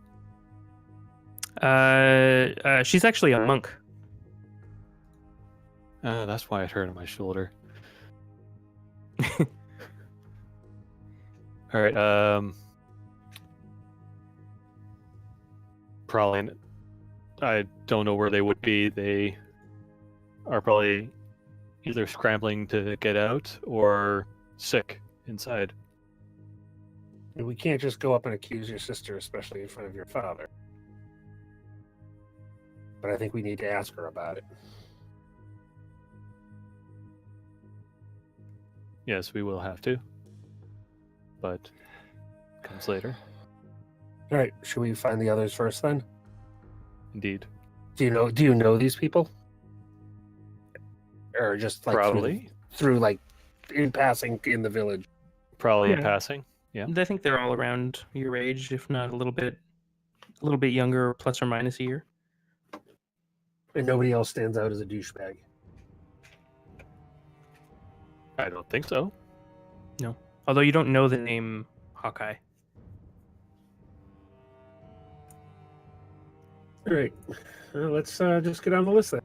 She's actually a monk. That's why it hurt on my shoulder. All right. Probably. I don't know where they would be. They are probably either scrambling to get out or sick inside. We can't just go up and accuse your sister, especially in front of your father. But I think we need to ask her about it. Yes, we will have to. But comes later. All right, should we find the others first then? Indeed. Do you know these people? Or just like Probably. through like in passing in the village? Probably in Yeah. passing. Yeah. I think they're all around your age, if not a little bit younger, plus or minus a year. And nobody else stands out as a douchebag. I don't think so. Although you don't know the name Hawkeye. All right, let's just get on the list then.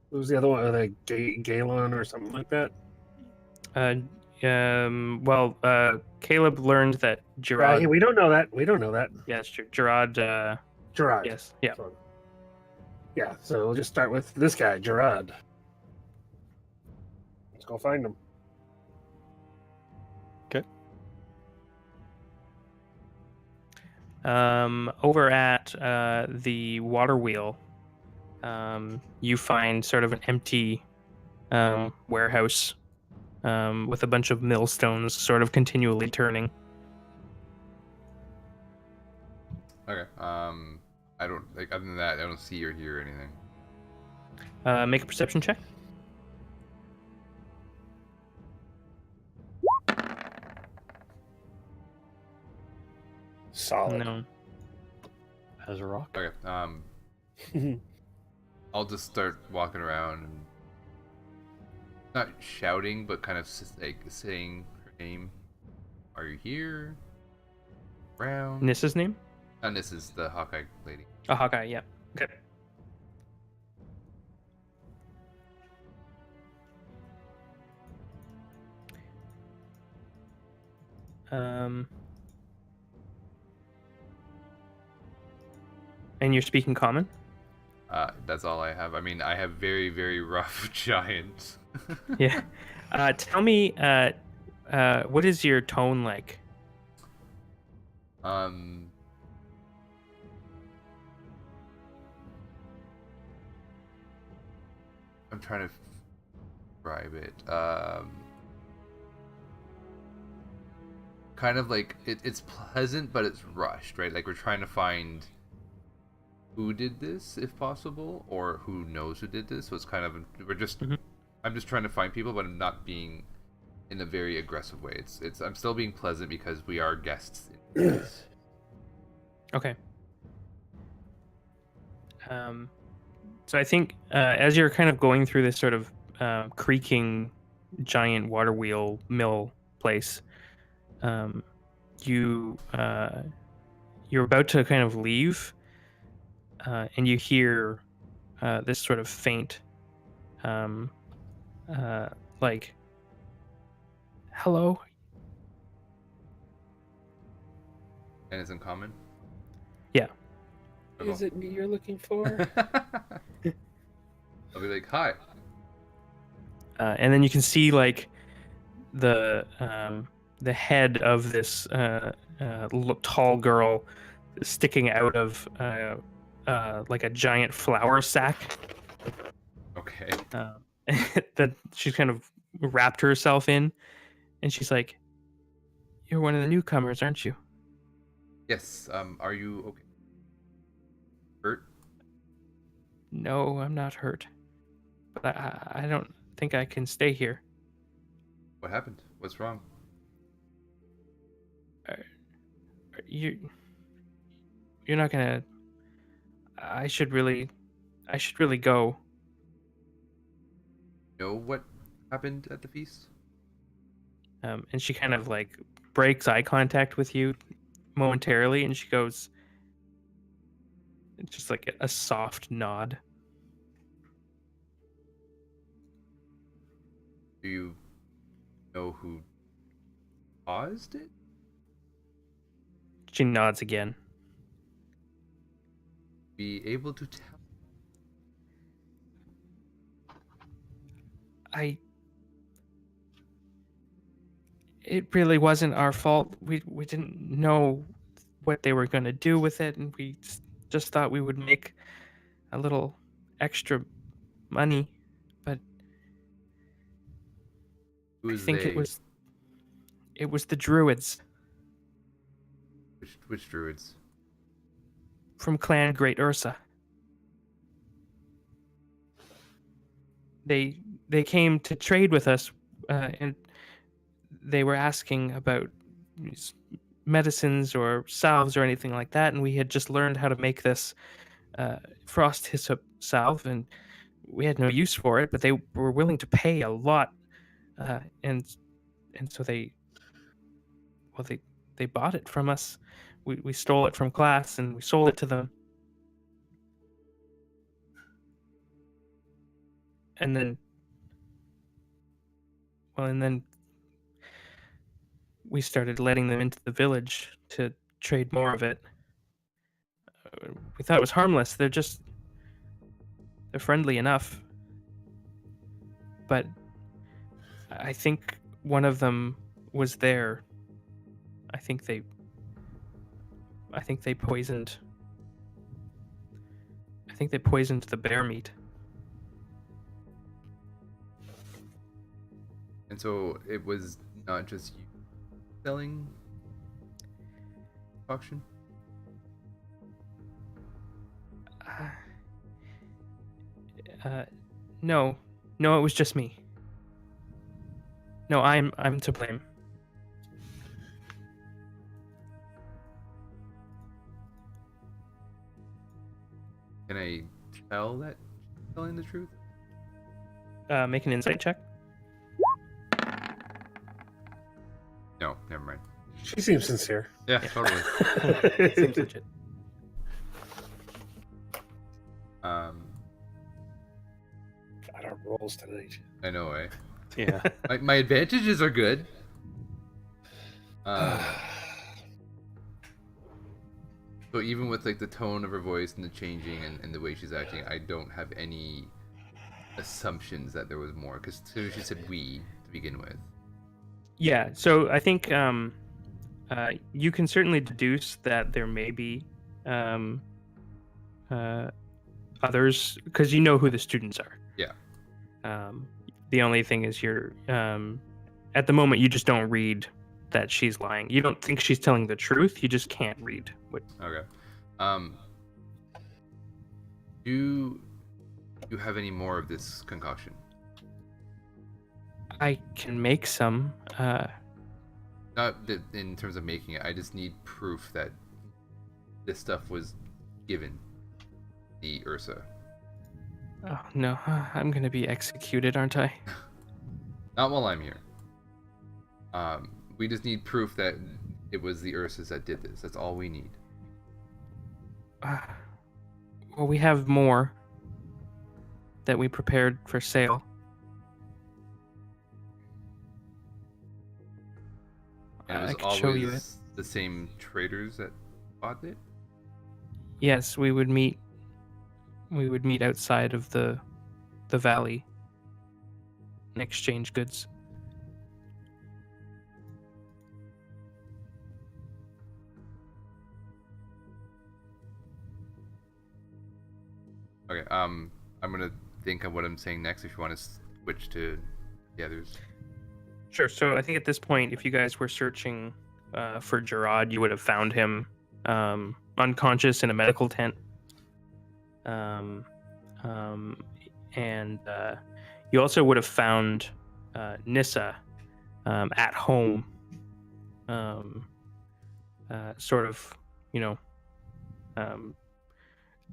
Who was the other one? Like Galen or something like that? Caleb learned that Gerard. We don't know that. We don't know that. Yeah, it's true. Gerard. Gerard. Yes. Yeah. Yeah. So we'll just start with this guy, Gerard. Let's go find him. Over at the water wheel, you find sort of an empty warehouse with a bunch of millstones sort of continually turning. Okay. I don't like other than that. I don't see or hear anything. Make a perception check. solid. No. As a rock. Okay. I'll just start walking around and not shouting, but kind of like saying her name. Are you here? Around? Nissa's name? This is the Hawkeye lady. Oh, Hawkeye, yeah. Okay. And you're speaking common? That's all I have. I mean, I have very, very rough giant. Yeah. Tell me, what is your tone like? Um. I'm trying to describe it. Kind of like it's pleasant, but it's rushed, right? Like we're trying to find who did this, if possible, or who knows who did this. So it's kind of I'm just trying to find people, but I'm not being in a very aggressive way. It's I'm still being pleasant because we are guests. Okay. So I think as you're kind of going through this sort of creaking giant water wheel mill place, you're about to kind of leave, and you hear this sort of faint, like, hello. And it's in common. Yeah. Is it me you're looking for? I'll be like, hi. And then you can see like the head of this tall girl sticking out of like a giant flour sack Okay. that she's kind of wrapped herself in, and she's like, "You're one of the newcomers, aren't you?" Yes. Are you okay? Hurt? No, I'm not hurt, but I don't think I can stay here. What happened? What's wrong? You're not gonna. I should really go. Know what happened at the feast? And she kind of like breaks eye contact with you momentarily, and she goes, it's just like a soft nod. Do you know who caused it? She nods again. Be able to tell? It really wasn't our fault. We didn't know what they were going to do with it, and we just thought we would make a little extra money, but Who's I think they? it was the druids Which druids? from Clan Great Ursa. They came to trade with us, and they were asking about medicines or salves or anything like that, and we had just learned how to make this frost hyssop salve, and we had no use for it, but they were willing to pay a lot, and so they bought it from us. We stole it from class and we sold it to them, and then we started letting them into the village to trade more of it. We thought it was harmless. They're friendly enough. But I think one of them was there. I think they poisoned the bear meat. And so it was not just you selling auction? No, it was just me. No, I'm to blame. Can I tell that she's telling the truth? Make an insight check. No, never mind. She seems sincere. Yeah, totally. Seems legit. Um, God, our rolls tonight. I know, eh? Yeah. My advantages are good. So even with like the tone of her voice and the changing and the way she's acting, I don't have any assumptions that there was more. Because as soon as she said "we" to begin with, Yeah, so I think you can certainly deduce that there may be others, because you know who the students are. Yeah. The only thing is you're at the moment you just don't read that she's lying. You don't think she's telling the truth. You just can't read what. okay. Do you have any more of this concoction? I can make some. Not that in terms of making it. I just need proof that this stuff was given the Ursa. Oh no, I'm gonna be executed, aren't I? Not while I'm here. We just need proof that it was the Ursas that did this. That's all we need. Well, we have more that we prepared for sale. And it I was could show you it. always the same traders that bought it? Yes, we would meet. We would meet outside of the valley and exchange goods. Okay, I'm gonna think of what I'm saying next if you want to switch to the others. Sure. So I think at this point, if you guys were searching for Gerard, you would have found him unconscious in a medical tent. And you also would have found Nissa at home, sort of,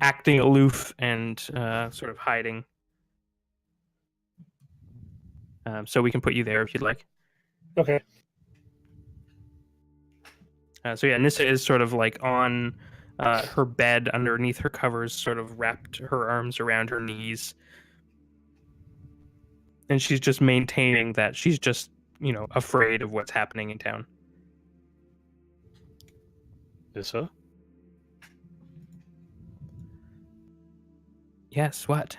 acting aloof and sort of hiding. So we can put you there if you'd like. Okay. So yeah, Nissa is sort of like on her bed underneath her covers, sort of wrapped her arms around her knees. And she's just maintaining that she's just, afraid of what's happening in town. Nissa? Yes, what?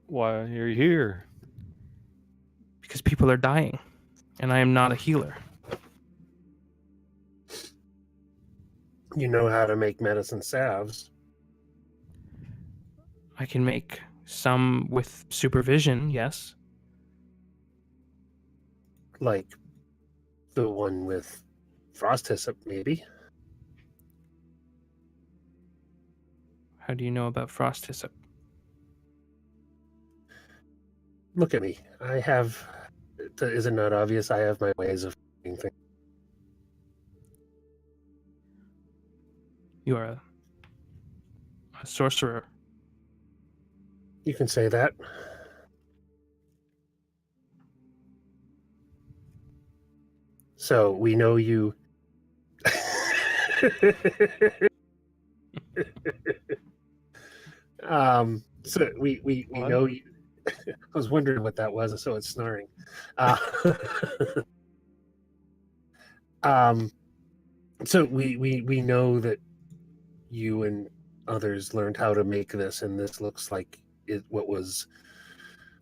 Why are you here? Because people are dying, and I am not a healer. You know how to make medicine salves. I can make some with supervision, yes. Like the one with frost hyssop, maybe. How do you know about frost hyssop? Look at me. I have. Is it not obvious? I have my ways of doing things. You are a sorcerer. You can say that. So we know you. So we know you. I was wondering what that was, so it's snoring. So we know that you and others learned how to make this, and this looks like what was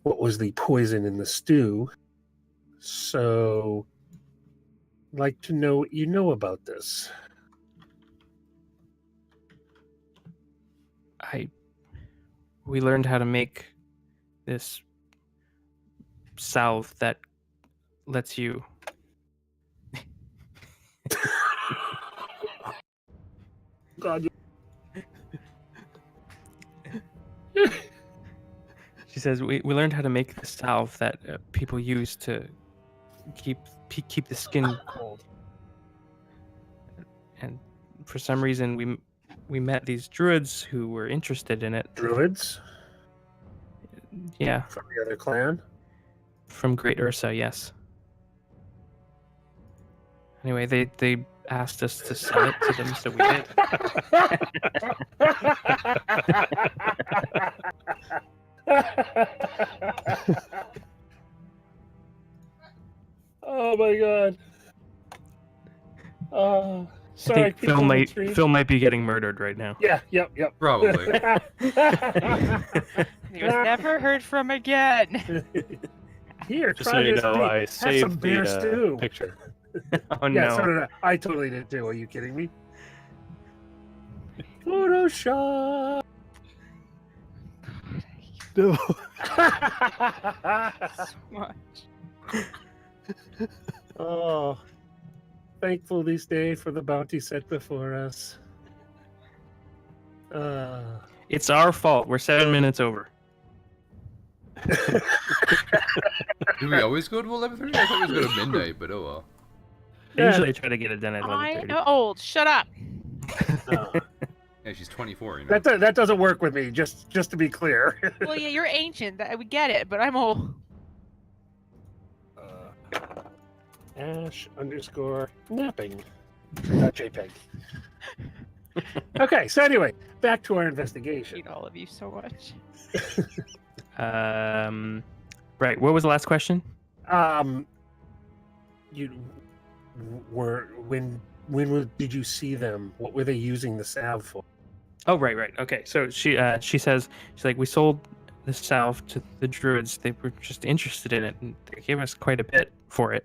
the poison in the stew. So, I'd like to know what you know about this. We learned how to make this salve that lets you. God, She says we learned how to make the salve that people use to keep the skin cold, and for some reason we met these druids who were interested in it. Druids Yeah, from the other clan. from Great Ursa, yes. Anyway, they asked us to sell it to them, so we did. Oh my god. I Sorry, think people in the stream. Phil might be getting murdered right now. Yeah, yep. Probably. He was never heard from again. Here, Just so try you this. know, Hey, I have some saved beer the stew. picture. Oh Yeah, no. so did I. I totally did too. Are you kidding me? Photoshop. No. So much. Oh, thankful this day for the bounty set before us. It's our fault. We're 7 minutes over. Do we always go to 11:30? I thought we was going to midnight, but oh well. Yeah. Usually I try to get it done at I 11:30. am old. Shut up. Yeah, she's 24, you know. that doesn't work with me. Just to be clear. Well, yeah, you're ancient. We get it, but I'm old. Ash_napping. .jpg. Okay, so anyway, back to our I investigation. hate all of you so much. Right. What was the last question? You were did you see them? What were they using the salve for? Oh, right. Okay. So she says, she's like, we sold the salve to the druids. They were just interested in it, and they gave us quite a bit for it.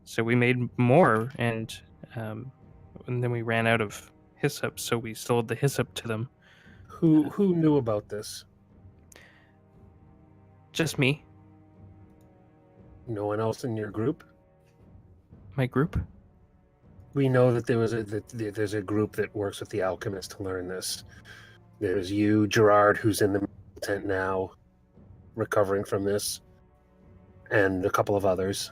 So we made more, and then we ran out of hyssop, so we sold the hyssop to them. Who knew about this? Just me, No one else in your group? my group. We know that there's a group that works with the alchemist to learn this. There's you, Gerard, who's in the tent now, recovering from this, and a couple of others.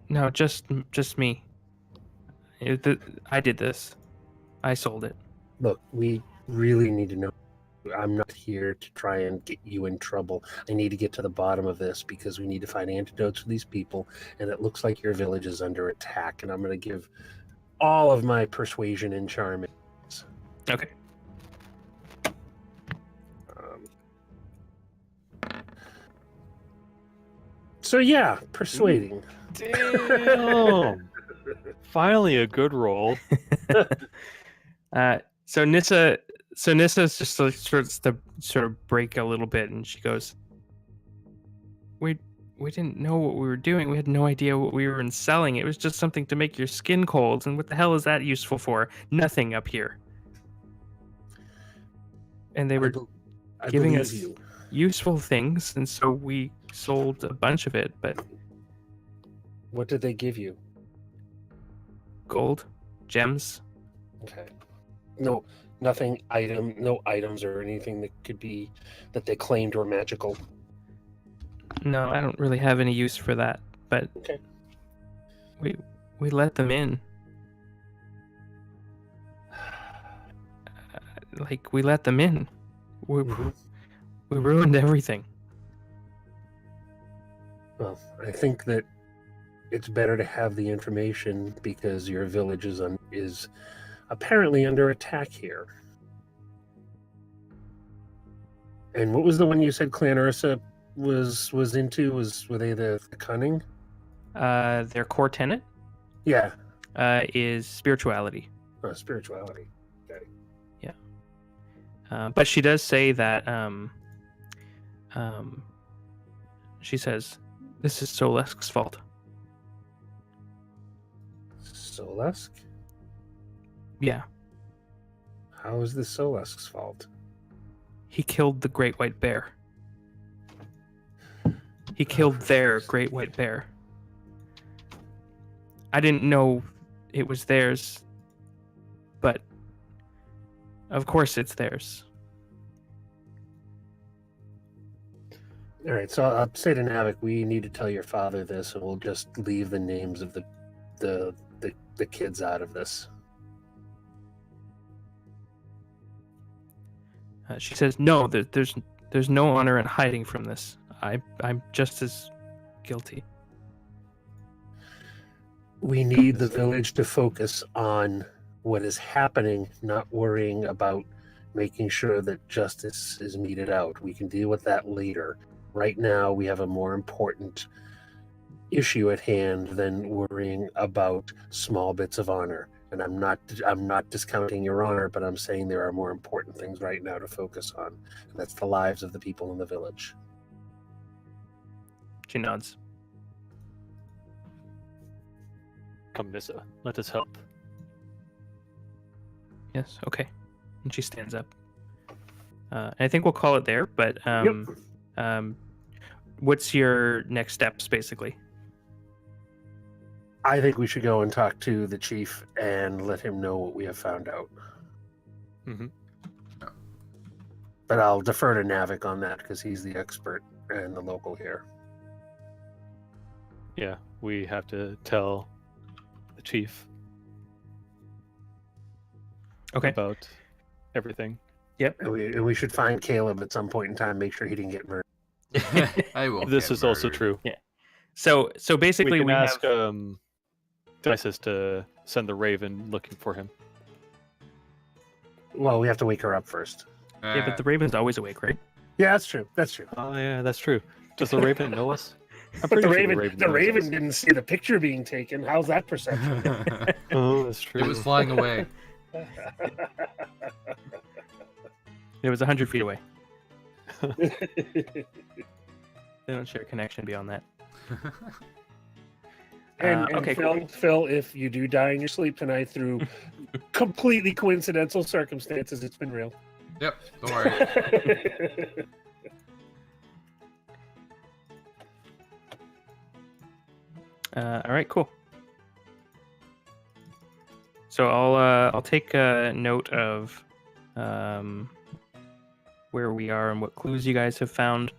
No, just me. I did this. I sold it. Look, we really need to know. I'm not here to try and get you in trouble. I need to get to the bottom of this because we need to find antidotes for these people, and it looks like your village is under attack, and I'm going to give all of my persuasion and charm. Okay. So yeah, persuading. Damn. Finally, a good roll. So Nissa's just like starts to sort of break a little bit, and she goes, "We didn't know what we were doing. We had no idea what we were selling. It was just something to make your skin cold. And what the hell is that useful for? Nothing up here." And they were I giving believe us you. useful things, and so we sold a bunch of it. But What did they give you? gold, gems. Okay. No items or anything that could be that they claimed were magical. No, I don't really have any use for that. But Okay. we let them in. Like, we let them in. We ruined everything. Well, I think that it's better to have the information because your village is apparently under attack here. And what was the one you said Clan Ursa was into? Were they the cunning? Their core tenet Yeah. is spirituality. Spirituality. Okay. But she does say that she says this is Solesk's fault. Solesk? Yeah, How is this Solesk's fault? he killed the great white bear. He killed their great white bear. I didn't know it was theirs, but of course it's theirs. All right, so I'll say to Navik, we need to tell your father this, and we'll just leave the names of the the kids out of this. She says, "No, there's no honor in hiding from this. I'm just as guilty." We need the village to focus on what is happening, not worrying about making sure that justice is meted out. We can deal with that later. Right now, we have a more important issue at hand than worrying about small bits of honor. And I'm not discounting your honor, but I'm saying there are more important things right now to focus on. And that's the lives of the people in the village. She nods. Come, Nissa, let us help. Yes, okay. And she stands up. I think we'll call it there, but what's your next steps, basically? I think we should go and talk to the chief and let him know what we have found out. Mm-hmm. But I'll defer to Navik on that because he's the expert and the local here. Yeah, we have to tell the chief about everything. Yep. And we should find Caleb at some point in time, make sure he didn't get murdered. I will. This is also true. Yeah. So basically, we can ask have... Dices to send the Raven looking for him. Well, we have to wake her up first. Yeah, but the Raven's always awake, right? Yeah, that's true. That's true. Oh yeah, that's true. Does the Raven know us? I'm But pretty the sure Raven, knows us. didn't see the picture being taken. How's that perception? Oh, that's true. It was flying away. It was 100 feet away. They don't share connection beyond that. And Okay, Phil, if you do die in your sleep tonight through completely coincidental circumstances, it's been real. Yep, don't worry. All right, cool. So I'll take a note of where we are and what clues you guys have found.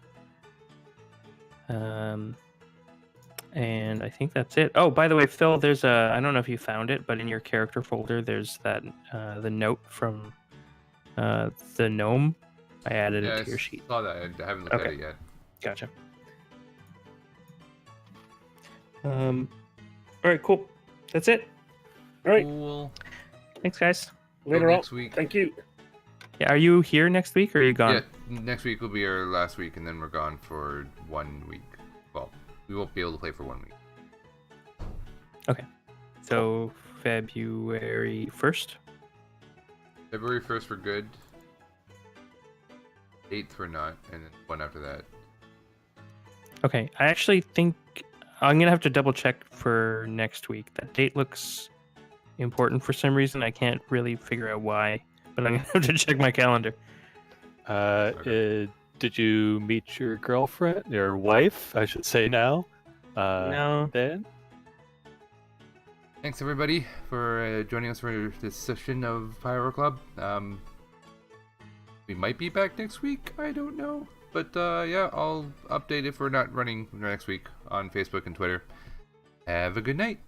And I think that's it. Oh, by the way, Phil, there's I don't know if you found it, but in your character folder, there's that the note from the gnome. I added it to your sheet. I saw that. I haven't looked at it yet. Gotcha. All right, cool. That's it. All right. Cool. Thanks, guys. Later on. Next week. Thank you. Yeah, are you here next week or are you gone? Yeah, next week will be our last week, and then we're gone for 1 week. Well, we won't be able to play for 1 week. So February 1st. February 1st we're good. 8th we're not, and then one after that. Okay, I actually think I'm gonna have to double check for next week. That date looks important for some reason. I can't really figure out why, but I'm gonna have to check my calendar. Did you meet your girlfriend, your wife? I should say now. No. Dan? Thanks everybody for joining us for this session of Pyro Club. We might be back next week. I don't know. But yeah, I'll update if we're not running next week on Facebook and Twitter. Have a good night.